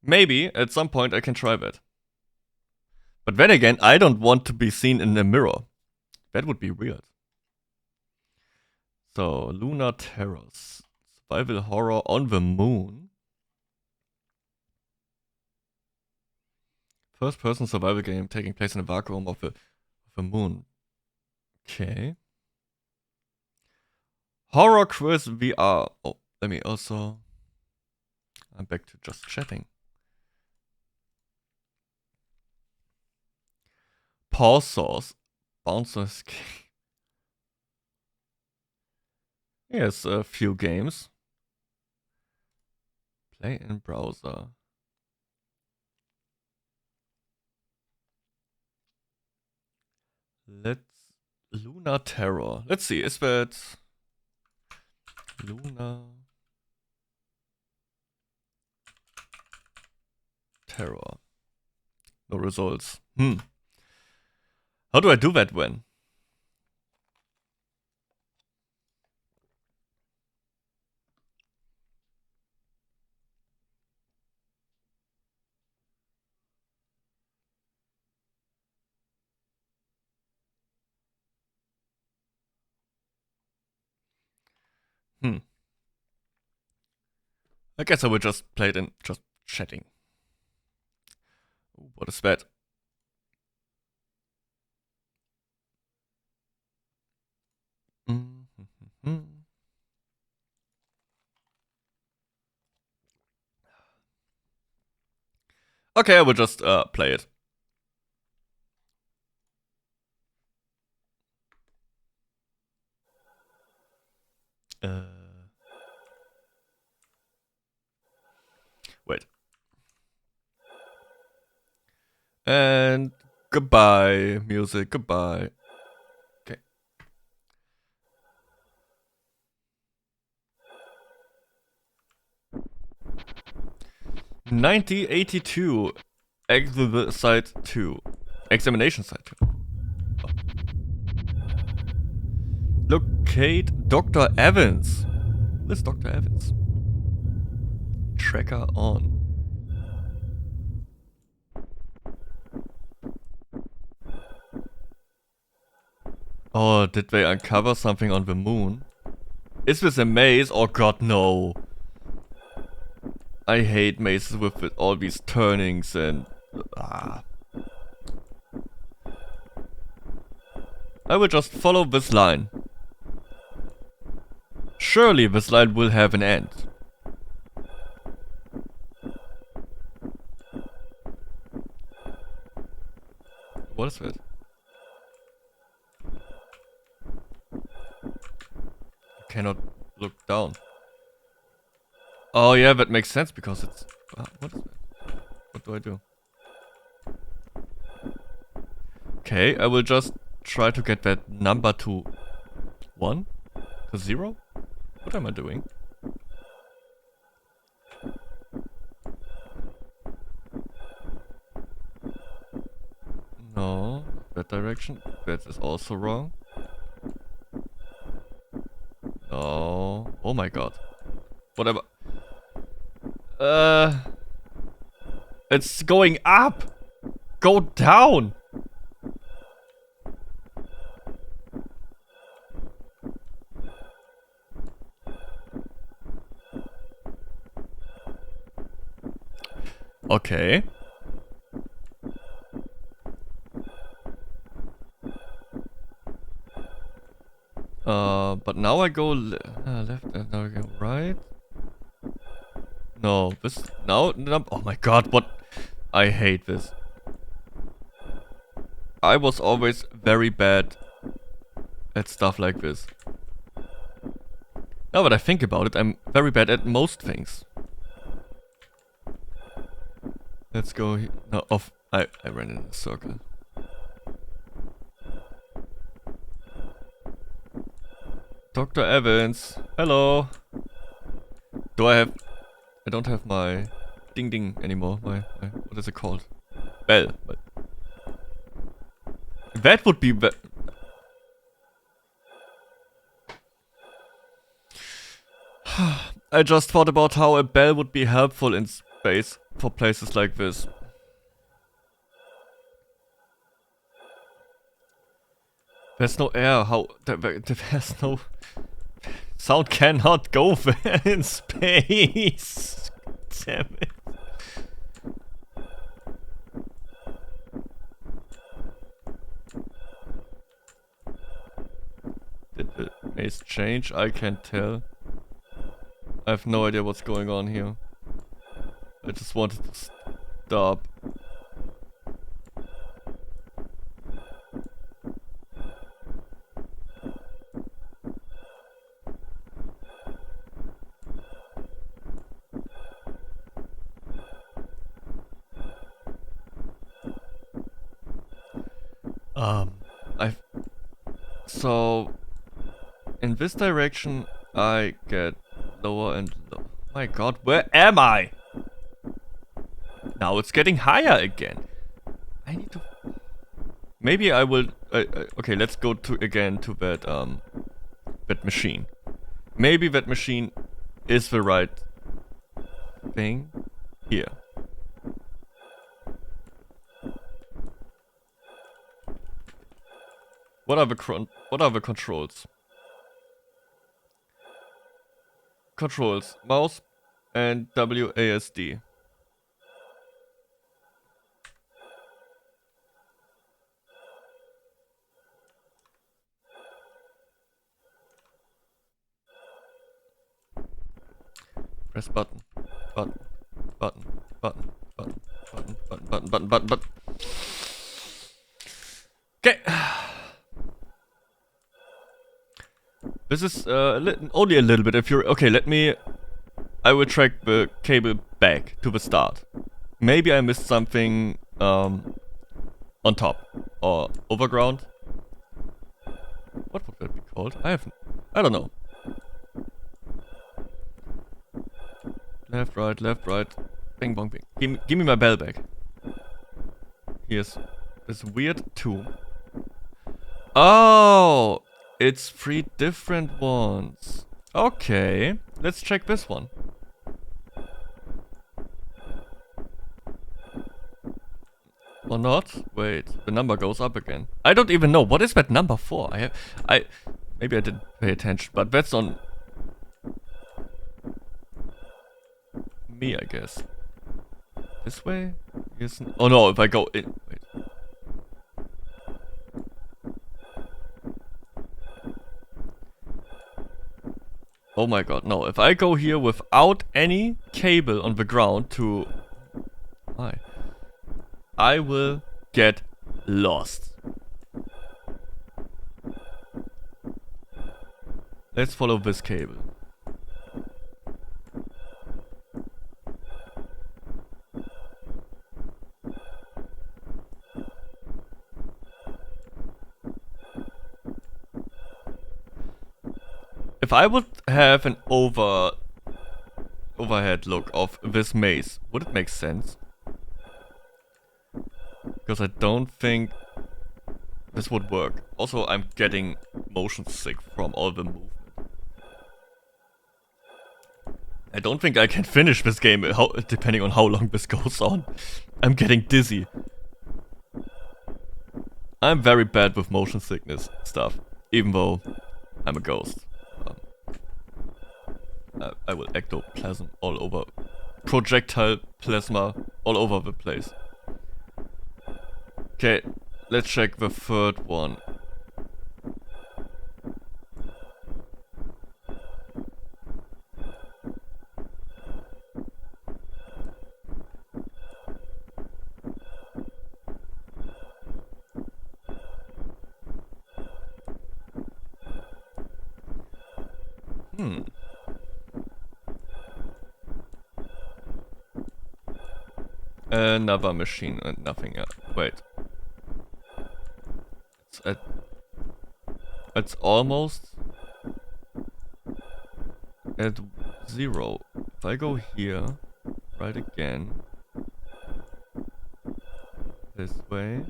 Maybe at some point I can try that. But then again, I don't want to be seen in a mirror. That would be weird. So, Lunar Terrors. Survival horror on the moon. First person survival game taking place in a vacuum of the moon. Okay. Horror quiz VR. Oh, let me also. I'm back to just chatting. Pause source. Bouncers. Yes, a few games. Play in browser. Lunar Terror. Let's see, is that Lunar Terror? No results. How do I do that when? I guess I will just play it in just chatting. Ooh, what is that? Okay, I will just play it. Wait. And goodbye, music, goodbye. Okay. (1982) site 2. Examination site 2. Oh. Locate Dr. Evans. Who is Dr. Evans? Tracker on. Oh, did they uncover something on the moon? Is this a maze? Oh god, no. I hate mazes with all these turnings and... I will just follow this line. Surely this line will have an end. What is it? I cannot look down. Oh yeah, that makes sense because it's... what is that? What do I do? Okay, I will just try to get that number to 1? To 0? What am I doing? No, that direction. That is also wrong. No. Oh my god. Whatever. It's going up! Go down! Okay. But now I go left and now I go right. No, this now. Oh my god, what? I hate this. I was always very bad at stuff like this. Now that I think about it, I'm very bad at most things. Let's go here. No, off. I ran in a circle. Dr. Evans, hello. Do I have... I don't have my ding ding anymore. My what is it called? Bell. But that would be... I just thought about how a bell would be helpful in space for places like this. There's no air. How... There's no... Sound cannot go there in space. Damn it. Did the maze change? I can't tell. I have no idea what's going on here. I just wanted to stop. So in this direction I get lower and lower. My god, where am I? Now it's getting higher again. I need to... Maybe I will... okay, let's go to again to that that machine. Maybe that machine is the right thing. Here. What are the controls? Controls, mouse and WASD. Press button, button, button, button, button, button, Button. Okay. This is only a little bit. If you're okay, I will track the cable back to the start. Maybe I missed something on top or overground. What would that be called? I don't know. Left, right. Bing, bong, bing. Give me my bell back. Here's this weird tube. Oh, it's 3 different ones. Okay, let's check this one. Or not? Wait, the number goes up again. I don't even know. What is that number for? Maybe I didn't pay attention, but that's on me, I guess. This way? Yes. Oh no, if I go in. Wait. Oh my god, no. If I go here without any cable on the ground to... I will get lost. Let's follow this cable. If I would have an overhead look of this maze, would it make sense? Because I don't think this would work. Also, I'm getting motion sick from all the movement. I don't think I can finish this game depending on how long this goes on. I'm getting dizzy. I'm very bad with motion sickness stuff, even though I'm a ghost. I will ectoplasm all over. Projectile plasma all over the place. Okay, let's check the third one. Another machine and nothing else. Wait. It's almost at 0. If I go here, right again, this way.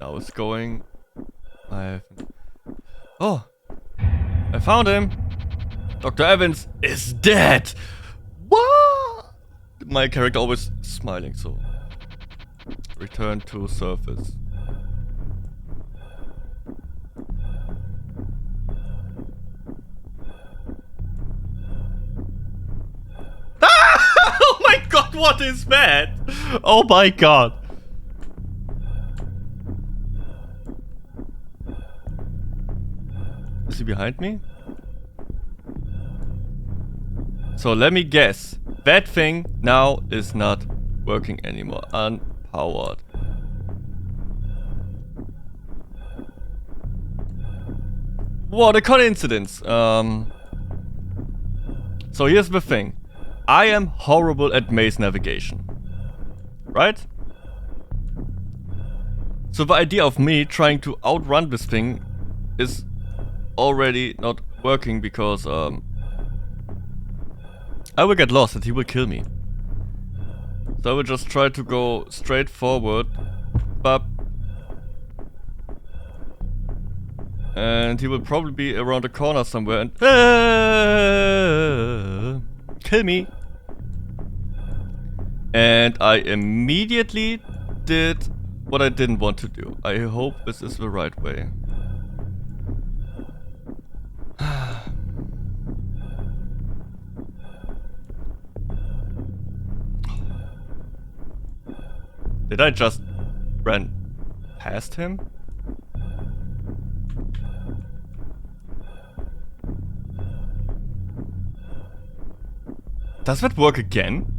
Now it's going. Oh! I found him! Dr. Evans is dead! What? My character always smiling, so... Return to surface. Oh my god, what is that? Oh my god. Is he behind me? So let me guess. That thing now is not working anymore. Unpowered. What a coincidence. So here's the thing. I am horrible at maze navigation. Right? So the idea of me trying to outrun this thing is already not working because I will get lost and he will kill me. So I will just try to go straight forward. Bop. And he will probably be around the corner somewhere and kill me. And I immediately did what I didn't want to do. I hope this is the right way. Did I just run past him? Does that work again?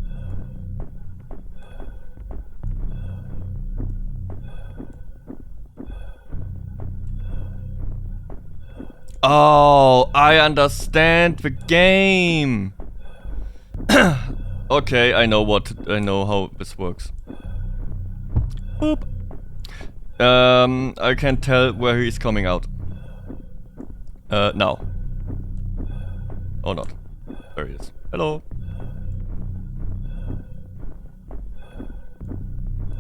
Oh, I understand the game. Okay, I know how this works. Boop. I can tell where he's coming out. Now. Or not. There he is. Hello.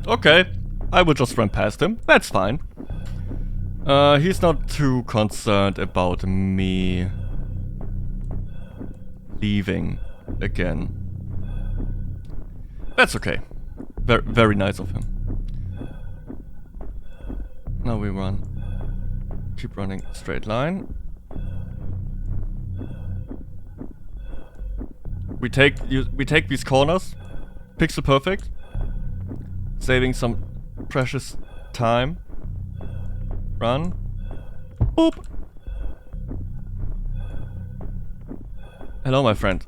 Okay, I will just run past him. That's fine. He's not too concerned about me leaving again. That's okay. Very nice of him. Now we run. Keep running straight line. We take these corners. Pixel perfect. Saving some precious time. Run. Boop. Hello, my friend.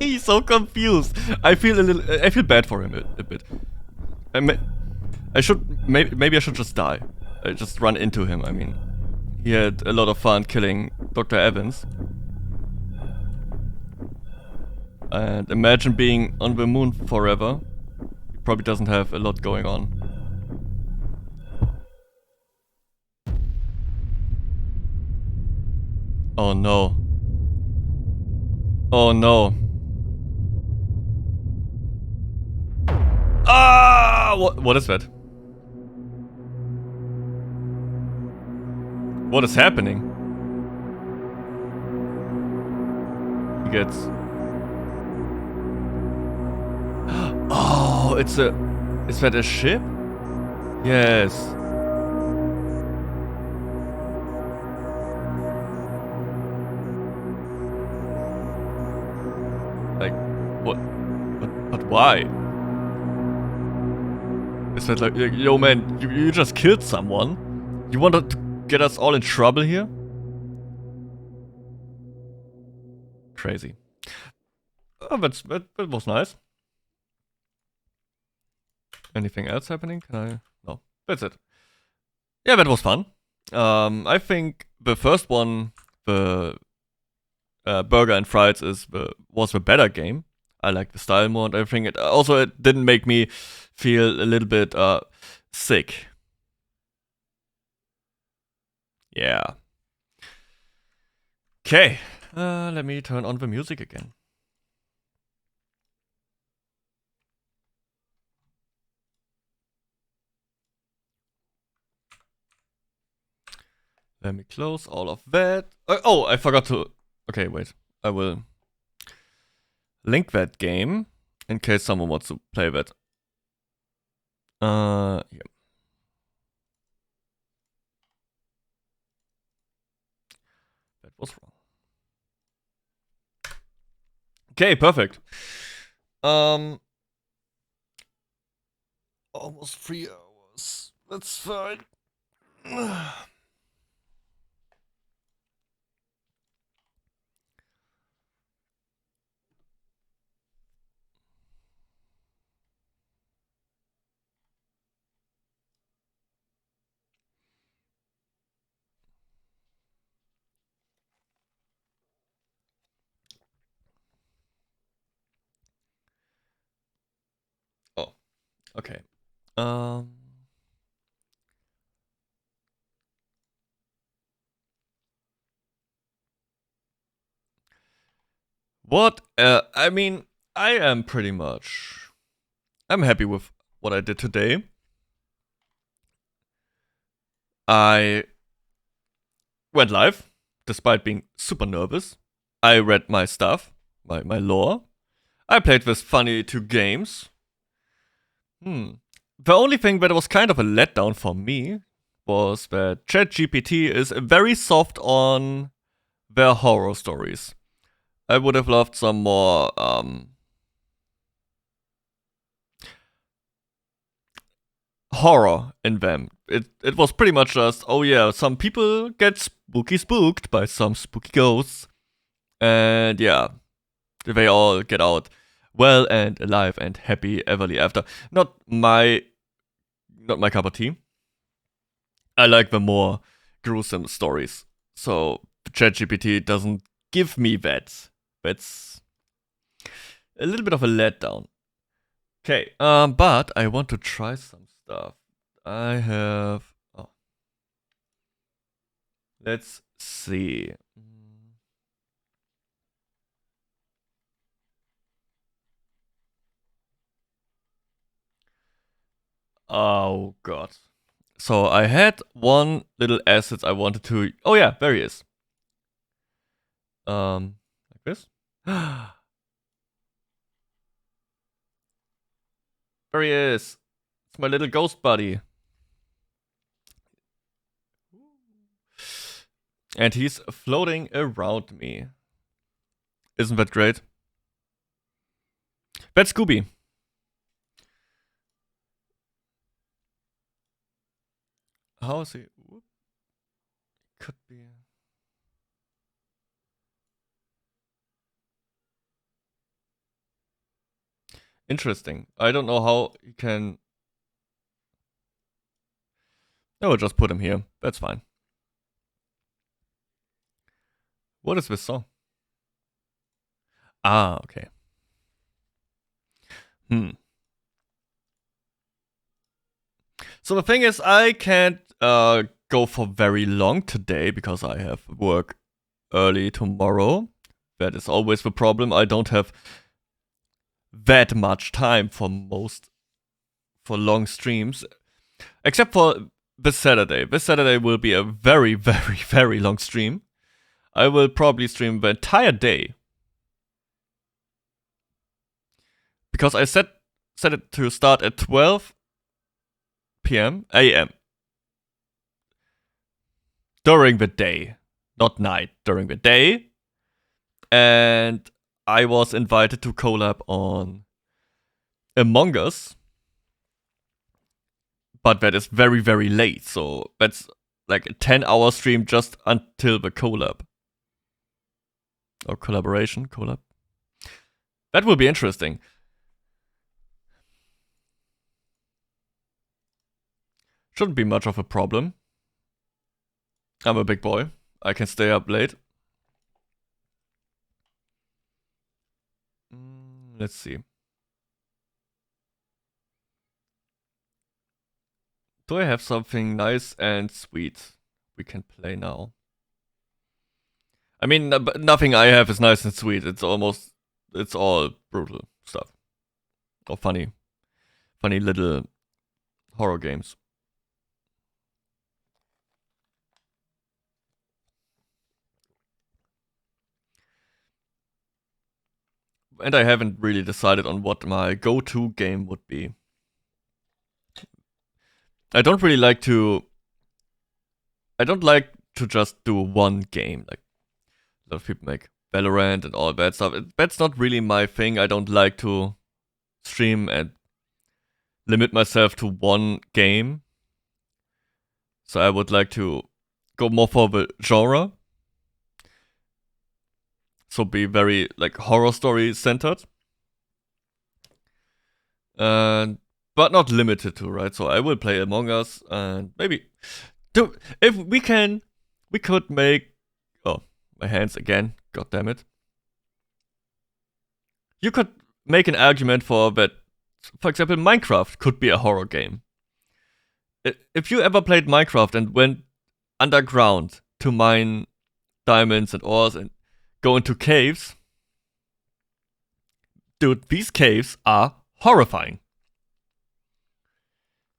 He's so confused. I feel bad for him a bit. Maybe I should just die. I just run into him. I mean, he had a lot of fun killing Dr. Evans. And imagine being on the moon forever. He probably doesn't have a lot going on. Oh no. Oh no. Ah! What is that? What is happening? He gets... Oh, it's a... Is that a ship? Yes. Like, what? But why? Is that like, yo man, you just killed someone? You wanted to get us all in trouble here? Crazy. Oh, that was nice. Anything else happening? Can I? No, that's it. Yeah, that was fun. I think the first one, the Burger and Fries, was the better game. I like the style more and everything. It didn't make me feel a little bit sick. Yeah. Okay. Let me turn on the music again. Let me close all of that. Oh, I forgot to... Okay, wait. I will link that game in case someone wants to play that. Yeah. That was wrong. Okay, perfect. Almost 3 hours. That's fine. Oh, okay. What? I mean, I am pretty much... I'm happy with what I did today. I went live, despite being super nervous. I read my stuff, my lore. I played with funny 2 games. The only thing that was kind of a letdown for me was that ChatGPT is very soft on their horror stories. I would have loved some more horror in them. It was pretty much just, oh yeah, some people get spooked by some spooky ghosts. And yeah, they all get out well and alive and happy everly after. Not my cup of tea. I like the more gruesome stories. So ChatGPT doesn't give me that. That's a little bit of a letdown. Okay, but I want to try some stuff. I have. Oh. Let's see. Oh god. So I had one little asset I wanted to. Oh yeah, there he is. Like this. There he is. It's my little ghost buddy. And he's floating around me. Isn't that great? That's Scooby. How is he? Could be. Interesting. I don't know how he can. No, we'll just put him here. That's fine. What is this song? Ah, okay. So the thing is, I can't go for very long today because I have work early tomorrow. That is always the problem. I don't have that much time for long streams, except for this Saturday. This Saturday will be a very, very, very long stream. I will probably stream the entire day because I set it to start at 12 p.m. a.m. during the day, not night, during the day. And I was invited to collab on Among Us, but that is very, very late. So that's like a 10-hour stream just until the collab. Or collaboration, collab. That will be interesting. Shouldn't be much of a problem. I'm a big boy. I can stay up late. Let's see. Do I have something nice and sweet we can play now? I mean, nothing I have is nice and sweet. It's all brutal stuff. Or funny little horror games. And I haven't really decided on what my go-to game would be. I don't like to just do one game. Like a lot of people make Valorant and all that stuff. That's not really my thing. I don't like to stream and limit myself to one game. So I would like to go more for the genre. So be very like horror story centered. But not limited to, right? So I will play Among Us and maybe if we could make my hands again, god damn it. You could make an argument for that, for example, Minecraft could be a horror game. If you ever played Minecraft and went underground to mine diamonds and ores and go into caves, dude, these caves are horrifying.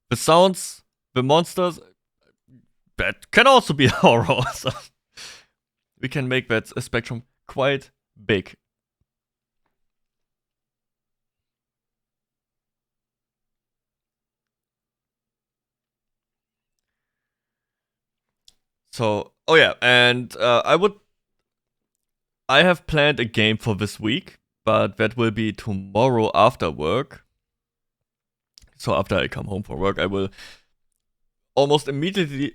The sounds, the monsters, that can also be horror. So we can make that spectrum quite big. So, oh yeah, and I have planned a game for this week, but that will be tomorrow after work. So after I come home from work, I will almost immediately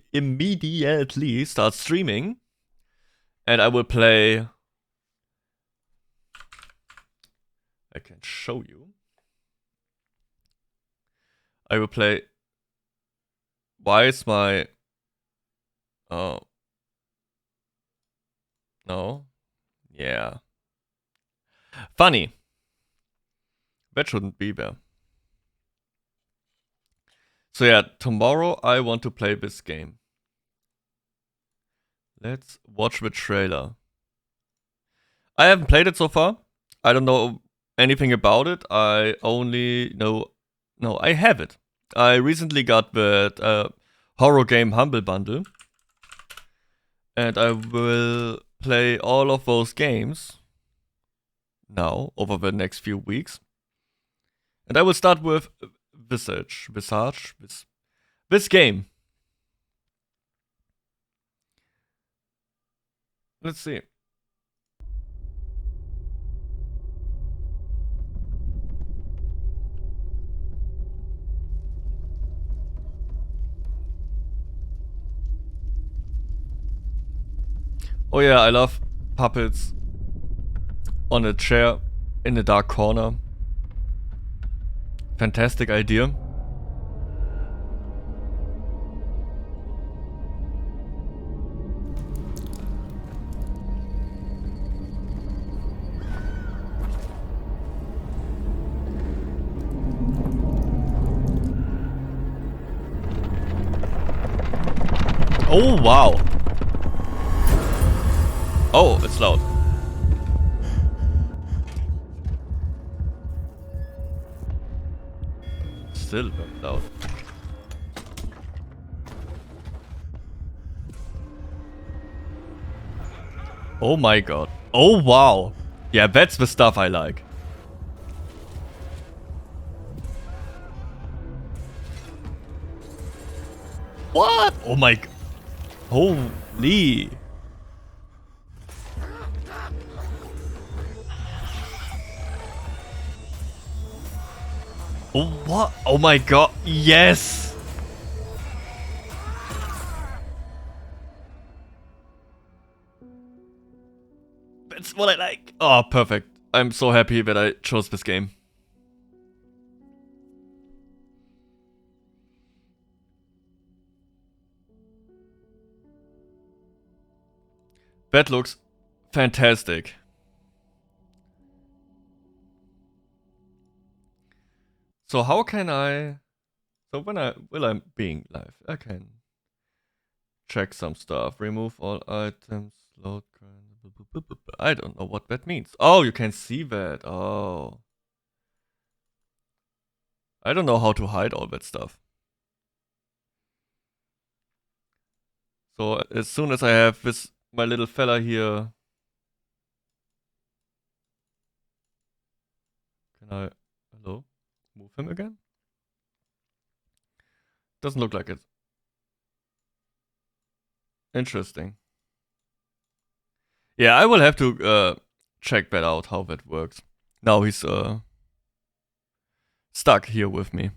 start streaming, and I will play I can show you. I will play. Why is my... Oh. No. Yeah. Funny. That shouldn't be there. So yeah, tomorrow I want to play this game. Let's watch the trailer. I haven't played it so far. I don't know anything about it. I only know... No, I have it. I recently got the horror game Humble Bundle. And I will play all of those games now over the next few weeks. And I will start with this game. Let's see. Oh yeah, I love puppets on a chair in a dark corner. Fantastic idea. Oh wow. Oh, it's loud. Still very loud. Oh my god. Oh wow. Yeah, that's the stuff I like. What? Oh my... Holy... Oh, what? Oh my god, yes! That's what I like. Oh, perfect. I'm so happy that I chose this game. That looks fantastic. So how can I... So when I'm being live, I can check some stuff. Remove all items. Load... I don't know what that means. Oh, you can see that. Oh. I don't know how to hide all that stuff. So as soon as I have this, my little fella here... Can I... Hello? Move him again? Doesn't look like it. Interesting. Yeah, I will have to check that out, how that works. Now he's stuck here with me.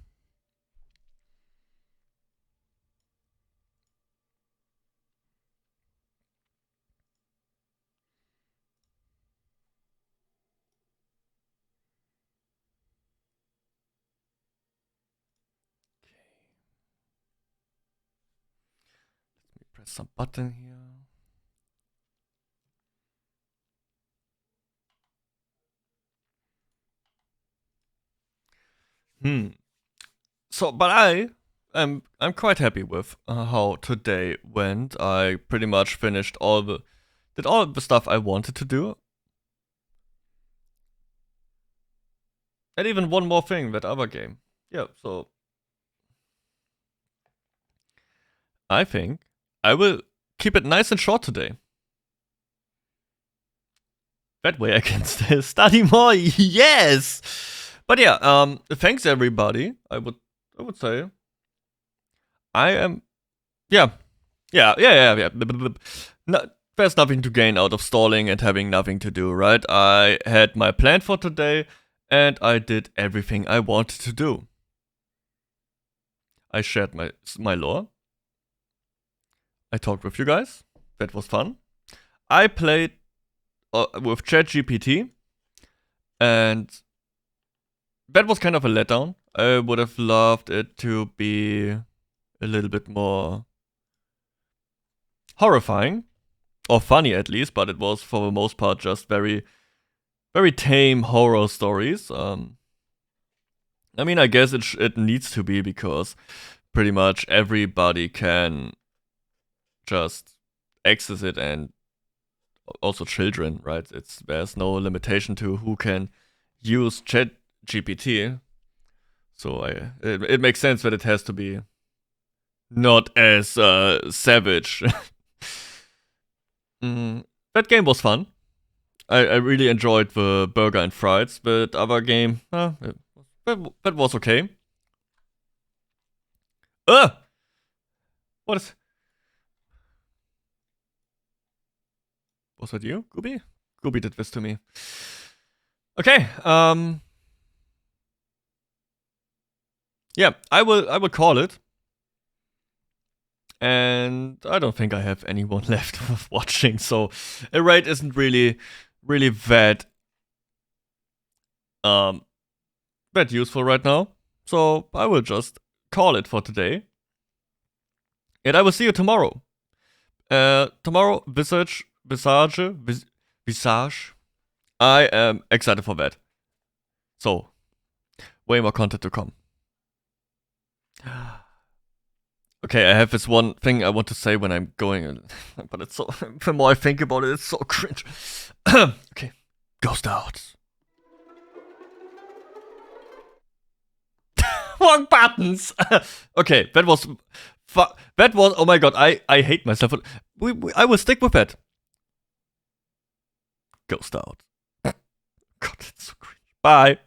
Let me press some button here. So, but I'm quite happy with how today went. I pretty much finished did all the stuff I wanted to do. And even one more thing, that other game. Yeah, so I think I will keep it nice and short today. That way I can study more. Yes. But yeah, thanks everybody. I would say I am. Yeah. No, there's nothing to gain out of stalling and having nothing to do, right? I had my plan for today, and I did everything I wanted to do. I shared my lore. I talked with you guys. That was fun. I played with ChatGPT, and that was kind of a letdown. I would have loved it to be a little bit more horrifying, or funny at least, but it was for the most part just very, very tame horror stories. I mean, I guess it needs to be because pretty much everybody can just access it, and also children, right? There's no limitation to who can use Chat GPT, so it makes sense that it has to be not as savage. That game was fun. I really enjoyed the burger and fries. But other game, that was okay. What is? Was that you, Gooby? Gooby did this to me. Okay. Yeah, I will call it. And I don't think I have anyone left watching, so a raid isn't really that that useful right now. So I will just call it for today. And I will see you tomorrow. Tomorrow, Visage. I am excited for that. So, way more content to come. Okay, I have this one thing I want to say when I'm going, but it's so. The more I think about it, it's so cringe. Okay, ghost out. Wrong buttons. Okay, that was. Oh my god, I hate myself. I will stick with that. Ghost out. God, it's so cringe. Bye.